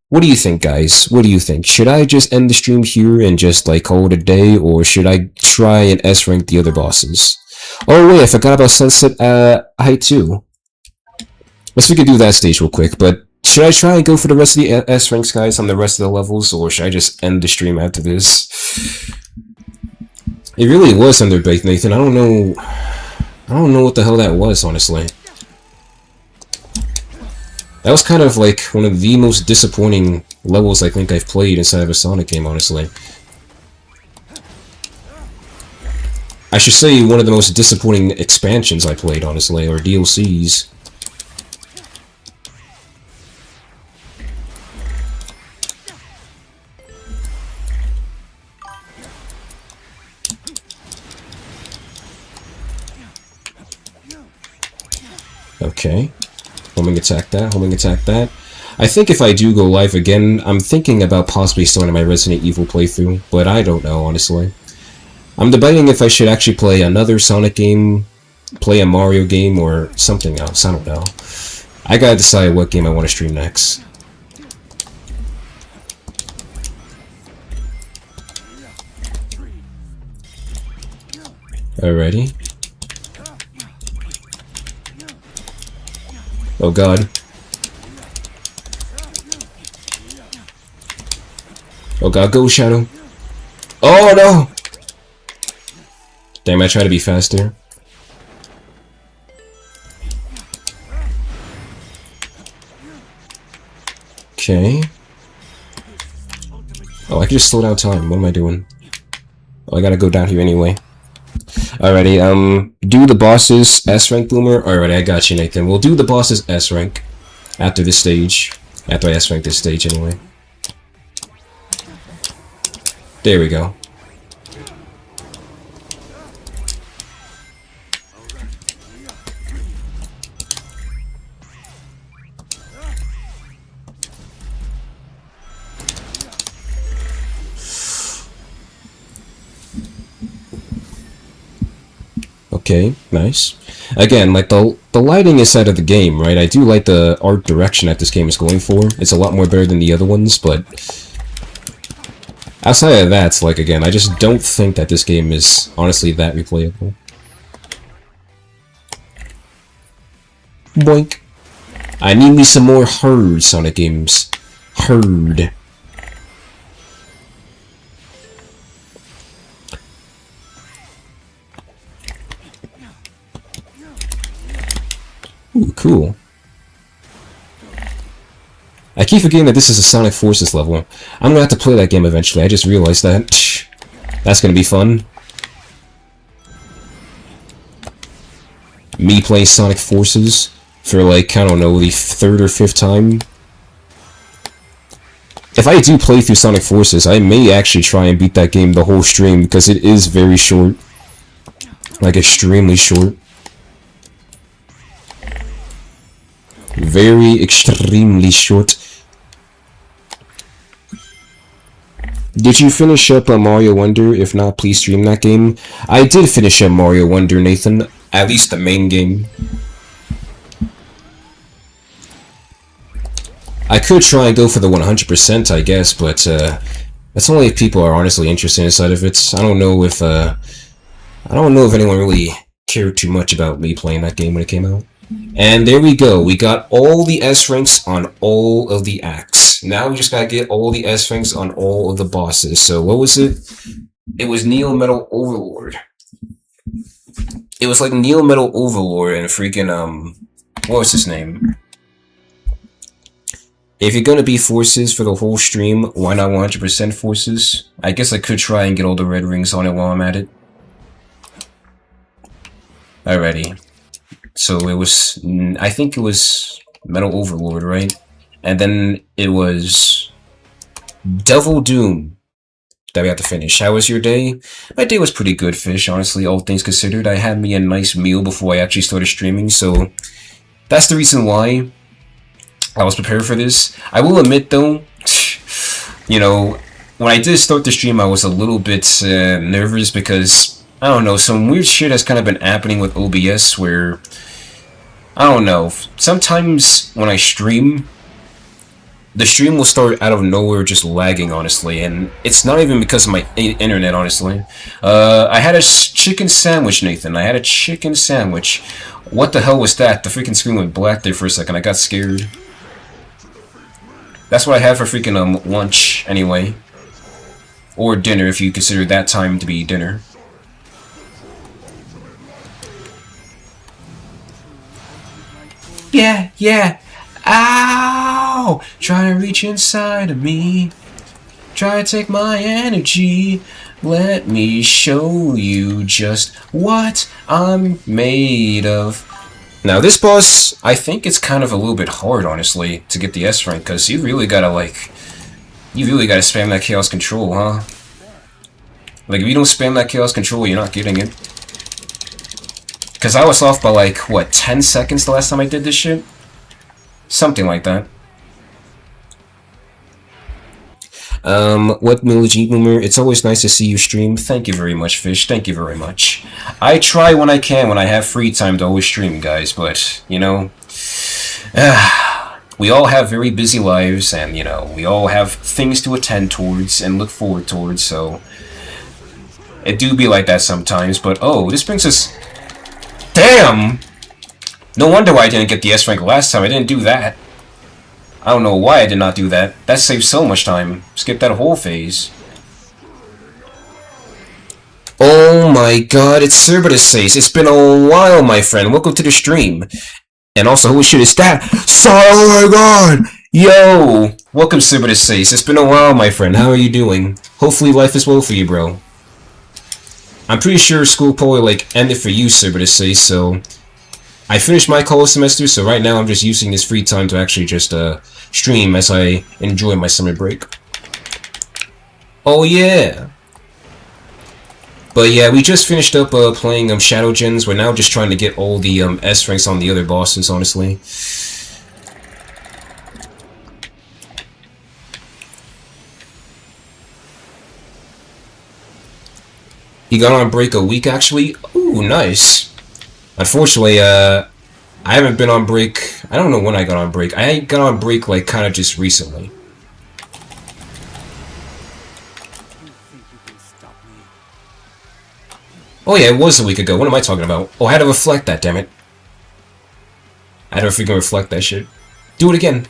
What do you think, guys? What do you think? Should I just end the stream here and just, like, call it a day, or should I try and S rank the other bosses? Oh wait, I forgot about Sunset Height 2. Let's we could do that stage real quick, but should I try and go for the rest of the S ranks, guys, on the rest of the levels, or should I just end the stream after this? It really was underbaked, Nathan. I don't know what the hell that was, honestly. That was kind of like one of the most disappointing levels I think I've played inside of a Sonic game, honestly. I should say one of the most disappointing expansions I played, honestly, or DLCs. Okay. Homing attack that, homing attack that. I think if I do go live again, I'm thinking about possibly starting my Resident Evil playthrough, but I don't know, honestly. I'm debating if I should actually play another Sonic game, play a Mario game, or something else. I don't know. I gotta decide what game I want to stream next. Alrighty. Oh god. Oh god, go Shadow. Oh no! Damn, I try to be faster. Okay. Oh, I can just slow down time. What am I doing? Oh, I gotta go down here anyway. Alrighty, do the bosses S rank, Boomer. Alrighty, I got you, Nathan. We'll do the bosses S rank after this stage. After I S rank this stage, anyway. There we go. Okay, nice. Again, like the lighting inside of the game, right? I do like the art direction that this game is going for. It's a lot more better than the other ones, but outside of that, like, again, I just don't think that this game is honestly that replayable. Boink. I need me some more herd Sonic games. Herd. Ooh, cool. I keep forgetting that this is a Sonic Forces level. I'm gonna have to play that game eventually, I just realized that. That's gonna be fun. Me playing Sonic Forces for, like, I don't know, the 3rd or 5th time. If I do play through Sonic Forces, I may actually try and beat that game the whole stream, because it is very short. Like, extremely short. Very extremely short. Did you finish up Mario Wonder? If not, please stream that game. I did finish up Mario Wonder, Nathan. At least the main game. I could try and go for the 100%, I guess, but that's only if people are honestly interested inside of it. I don't know if anyone really cared too much about me playing that game when it came out. And there we go. We got all the S ranks on all of the acts. Now we just gotta get all the S ranks on all of the bosses. So what was it? It was Neo Metal Overlord. It was like Neo Metal Overlord and freaking what was his name? If you're gonna be Forces for the whole stream, why not 100% Forces? I guess I could try and get all the red rings on it while I'm at it. Alrighty. So it was, I think it was Metal Overlord, right? And then it was Devil Doom that we have to finish. How was your day? My day was pretty good, Fish, honestly, all things considered. I had me a nice meal before I actually started streaming, so that's the reason why I was prepared for this. I will admit, though, you know, when I did start the stream, I was a little bit nervous because, I don't know, some weird shit has kind of been happening with OBS where, I don't know, sometimes when I stream, the stream will start out of nowhere just lagging, honestly, and it's not even because of my internet, honestly. I had a chicken sandwich, Nathan. I had a chicken sandwich. What the hell was that? The freaking screen went black there for a second. I got scared. That's what I had for freaking lunch, anyway. Or dinner, if you consider that time to be dinner. Yeah, yeah. Ow! Try to reach inside of me. Try to take my energy. Let me show you just what I'm made of. Now this boss, I think it's kind of a little bit hard, honestly, to get the S rank, because you really gotta, like, spam that Chaos Control, huh? Like, if you don't spam that Chaos Control, you're not getting it. Because I was off by, like, what, 10 seconds the last time I did this shit? Something like that. What Millie Boomer? It's always nice to see you stream. Thank you very much, Fish. Thank you very much. I try when I can, when I have free time to always stream, guys, but, you know, we all have very busy lives, and, you know, we all have things to attend towards and look forward towards, so it do be like that sometimes, but, oh, this brings us... Damn! No wonder why I didn't get the S rank last time. I didn't do that. I don't know why I did not do that. That saved so much time. Skip that whole phase. Oh my god, it's Cerberus. It's been a while, my friend. Welcome to the stream. And also, holy shit, is that? Oh my god! Yo! Welcome, Cerberus. It's been a while, my friend. How are you doing? Hopefully life is well for you, bro. I'm pretty sure school probably, like, ended for you, Cerberus, so... I finished my college semester, so right now I'm just using this free time to actually just, stream as I enjoy my summer break. Oh yeah! But yeah, we just finished up, playing, Shadow Gens. We're now just trying to get all the, S ranks on the other bosses, honestly. He got on break a week, actually? Ooh, nice. Unfortunately, I haven't been on break. I don't know when I got on break. I got on break like kind of just recently. You think you can stop me? Oh yeah, it was a week ago. What am I talking about? Oh, I had to reflect that, damn it. I had to freaking reflect that shit. Do it again.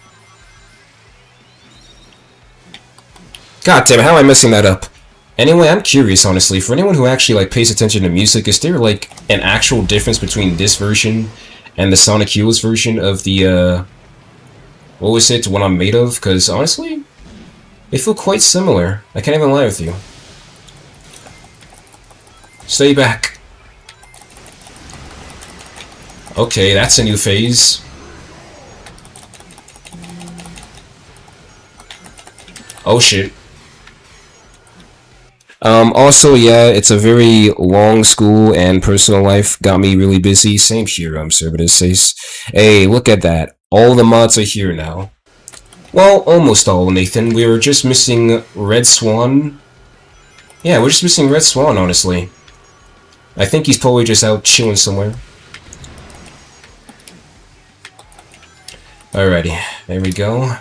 God damn it, how am I messing that up? Anyway, I'm curious, honestly, for anyone who actually, like, pays attention to music, is there, like, an actual difference between this version and the Sonic Heroes version of the, what was it, What I'm Made Of? Because, honestly, they feel quite similar. I can't even lie with you. Stay back. Okay, that's a new phase. Oh shit. Also, yeah, it's a very long school and personal life got me really busy. Same here, Cerberus says. Hey, look at that. All the mods are here now. Well, almost all, Nathan. We were just missing Red Swan. Yeah, we're just missing Red Swan, honestly. I think he's probably just out chilling somewhere. Alrighty, there we go.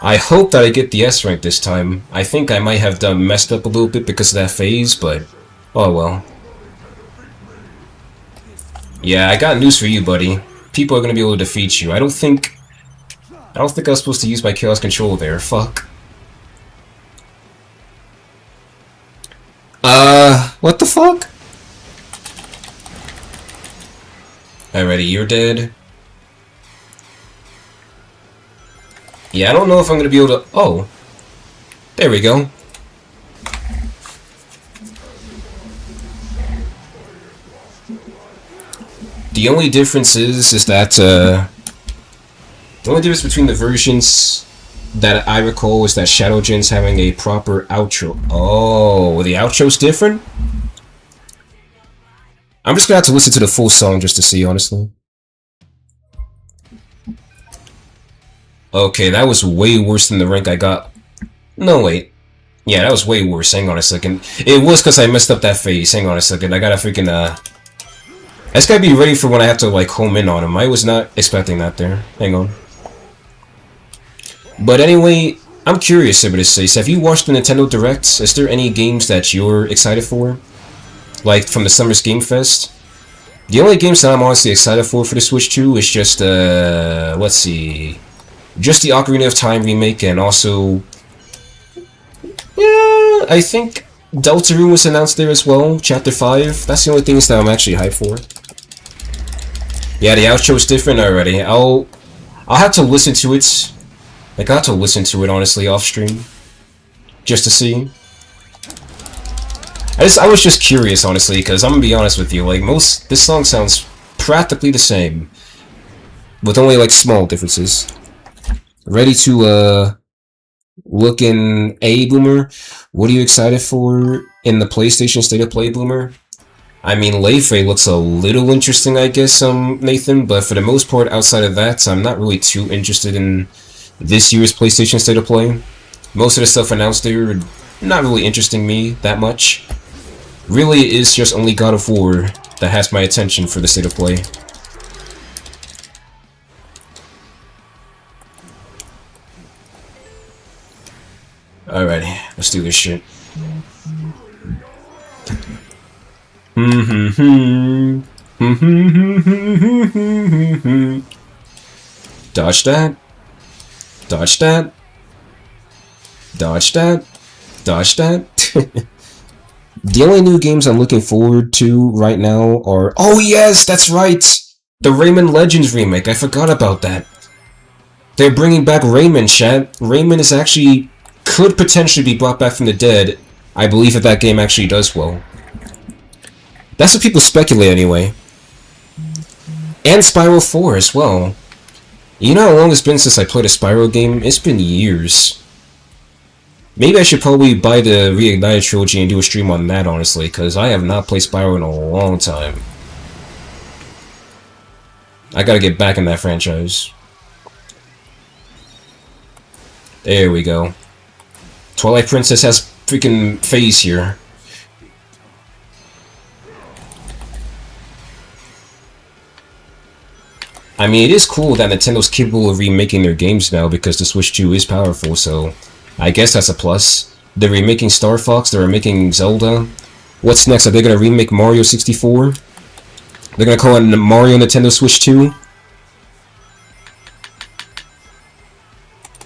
I hope that I get the S rank this time. I think I might have messed up a little bit because of that phase, but oh well. Yeah, I got news for you, buddy. People are gonna be able to defeat you. I don't think I was supposed to use my Chaos Control there. Fuck. What the fuck? Alrighty, you're dead. Yeah, I don't know if I'm gonna be able to... Oh. There we go. The only difference is that, the only difference between the versions that I recall is that Shadow Gen's having a proper outro. Oh, the outro's different? I'm just gonna have to listen to the full song just to see, honestly. Okay, that was way worse than the rank I got. No, wait. Yeah, that was way worse. Hang on a second. It was because I messed up that phase. Hang on a second. I gotta freaking, I just gotta be ready for when I have to, like, home in on him. I was not expecting that there. Hang on. But anyway, I'm curious, Ibris, have you watched the Nintendo Directs? Is there any games that you're excited for? Like, from the Summer's Game Fest? The only games that I'm honestly excited for the Switch 2 is just, let's see... Just the Ocarina of Time remake, and also... Yeah, I think Deltarune was announced there as well, Chapter 5. That's the only things that I'm actually hyped for. Yeah, the outro is different already. I'll have to listen to it. Like, I have to listen to it, honestly, off-stream. Just to see. I was just curious, honestly, because I'm gonna be honest with you, like, this song sounds practically the same. With only, like, small differences. Ready to, look in A, Boomer? What are you excited for in the PlayStation State of Play, Boomer? I mean, Leifei looks a little interesting, I guess, Nathan, but for the most part, outside of that, I'm not really too interested in this year's PlayStation State of Play. Most of the stuff announced there, not really interesting me that much. Really, it is just only God of War that has my attention for the State of Play. Alrighty, let's do this shit. Dodge that. Dodge that. Dodge that. Dodge that. The only new games I'm looking forward to right now are... Oh yes, that's right! The Rayman Legends remake, I forgot about that. They're bringing back Rayman, chat. Rayman is actually... could potentially be brought back from the dead. I believe that game actually does well. That's what people speculate anyway. And Spyro 4 as well. You know how long it's been since I played a Spyro game? It's been years. Maybe I should probably buy the Reignited trilogy and do a stream on that, honestly, because I have not played Spyro in a long time. I gotta get back in that franchise. There we go. Twilight Princess has freaking phase here. I mean, it is cool that Nintendo's capable of remaking their games now because the Switch 2 is powerful, so I guess that's a plus. They're remaking Star Fox, they're remaking Zelda. What's next? Are they gonna remake Mario 64? They're gonna call it Mario Nintendo Switch 2?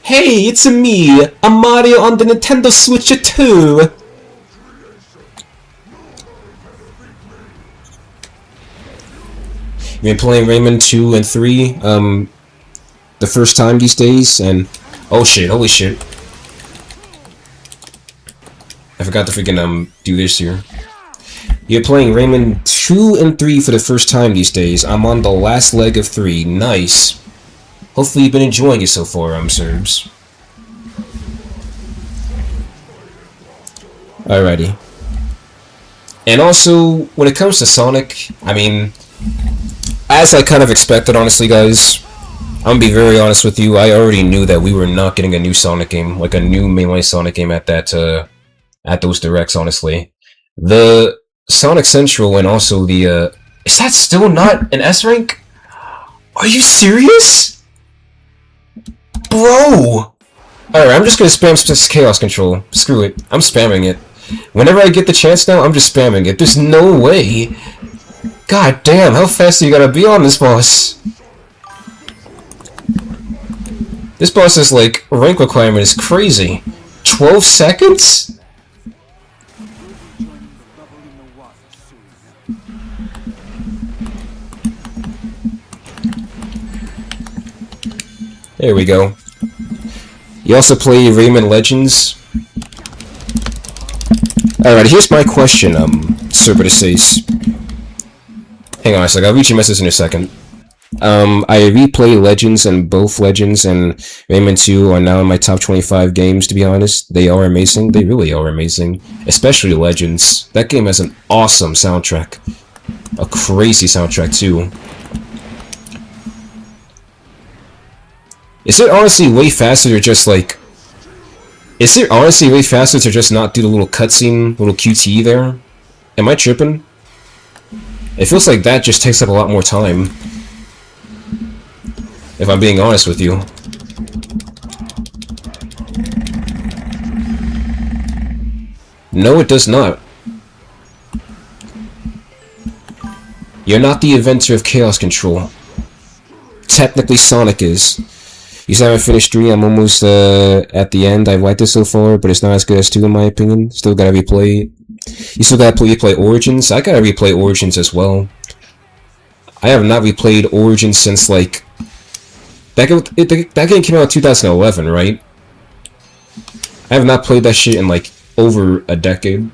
Hey, it's me! I'm Mario on the Nintendo Switch 2! You've been playing Rayman 2 and 3, the first time these days, and... Oh shit, holy shit. I forgot to freaking, do this here. You're playing Rayman 2 and 3 for the first time these days. I'm on the last leg of 3. Nice. Hopefully you've been enjoying it so far, Serbs. Alrighty. And also, when it comes to Sonic, I mean... As I kind of expected, honestly, guys, I'm gonna be very honest with you, I already knew that we were not getting a new Sonic game, like a new mainline Sonic game at that, at those directs, honestly. The Sonic Central and also the, is that still not an S rank? Are you serious? Bro! Alright, I'm just gonna spam Chaos Control. Screw it. I'm spamming it. Whenever I get the chance now, I'm just spamming it. There's no way! God damn, how fast do you gotta be on this boss? This boss's, like, rank requirement is crazy. 12 seconds? There we go. You also play Rayman Legends? Alright, here's my question, Cerberus. Hang on a sec, I'll read your message in a second. I replay Legends, and both Legends and Rayman 2 are now in my top 25 games, to be honest. They are amazing, they really are amazing. Especially Legends. That game has an awesome soundtrack. A crazy soundtrack, too. Is it honestly way faster to just, like... Is it honestly way faster to just not do the little cutscene, little QTE there? Am I tripping? It feels like that just takes up a lot more time. If I'm being honest with you. No, it does not. You're not the inventor of Chaos Control. Technically, Sonic is. You still haven't finished 3, I'm almost at the end. I've liked it so far, but it's not as good as 2 in my opinion. Still gotta replay it. You still gotta replay Origins? I gotta replay Origins as well. I have not replayed Origins since, like... That game came out in 2011, right? I have not played that shit in, like, over a decade.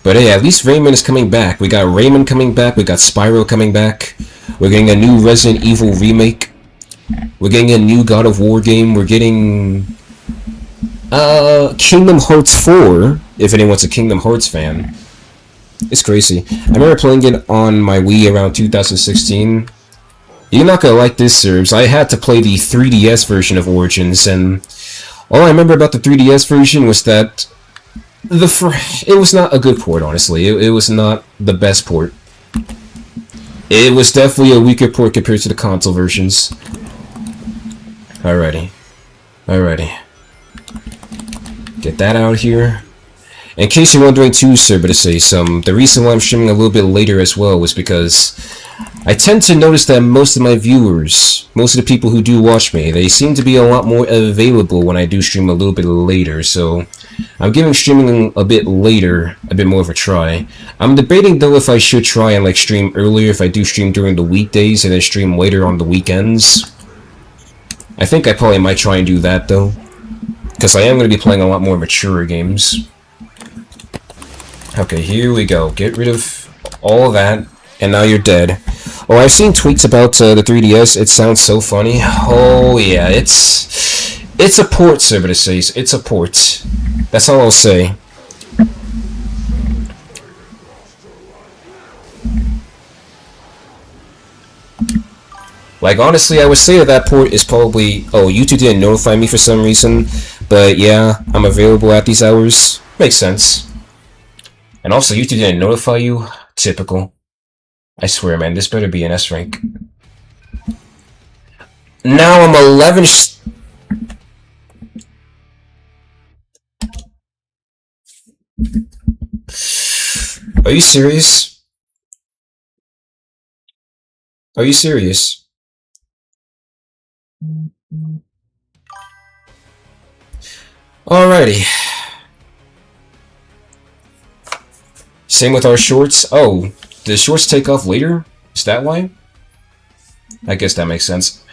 But hey, at least Rayman is coming back. We got Rayman coming back, we got Spyro coming back. We're getting a new Resident Evil remake. We're getting a new God of War game. We're getting... Kingdom Hearts 4, if anyone's a Kingdom Hearts fan. It's crazy. I remember playing it on my Wii around 2016. You're not gonna like this, Serbs. I had to play the 3DS version of Origins, and all I remember about the 3DS version was that it was not a good port, honestly. It was not the best port. It was definitely a weaker port compared to the console versions. Alrighty. Alrighty. Get that out here. In case you're wondering too, sir, but to say the reason why I'm streaming a little bit later as well was because I tend to notice that most of my viewers, most of the people who do watch me, they seem to be a lot more available when I do stream a little bit later, so I'm giving streaming a bit later a bit more of a try. I'm debating though if I should try and like stream earlier if I do stream during the weekdays and then stream later on the weekends. I think I probably might try and do that though, because I am going to be playing a lot more mature games. Okay, here we go. Get rid of all of that, and now you're dead. Oh, I've seen tweets about the 3DS. It sounds so funny. Oh yeah, it's a port, Cerberus says. It's a port. That's all I'll say. Like, honestly, I would say that port is probably... Oh, YouTube didn't notify me for some reason. But yeah, I'm available at these hours. Makes sense. And also, YouTube didn't notify you? Typical. I swear, man, this better be an S rank. Now I'm 11 Are you serious? Are you serious? Alrighty. Same with our shorts. Oh, the shorts take off later? Is that why? I guess that makes sense.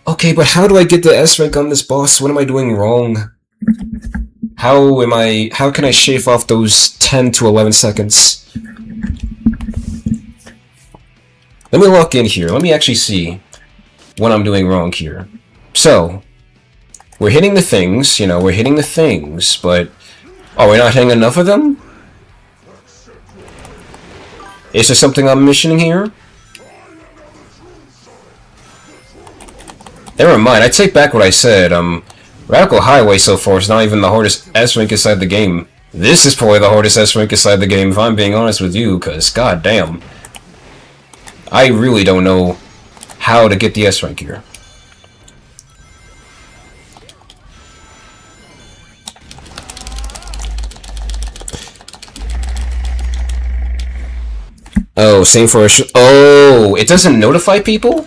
Okay, but how do I get the S rank on this boss? What am I doing wrong? How can I shave off those 10 to 11 seconds? Let me lock in here. Let me actually see what I'm doing wrong here. So, we're hitting the things, you know, we're hitting the things, but... Oh, we're not hitting enough of them? Is there something I'm missing here? Never mind, I take back what I said. Radical Highway so far is not even the hardest S rank inside the game. This is probably the hardest S rank inside the game, if I'm being honest with you, because goddamn. I really don't know how to get the S rank here. Oh, same for a oh, it doesn't notify people?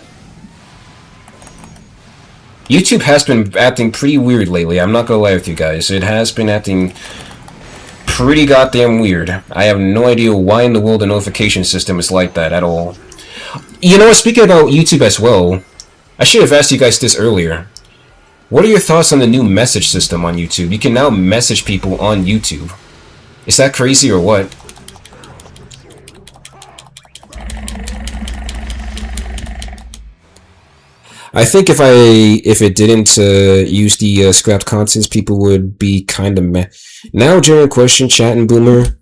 YouTube has been acting pretty weird lately, I'm not gonna lie with you guys. It has been acting pretty goddamn weird. I have no idea why in the world the notification system is like that at all. You know what, speaking about YouTube as well, I should have asked you guys this earlier. What are your thoughts on the new message system on YouTube? You can now message people on YouTube. Is that crazy or what? I think if it didn't use the scrapped contents, people would be kind of meh. Now, general question, chat and boomer.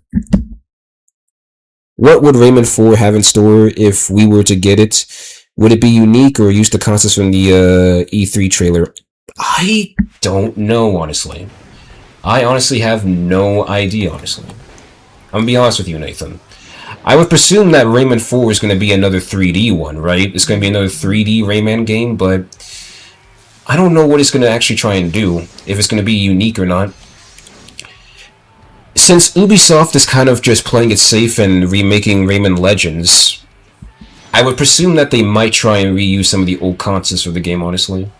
What would Rayman 4 have in store if we were to get it? Would it be unique or use the concepts from the E3 trailer? I don't know, honestly. I honestly have no idea, honestly. I'm gonna be honest with you, Nathan. I would presume that Rayman 4 is going to be another 3D one, right? It's going to be another 3D Rayman game, but I don't know what it's going to actually try and do, if it's going to be unique or not. Since Ubisoft is kind of just playing it safe and remaking Rayman Legends, I would presume that they might try and reuse some of the old concepts of the game, honestly.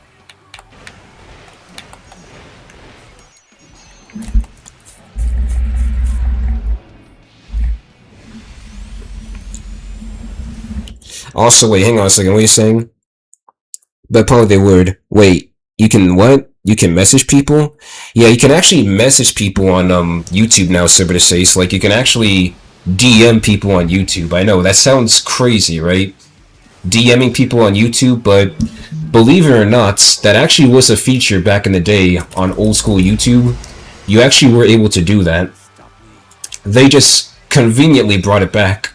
Also, wait, hang on a second, what are you saying? But probably they would. Wait, you can what? You can message people? Yeah, you can actually message people on YouTube now, so to say. So, like, you can actually DM people on YouTube. I know, that sounds crazy, right? DMing people on YouTube, but believe it or not, that actually was a feature back in the day on old school YouTube. You actually were able to do that. They just conveniently brought it back.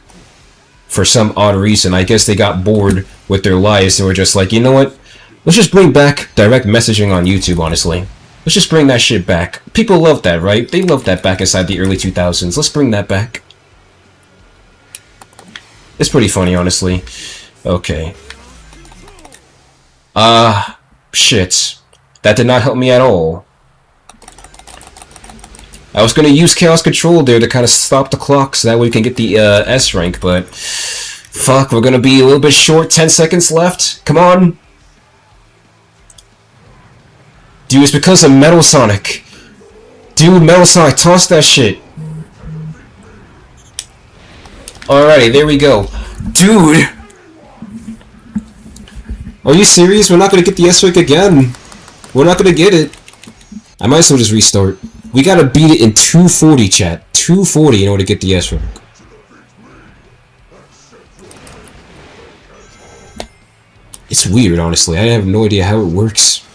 For some odd reason. I guess they got bored with their lives and were just like, you know what? Let's just bring back direct messaging on YouTube, honestly. Let's just bring that shit back. People love that, right? They loved that back inside the early 2000s. Let's bring that back. It's pretty funny, honestly. Okay. Shit. That did not help me at all. I was going to use Chaos Control there to kind of stop the clock so that way we can get the S rank, but fuck, we're going to be a little bit short. 10 seconds left. Come on. Dude, it's because of Metal Sonic. Dude, Metal Sonic, toss that shit. Alrighty, there we go. Dude! Are you serious? We're not going to get the S rank again. We're not going to get it. I might as well just restart. We gotta beat it in 240, chat. 240 in order to get the S rank. It's weird, honestly. I have no idea how it works.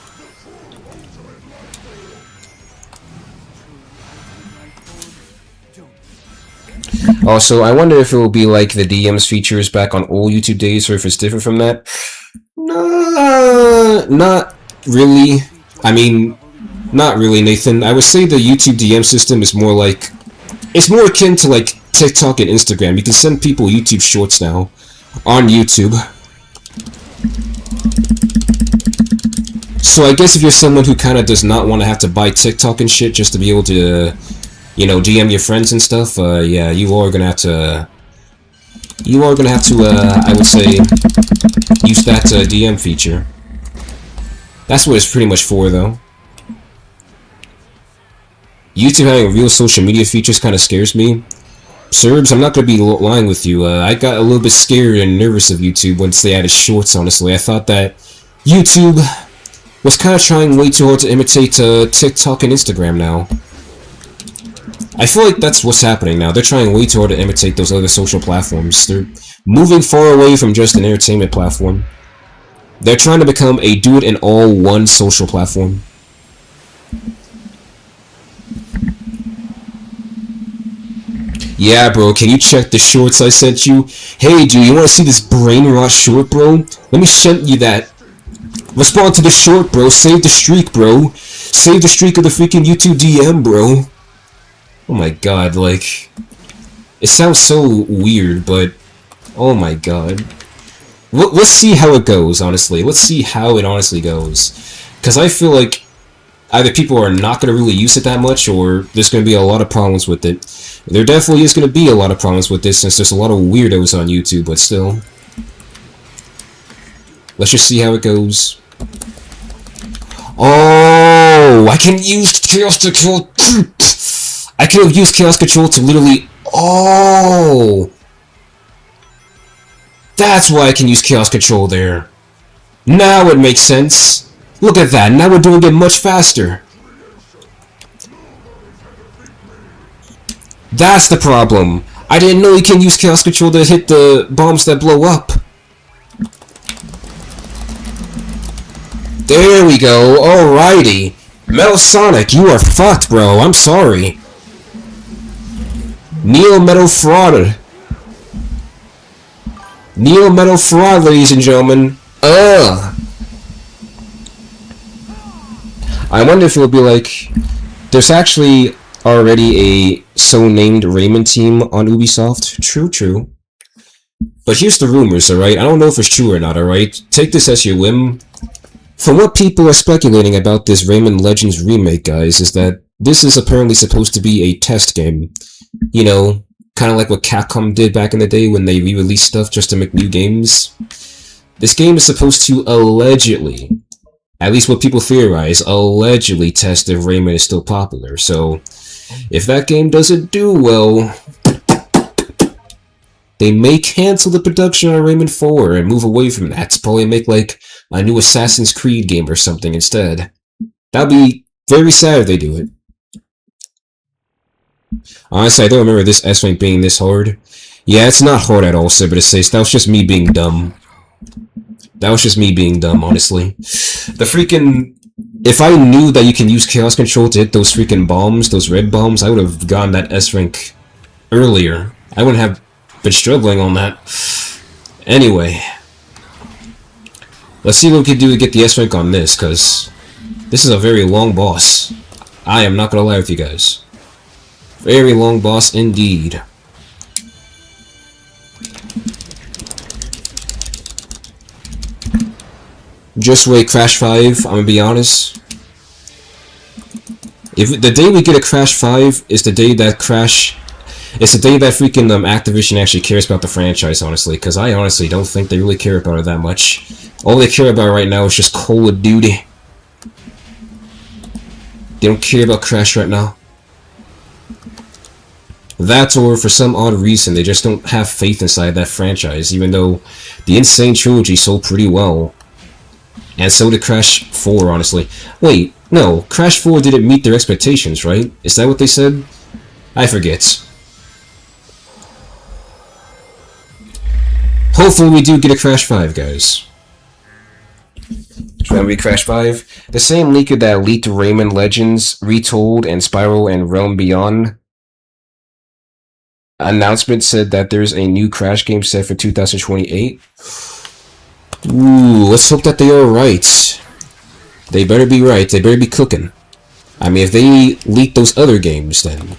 Also, I wonder if it will be like the DMs features back on old YouTube days, or if it's different from that. Nah, not really. I mean, Not really, Nathan. I would say the YouTube DM system is more like... It's more akin to like TikTok and Instagram. You can send people YouTube shorts now on YouTube. So I guess if you're someone who kind of does not want to have to buy TikTok and shit just to be able to, you know, DM your friends and stuff, yeah, you are gonna have to, I would say, use that DM feature. That's what it's pretty much for, though. YouTube having real social media features kind of scares me. Serbs, I'm not gonna be lying with you. I got a little bit scared and nervous of YouTube once they added shorts, honestly. I thought that YouTube was kind of trying way too hard to imitate TikTok and Instagram now. I feel like that's what's happening now. They're trying way too hard to imitate those other social platforms. They're moving far away from just an entertainment platform. They're trying to become a do-it-in-all-one social platform. Yeah, bro, can you check the shorts I sent you? Hey, dude, you want to see this brain rot short, bro? Let me send you that. Respond to the short, bro. Save the streak, bro. Save the streak of the freaking YouTube DM, bro. Oh my god, like... It sounds so weird, but... Oh my god. Let's see how it goes, honestly. Let's see how it honestly goes. Because I feel like either people are not going to really use it that much, or there's going to be a lot of problems with it. There definitely is going to be a lot of problems with this, since there's a lot of weirdos on YouTube, but still. Let's just see how it goes. Oh, I can use Chaos Control. I could have used Chaos Control to literally... Oh! That's why I can use Chaos Control there. Now it makes sense. Look at that, now we're doing it much faster. That's the problem. I didn't know you can use Chaos Control to hit the bombs that blow up. There we go, alrighty. Metal Sonic, you are fucked, bro, I'm sorry. Neo Metal Fraud. Neo Metal Fraud, ladies and gentlemen. I wonder if it'll be like... There's actually already a so-named Rayman team on Ubisoft. True, true. But here's the rumors, alright? I don't know if it's true or not, alright? Take this as your whim. From what people are speculating about this Rayman Legends remake, guys, is that this is apparently supposed to be a test game. You know, kind of like what Capcom did back in the day when they re-released stuff just to make new games. This game is supposed to allegedly, at least what people theorize, allegedly test if Rayman is still popular. So, if that game doesn't do well, they may cancel the production on Rayman 4 and move away from that to probably make like a new Assassin's Creed game or something instead. That'd be very sad if they do it. Honestly, I don't remember this S-Rank being this hard. Yeah, it's not hard at all, Cyber6. That was just me being dumb. That was just me being dumb, honestly. The freaking... If I knew that you can use Chaos Control to hit those freaking bombs, those red bombs, I would have gotten that S-Rank earlier. I wouldn't have been struggling on that. Anyway. Let's see what we can do to get the S-Rank on this, because this is a very long boss. I am not gonna lie with you guys. Very long boss indeed. Just wait, Crash 5, I'm gonna be honest. If the day we get a Crash 5 is the day that it's the day that freaking Activision actually cares about the franchise, honestly, because I honestly don't think they really care about it that much. All they care about right now is just Call of Duty. They don't care about Crash right now. That, or for some odd reason, they just don't have faith inside that franchise, even though the Insane Trilogy sold pretty well. And so did Crash 4, honestly. Wait, no, Crash 4 didn't meet their expectations, right? Is that what they said? I forget. Hopefully we do get a Crash 5, guys. Remember Crash 5? The same leaker that leaked Rayman Legends, Retold, and Spiral and Realm Beyond announcement said that there's a new Crash game set for 2028. Ooh, let's hope that they are right. They better be right. They better be cooking. I mean, if they leak those other games, then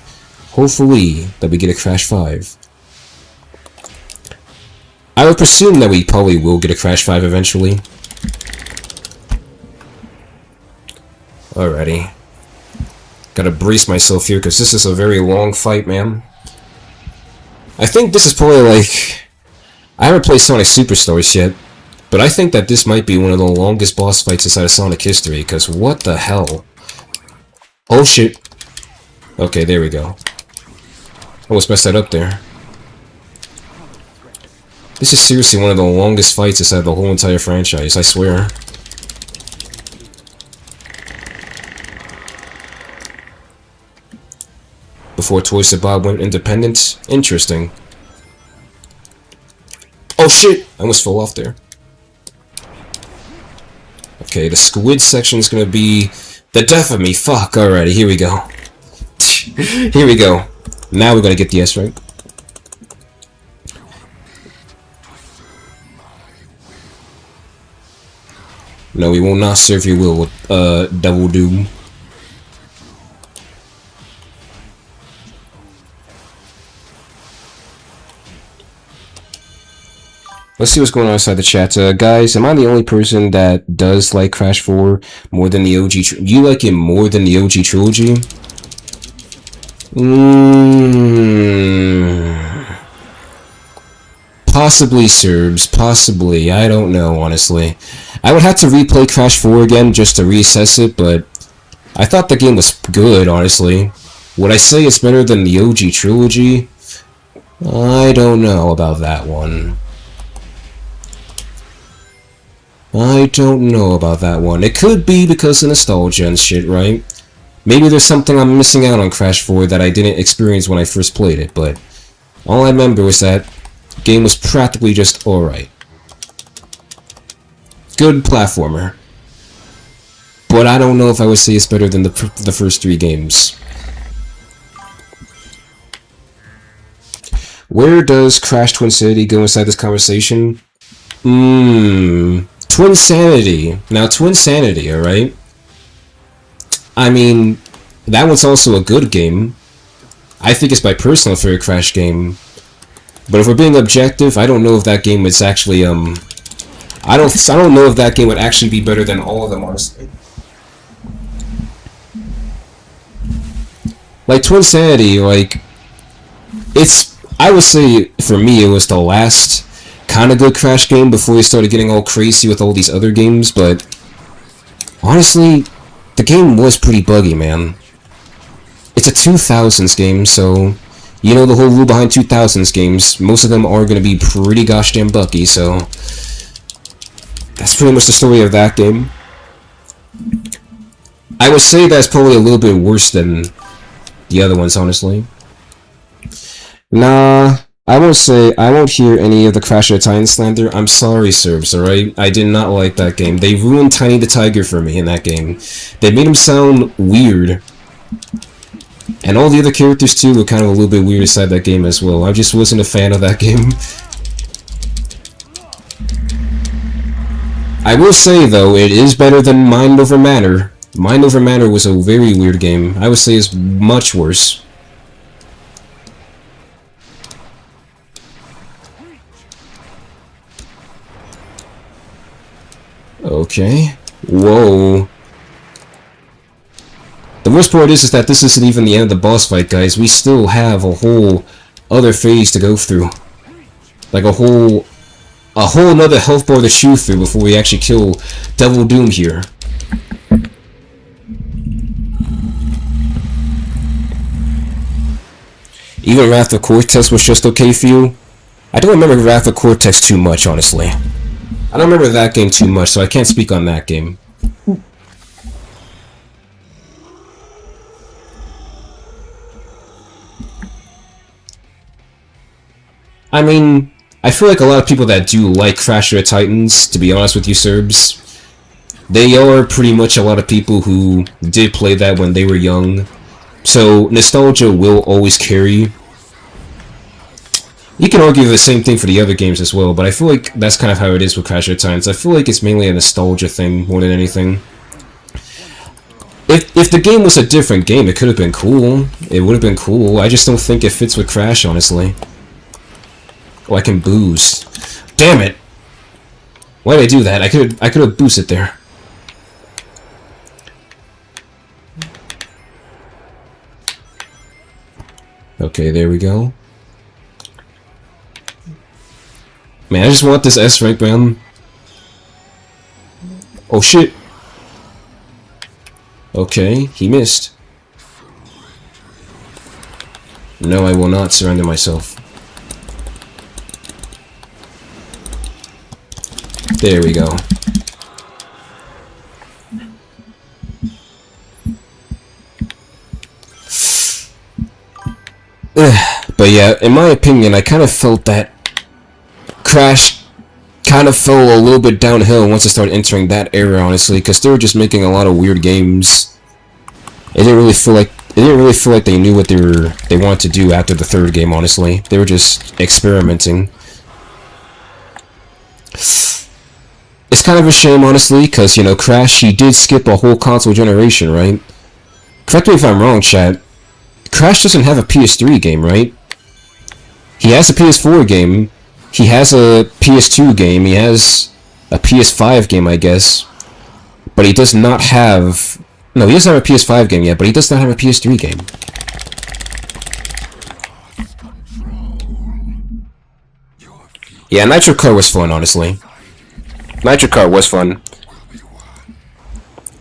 hopefully that we get a Crash 5. I would presume that we probably will get a Crash 5 eventually. Alrighty. Gotta brace myself here, because this is a very long fight, man. I think this is probably like... I haven't played Sonic Superstars yet, but I think that this might be one of the longest boss fights inside of Sonic history, because what the hell? Oh shit. Okay, there we go. Almost messed that up there. This is seriously one of the longest fights inside the whole entire franchise, I swear. Before Toys to Bob went independent? Interesting. Oh shit! I almost fell off there. Okay, the squid section is gonna be the death of me. Fuck, alrighty, here we go. Here we go. Now we're gonna get the S rank. No, we will not serve your will with, Double Doom. Let's see what's going on inside the chat. Guys, am I the only person that does like Crash 4 more than the OG? You like it more than the OG trilogy? Possibly, Serbs. Possibly. I don't know, honestly. I would have to replay Crash 4 again just to reassess it, but I thought the game was good, honestly. Would I say it's better than the OG trilogy? I don't know about that one. I don't know about that one. It could be because of nostalgia and shit, right? Maybe there's something I'm missing out on Crash 4 that I didn't experience when I first played it, but all I remember was that the game was practically just alright. Good platformer. But I don't know if I would say it's better than the first 3 games. Where does Crash Twinsanity go inside this conversation? Twinsanity. Now, Twinsanity, alright? I mean, that one's also a good game. I think it's my personal favorite Crash game. But if we're being objective, I don't know if that game is actually, I don't know if that game would actually be better than all of them, honestly. Like, Twinsanity, like, I would say, for me, it was the last kind of good Crash game before we started getting all crazy with all these other games, but honestly, the game was pretty buggy, man. It's a 2000s game, so you know the whole rule behind 2000s games. Most of them are going to be pretty gosh damn buggy, so that's pretty much the story of that game. I would say that's probably a little bit worse than the other ones, honestly. Nah, I won't hear any of the Crash of the Titans slander. I'm sorry, Serbs, alright? I did not like that game. They ruined Tiny the Tiger for me in that game. They made him sound weird. And all the other characters, too, were kind of a little bit weird inside that game as well. I just wasn't a fan of that game. I will say, though, it is better than Mind Over Matter. Mind Over Matter was a very weird game. I would say it's much worse. Okay. Whoa. The worst part is that this isn't even the end of the boss fight, guys. We still have a whole other phase to go through. Like a whole another health bar to chew through before we actually kill Devil Doom here. Even Wrath of Cortex was just okay for you? I don't remember Wrath of Cortex too much, honestly. I don't remember that game too much, so I can't speak on that game. I mean, I feel like a lot of people that do like Crash of the Titans, to be honest with you, Serbs, they are pretty much a lot of people who did play that when they were young. So, nostalgia will always carry. You can argue the same thing for the other games as well, but I feel like that's kind of how it is with Crash of the Titans. I feel like it's mainly a nostalgia thing more than anything. If the game was a different game, it could have been cool. It would have been cool. I just don't think it fits with Crash, honestly. Oh, I can boost. Damn it! Why did I do that? I could have boosted there. Okay, there we go. Man, I just want this S rank, man. Oh shit. Okay, he missed. No, I will not surrender myself. There we go. But yeah, in my opinion, I kind of felt that Crash kind of fell a little bit downhill once I started entering that era, honestly, because they were just making a lot of weird games. It didn't really feel like they knew what they wanted to do after the third game, honestly. They were just experimenting. It's kind of a shame, honestly, because, you know, Crash, he did skip a whole console generation, right? Correct me if I'm wrong, chat. Crash doesn't have a PS3 game, right? He has a PS4 game. He has a PS2 game. He has a PS5 game, I guess. But he does not have... No, he doesn't have a PS5 game yet, but he does not have a PS3 game. Yeah, Nitro Kart was fun, honestly. Nitro Kart was fun.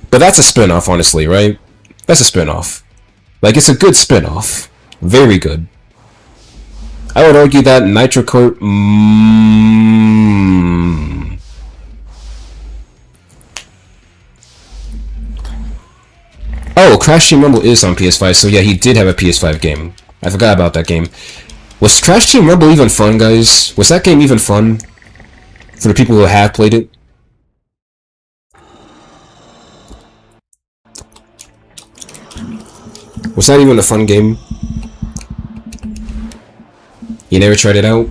But that's a spin-off, honestly, right? That's a spin-off. Like, it's a good spin-off. Very good. I would argue that Nitro Kart... Oh, Crash Team Rumble is on PS5, so yeah, he did have a PS5 game. I forgot about that game. Was Crash Team Rumble even fun, guys? Was that game even fun? For the people who have played it? Was that even a fun game? You never tried it out?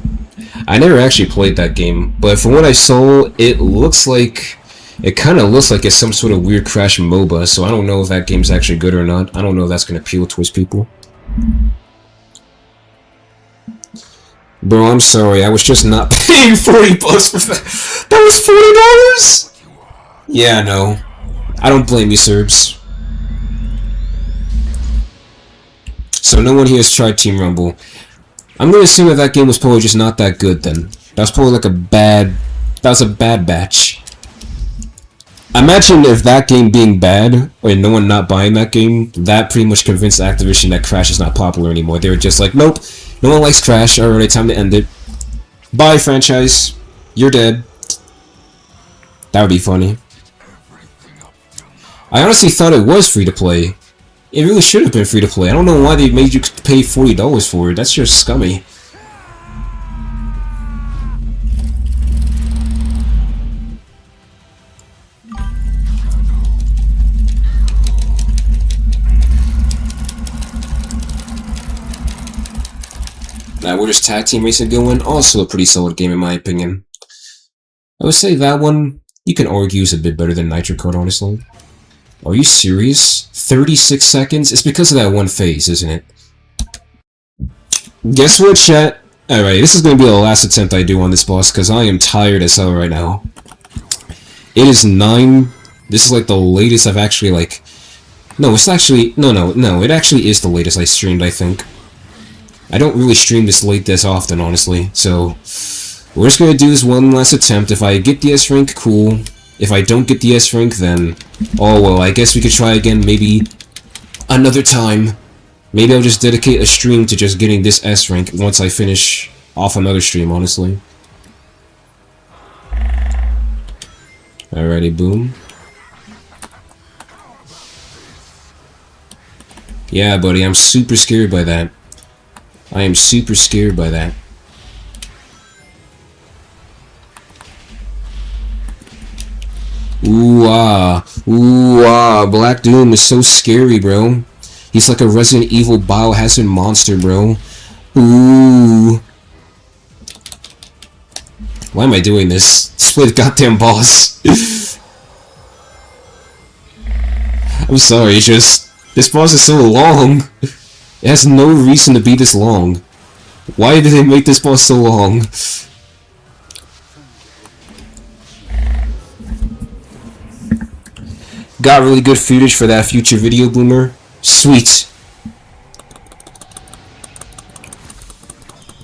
I never actually played that game, but from what I saw, it looks like... It kind of looks like it's some sort of weird Crash MOBA, so I don't know if that game's actually good or not. I don't know if that's going to appeal towards people. Bro, I'm sorry, I was just not paying $40 for that. That was $40?! Yeah, no. I don't blame you, Serbs. So no one here has tried Team Rumble. I'm going to assume that that game was probably just not that good then. That was probably like a bad... That was a bad batch. Imagine if that game being bad, or no one not buying that game, that pretty much convinced Activision that Crash is not popular anymore. They were just like, nope, no one likes Crash, alright, time to end it. Bye, franchise. You're dead. That would be funny. I honestly thought it was free to play. It really should have been free to play. I don't know why they made you pay $40 for it. That's just scummy. Now, where does Tag Team Racing going? Also a pretty solid game in my opinion. I would say that one, you can argue, is a bit better than Nitro Kart, honestly. Are you serious? 36 seconds? It's because of that one phase, isn't it? Guess what, chat? Alright, this is going to be the last attempt I do on this boss, because I am tired as hell right now. It is 9. This is like the latest I've actually, like... No, it's actually... No, it actually is the latest I streamed, I think. I don't really stream this late this often, honestly, so... We're just gonna do this one last attempt. If I get the S rank, cool. If I don't get the S rank, then... Oh well, I guess we could try again maybe... another time. Maybe I'll just dedicate a stream to just getting this S rank once I finish off another stream, honestly. Alrighty, boom. Yeah, buddy, I'm super scared by that. I am super scared by that. Ooh ah, Black Doom is so scary, bro. He's like a Resident Evil biohazard monster, bro. Ooh. Why am I doing this? Split goddamn boss. I'm sorry, it's just this boss is so long. It has no reason to be this long. Why did they make this boss so long? Got really good footage for that future video, Bloomer. Sweet.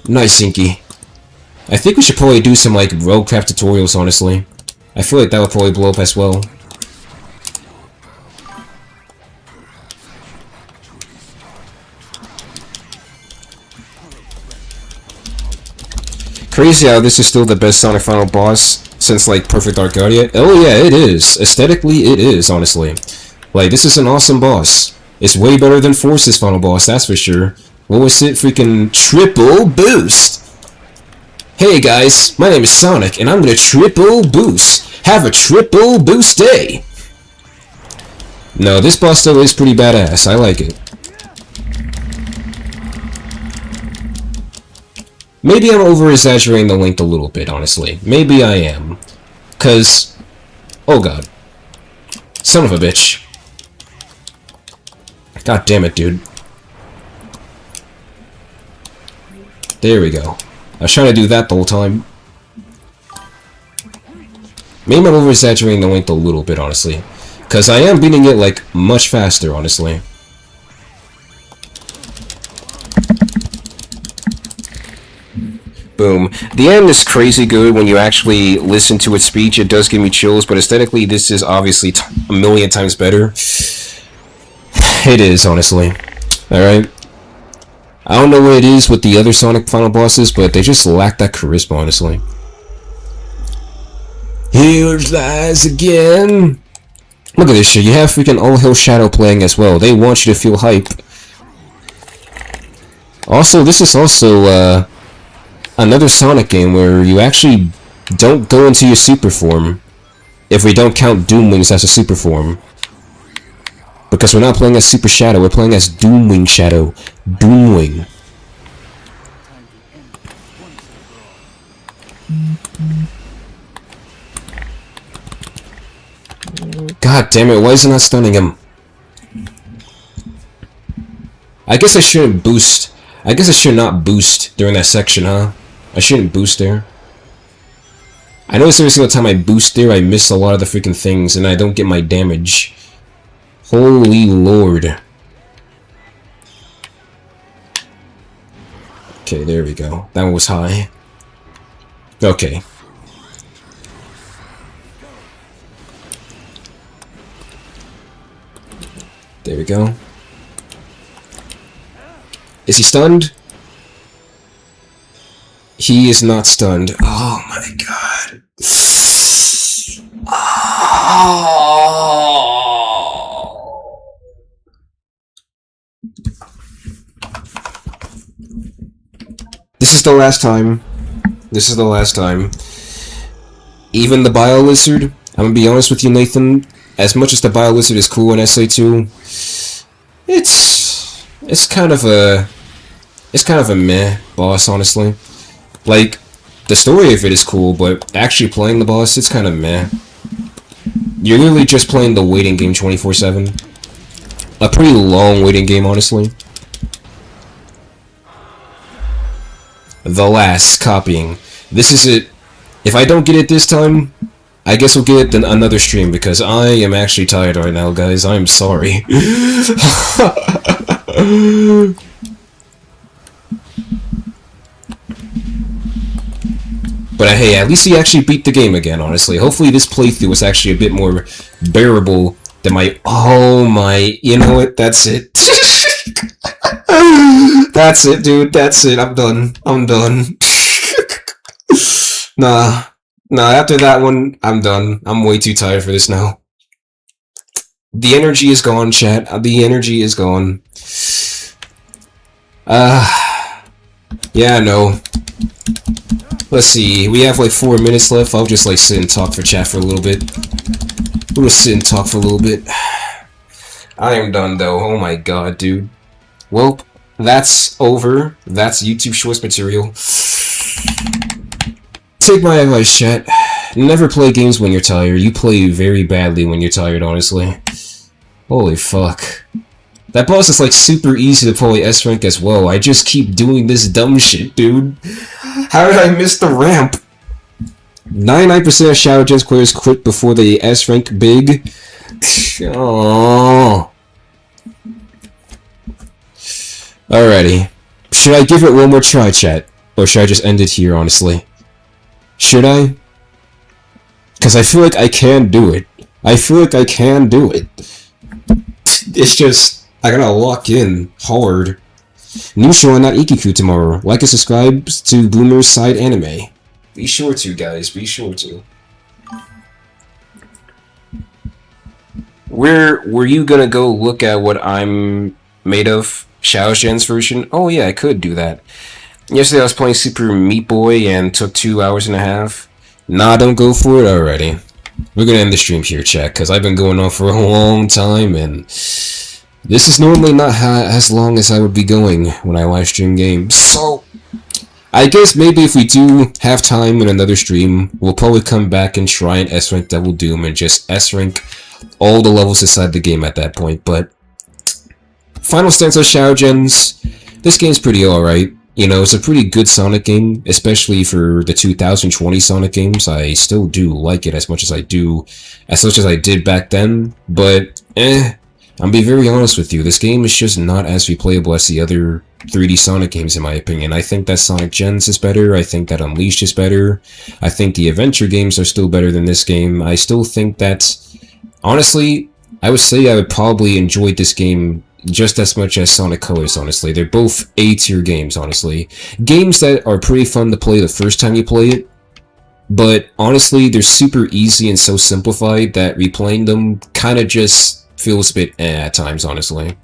Nice, Inky. I think we should probably do some like roguecraft tutorials, honestly. I feel like that would probably blow up as well. Crazy how this is still the best Sonic Final boss since like Perfect Arcadia. Oh yeah, it is. Aesthetically, it is, honestly. Like, this is an awesome boss. It's way better than Force's final boss, that's for sure. What was it? Freaking triple boost! Hey guys, my name is Sonic, and I'm gonna triple boost. Have a triple boost day! No, this boss still is pretty badass. I like it. Maybe I'm over-exaggerating the length a little bit, honestly. Maybe I am. 'Cause... oh god. Son of a bitch. God damn it, dude. There we go. I was trying to do that the whole time. Maybe I'm over-exaggerating the length a little bit, honestly. Because I am beating it, like, much faster, honestly. Boom. The end is crazy good when you actually listen to its speech. It does give me chills, but aesthetically, this is obviously a million times better. It is, honestly. Alright? I don't know what it is with the other Sonic final bosses, but they just lack that charisma, honestly. Here lies again! Look at this shit. You have freaking All Hill Shadow playing as well. They want you to feel hype. Also, this is also, another Sonic game where you actually don't go into your super form, if we don't count Doomwings as a super form. Because we're not playing as Super Shadow, we're playing as Doomwing Shadow. Doomwing. God damn it, why is it not stunning him? I guess I shouldn't boost. I guess I should not boost during that section, huh? I shouldn't boost there. I notice every single time I boost there, I miss a lot of the freaking things, and I don't get my damage. Holy lord. Okay, there we go. That one was high. Okay. There we go. Is he stunned? He is not stunned. Oh my god. Oh. This is the last time. This is the last time. Even the Bio Lizard, I'm gonna be honest with you, Nathan, as much as the Bio Lizard is cool in SA2, it's kind of a meh boss, honestly. Like, the story of it is cool, but actually playing the boss, it's kind of meh. You're literally just playing the waiting game 24/7. A pretty long waiting game, honestly. The last copying. This is it. If I don't get it this time, I guess we'll get it in another stream, because I am actually tired right now, guys. I'm sorry. But hey, at least he actually beat the game again, honestly. Hopefully this playthrough was actually a bit more bearable than my... oh my... you know what? That's it. That's it, dude. That's it. I'm done. I'm done. Nah. Nah, after that one, I'm done. I'm way too tired for this now. The energy is gone, chat. The energy is gone. Yeah, no. Let's see, we have like 4 minutes left. I'll just like sit and talk for chat for a little bit. We'll just sit and talk for a little bit. I am done though. Oh my god, dude. Well, that's over. That's YouTube Shorts material. Take my advice, chat. Never play games when you're tired. You play very badly when you're tired, honestly. Holy fuck. That boss is like super easy to play S rank as well. I just keep doing this dumb shit, dude. How did I miss the ramp? 99% of Shadow Gens players quit before they S rank big. Oh. Alrighty. Should I give it one more try, chat? Or should I just end it here, honestly? Should I? Because I feel like I can do it. I feel like I can do it. It's just, I gotta lock in hard. New show on Not Ikiku tomorrow. Like and subscribe to Boomer's Side Anime. Be sure to, guys. Be sure to. Were you gonna go look at what I'm made of? Xiao Zhen's version? Oh yeah, I could do that. Yesterday I was playing Super Meat Boy and took 2 hours and a half. Nah, don't go for it already. We're gonna end the stream here, chat, because I've been going on for a long time, and this is normally not as long as I would be going when I live stream games. So, I guess maybe if we do have time in another stream, we'll probably come back and try and S-rank Devil Doom and just S-rank all the levels inside the game at that point. But final stance on Xiao Gens, this game's pretty alright. You know, it's a pretty good Sonic game, especially for the 2020 Sonic games. I still do like it as much as I did back then, but I'll be very honest with you, this game is just not as replayable as the other 3D Sonic games in my opinion. I think that Sonic Gens is better, I think that Unleashed is better, I think the adventure games are still better than this game. I still think that, honestly, I would say I would probably enjoy this game just as much as Sonic Colors, honestly. They're both A-tier games, honestly. Games that are pretty fun to play the first time you play it, but honestly, they're super easy and so simplified that replaying them kinda just feels a bit at times, honestly.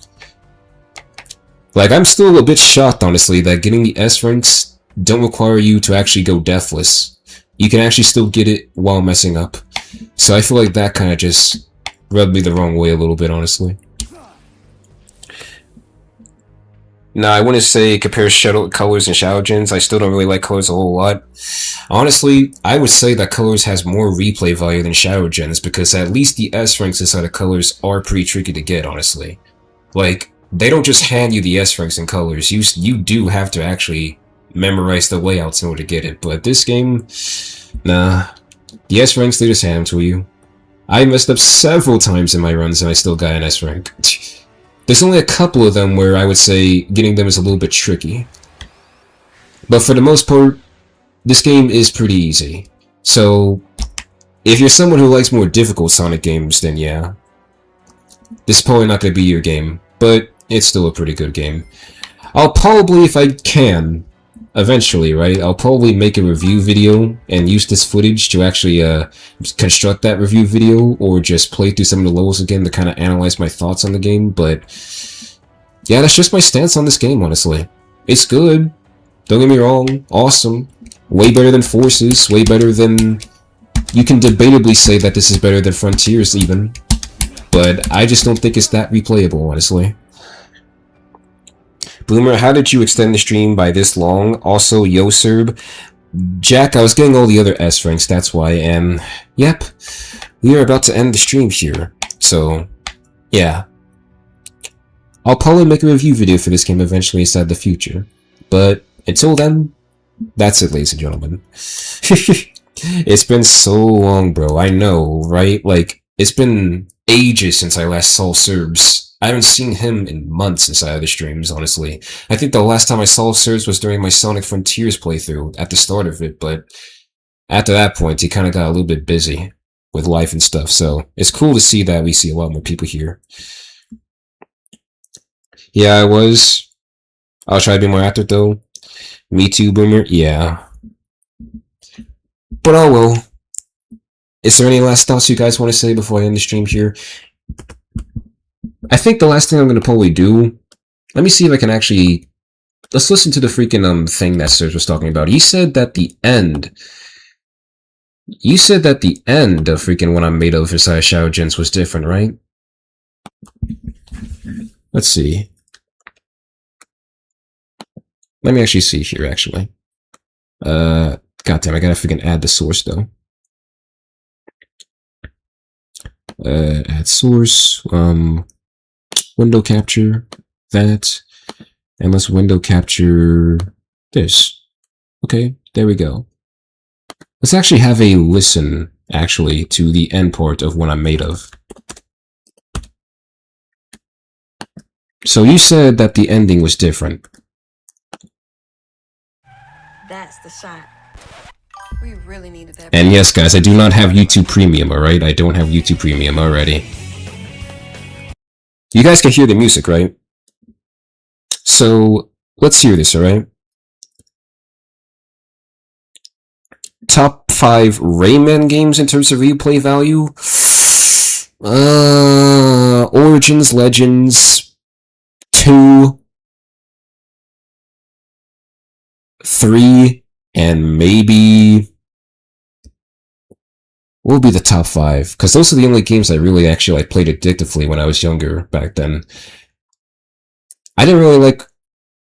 Like, I'm still a bit shocked, honestly, that getting the S ranks don't require you to actually go deathless. You can actually still get it while messing up. So I feel like that kinda just rubbed me the wrong way a little bit, honestly. Now, I wouldn't say compare Shadow Colors and Shadow Gens. I still don't really like Colors a whole lot. Honestly, I would say that Colors has more replay value than Shadow Gens because at least the S ranks inside of Colors are pretty tricky to get, honestly. Like, they don't just hand you the S ranks in Colors. You do have to actually memorize the layouts in order to get it. But this game, nah. The S ranks, they just hand them to you. I messed up several times in my runs and I still got an S rank. There's only a couple of them where I would say getting them is a little bit tricky. But for the most part, this game is pretty easy. So, if you're someone who likes more difficult Sonic games, then yeah. This is probably not going to be your game, but it's still a pretty good game. I'll probably, if I can, eventually, right, I'll probably make a review video and use this footage to actually construct that review video, or just play through some of the levels again to kind of analyze my thoughts on the game. But yeah, that's just my stance on this game, honestly. It's good, don't get me wrong, awesome, way better than Forces, way better than, you can debatably say that this is better than Frontiers even, but I just don't think it's that replayable, honestly. Boomer, how did you extend the stream by this long? Also, Yo Serb, Jack, I was getting all the other S ranks, that's why, and yep, we are about to end the stream here, so yeah. I'll probably make a review video for this game eventually inside the future, but until then, that's it, ladies and gentlemen. It's been so long, bro, I know, right? Like, it's been ages since I last saw Serbs. I haven't seen him in months inside of the streams, honestly. I think the last time I saw Serbs was during my Sonic Frontiers playthrough, at the start of it, but after that point, he kind of got a little bit busy with life and stuff, so it's cool to see that we see a lot more people here. Yeah, I was. I'll try to be more active, though. Me too, Boomer? Yeah. But oh well. Is there any last thoughts you guys want to say before I end the stream here? I think the last thing I'm going to probably do, let me see if I can actually, let's listen to the freaking thing that Serge was talking about. He said that the end of freaking What I'm Made Of inside Shadow Gens was different, right? Let's see. Let me actually see here, actually. Goddamn, I gotta freaking add the source, though. Add source, window capture that, and let's window capture this. Okay, there we go. Let's actually have a listen, actually, to the end part of what I'm made of. So you said that the ending was different. That's the shot. We really needed that. And yes, guys, I do not have YouTube Premium, alright? I don't have YouTube Premium already. You guys can hear the music, right? So, let's hear this, alright? Top 5 Rayman games in terms of replay value? Origins, Legends, 2, 3, and maybe... what would be the top 5? Because those are the only games I really actually played addictively when I was younger back then. I didn't really like...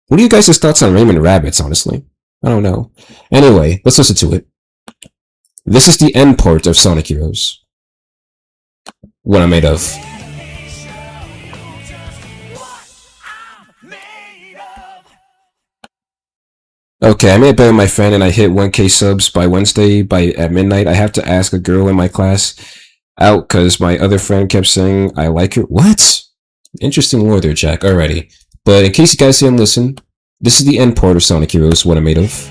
what are you guys' thoughts on Rayman Rabbids, honestly? I don't know. Anyway, let's listen to it. This is the end part of Sonic Heroes. What I'm made of. Okay, I made it better than my friend and I hit 1K subs by Wednesday at midnight. I have to ask a girl in my class out because my other friend kept saying I like her. What? Interesting lore there, Jack. Alrighty. But in case you guys didn't listen, this is the end part of Sonic Heroes, what I'm made of.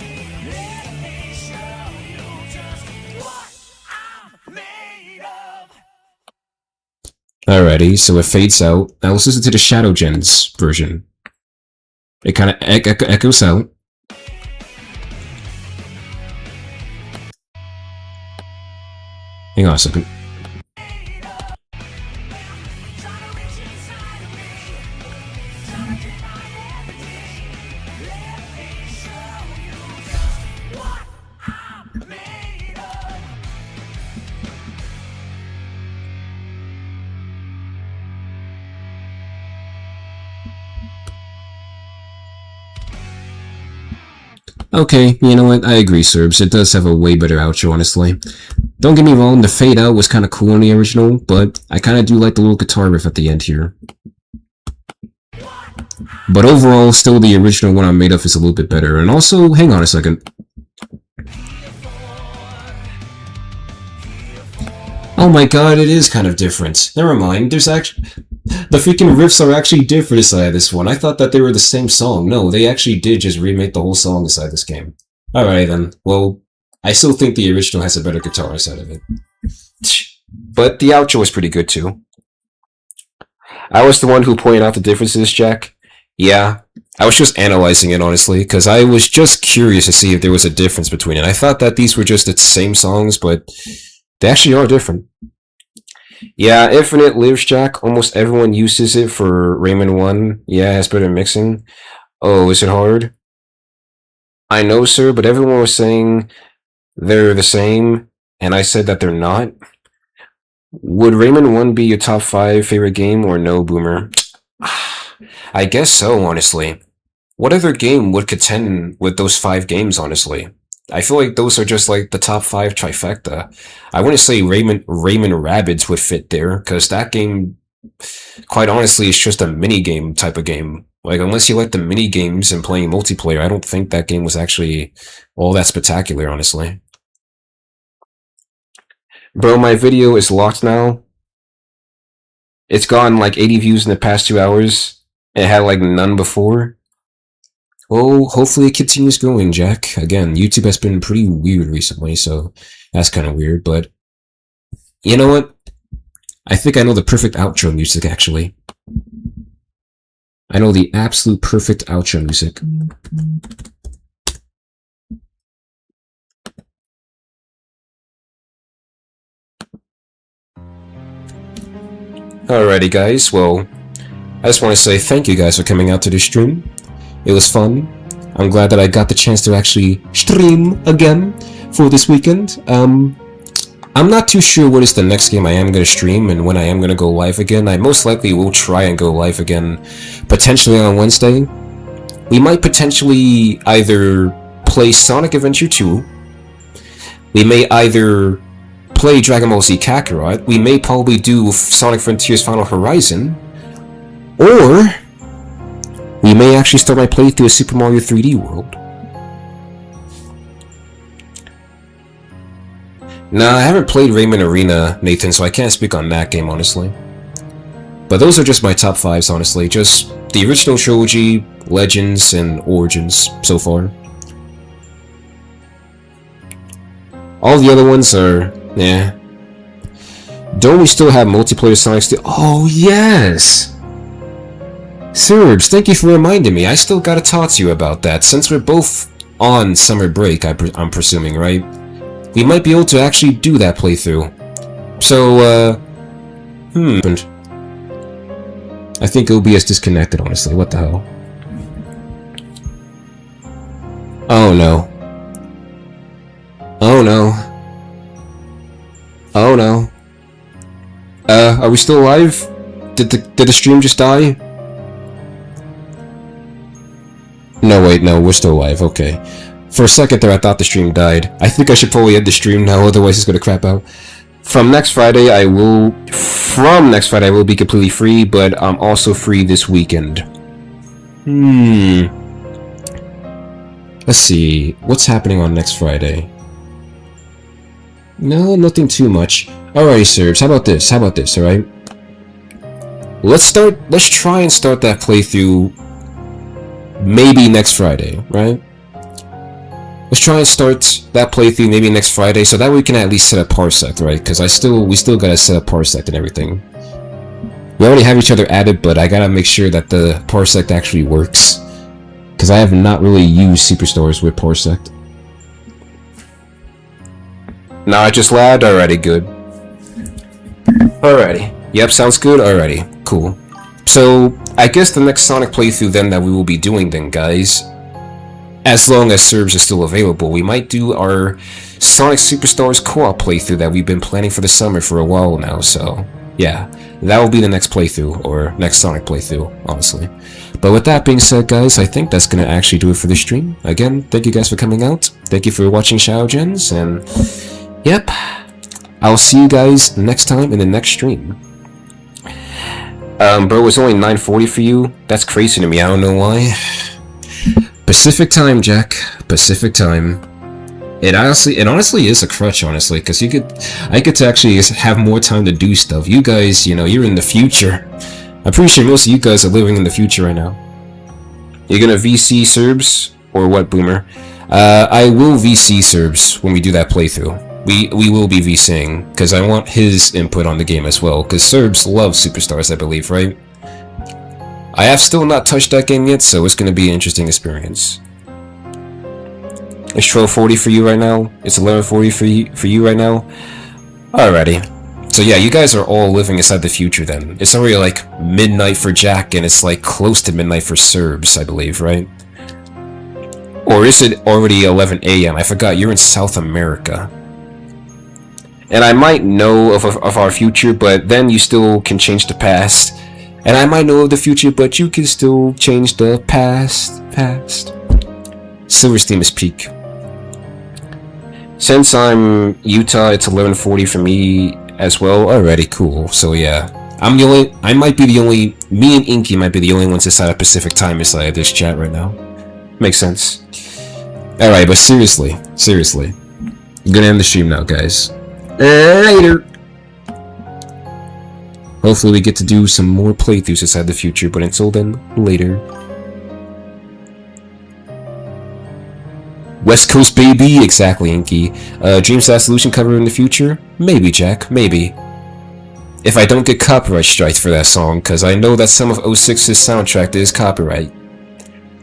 Alrighty, so it fades out. Now let's listen to the Shadow Gens version. It kind of echoes out. Hang on a second. Okay, you know what? I agree, Serbs. It does have a way better outro, honestly. Don't get me wrong, the fade out was kind of cool in the original, but I kind of do like the little guitar riff at the end here. But overall, still the original one I'm made of is a little bit better. And also, hang on a second. Oh my god, it is kind of different. Never mind, there's actually... the freaking riffs are actually different inside this one. I thought that they were the same song. No, they actually did just remake the whole song inside this game. Alright then, well, I still think the original has a better guitar inside of it. But the outro was pretty good too. I was the one who pointed out the differences, Jack. Yeah, I was just analyzing it, honestly, because I was just curious to see if there was a difference between it. I thought that these were just the same songs, but they actually are different. Yeah, Infinite Lives, Jack. Almost everyone uses it for Rayman 1. Yeah, it has better mixing. Oh, is it hard? I know, sir, but everyone was saying they're the same, and I said that they're not. Would Rayman 1 be your top 5 favorite game, or no, Boomer? I guess so, honestly. What other game would contend with those 5 games, honestly? I feel like those are just like the top 5 trifecta. I wouldn't say Rayman Rabbids would fit there, because that game, quite honestly, is just a mini-game type of game. Like, unless you like the mini-games and playing multiplayer, I don't think that game was actually all that spectacular, honestly. Bro, my video is locked now. It's gotten like 80 views in the past 2 hours. It had like none before. Well, hopefully it continues going, Jack. Again, YouTube has been pretty weird recently, so that's kind of weird, but you know what? I think I know the perfect outro music, actually. I know the absolute perfect outro music. Alrighty, guys, well, I just want to say thank you guys for coming out to this stream. It was fun. I'm glad that I got the chance to actually stream again for this weekend. I'm not too sure what is the next game I am going to stream and when I am going to go live again. I most likely will try and go live again, potentially on Wednesday. We might potentially either play Sonic Adventure 2. We may either play Dragon Ball Z Kakarot. We may probably do Sonic Frontiers Final Horizon. Or we may actually start my playthrough of Super Mario 3D World. Nah, I haven't played Rayman Arena, Nathan, so I can't speak on that game, honestly. But those are just my top 5s, honestly. Just the original trilogy, Legends, and Origins so far. All the other ones are, yeah. Don't we still have multiplayer Sonic still? Oh, yes! Serbs, thank you for reminding me. I still gotta talk to you about that. Since we're both on summer break, I'm presuming, right? We might be able to actually do that playthrough. So, I think OBS disconnected, honestly. What the hell? Oh no. Oh no. Oh no. Are we still alive? Did the stream just die? No, wait, no, we're still alive, okay. For a second there, I thought the stream died. I think I should probably end the stream now, otherwise it's gonna crap out. From next Friday, I will be completely free, but I'm also free this weekend. Let's see, what's happening on next Friday? No, nothing too much. Alrighty, Serbs, how about this, alright? Let's try and start that playthrough maybe next Friday, right? Let's try and start that playthrough maybe next Friday, so that we can at least set up Parsec, right? Because we still gotta set up Parsec and everything. We already have each other added, but I gotta make sure that the Parsec actually works. Because I have not really used Superstars with Parsec. Nah, I just lagged? Alrighty, good. Alrighty. Yep, sounds good? Alrighty, cool. So, I guess the next Sonic playthrough then that we will be doing then, guys, as long as Serbs are still available, we might do our Sonic Superstars co-op playthrough that we've been planning for the summer for a while now, so yeah, that will be the next playthrough, or next Sonic playthrough, honestly. But with that being said, guys, I think that's gonna actually do it for the stream. Again, thank you guys for coming out, thank you for watching Shadow Gens, and yep, I'll see you guys next time in the next stream. Bro, it's only 9:40 for you? That's crazy to me, I don't know why. Pacific time, Jack. Pacific time. It honestly is a crutch, honestly, because I get to actually have more time to do stuff. You guys, you know, you're in the future. I'm pretty sure most of you guys are living in the future right now. You're gonna VC Serbs or what, Boomer? I will VC Serbs when we do that playthrough. We will be VCing because I want his input on the game as well. Because Serbs love Superstars, I believe, right? I have still not touched that game yet, so it's going to be an interesting experience. It's 12:40 for you right now. It's 11:40 for you right now. Alrighty. So yeah, you guys are all living inside the future then. It's already like midnight for Jack, and it's like close to midnight for Serbs, I believe, right? Or is it already 11 AM? I forgot, you're in South America. And I might know of our future, but then you still can change the past. And I might know of the future, but you can still change the past. Silver's theme is peak. Since I'm Utah, it's 11:40 for me as well. Already cool. So yeah, me and Inky might be the only ones inside of Pacific time inside of this chat right now. Makes sense. Alright, but seriously. I'm gonna end the stream now, guys. Later! Hopefully we get to do some more playthroughs inside the future, but until then, later. West Coast baby, exactly, Inky. Dreamstar Solution cover in the future? Maybe, Jack, maybe. If I don't get copyright strikes for that song, cause I know that some of 06's soundtrack is copyright.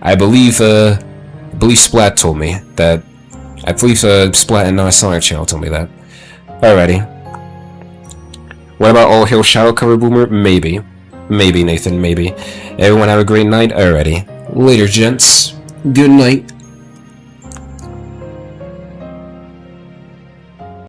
I believe Splat told me that. I believe Splat and our Sonic channel told me that. Alrighty. What about All Hail Shadow cover, Boomer? Maybe. Maybe, Nathan, maybe. Everyone have a great night? Alrighty. Later, gents. Good night.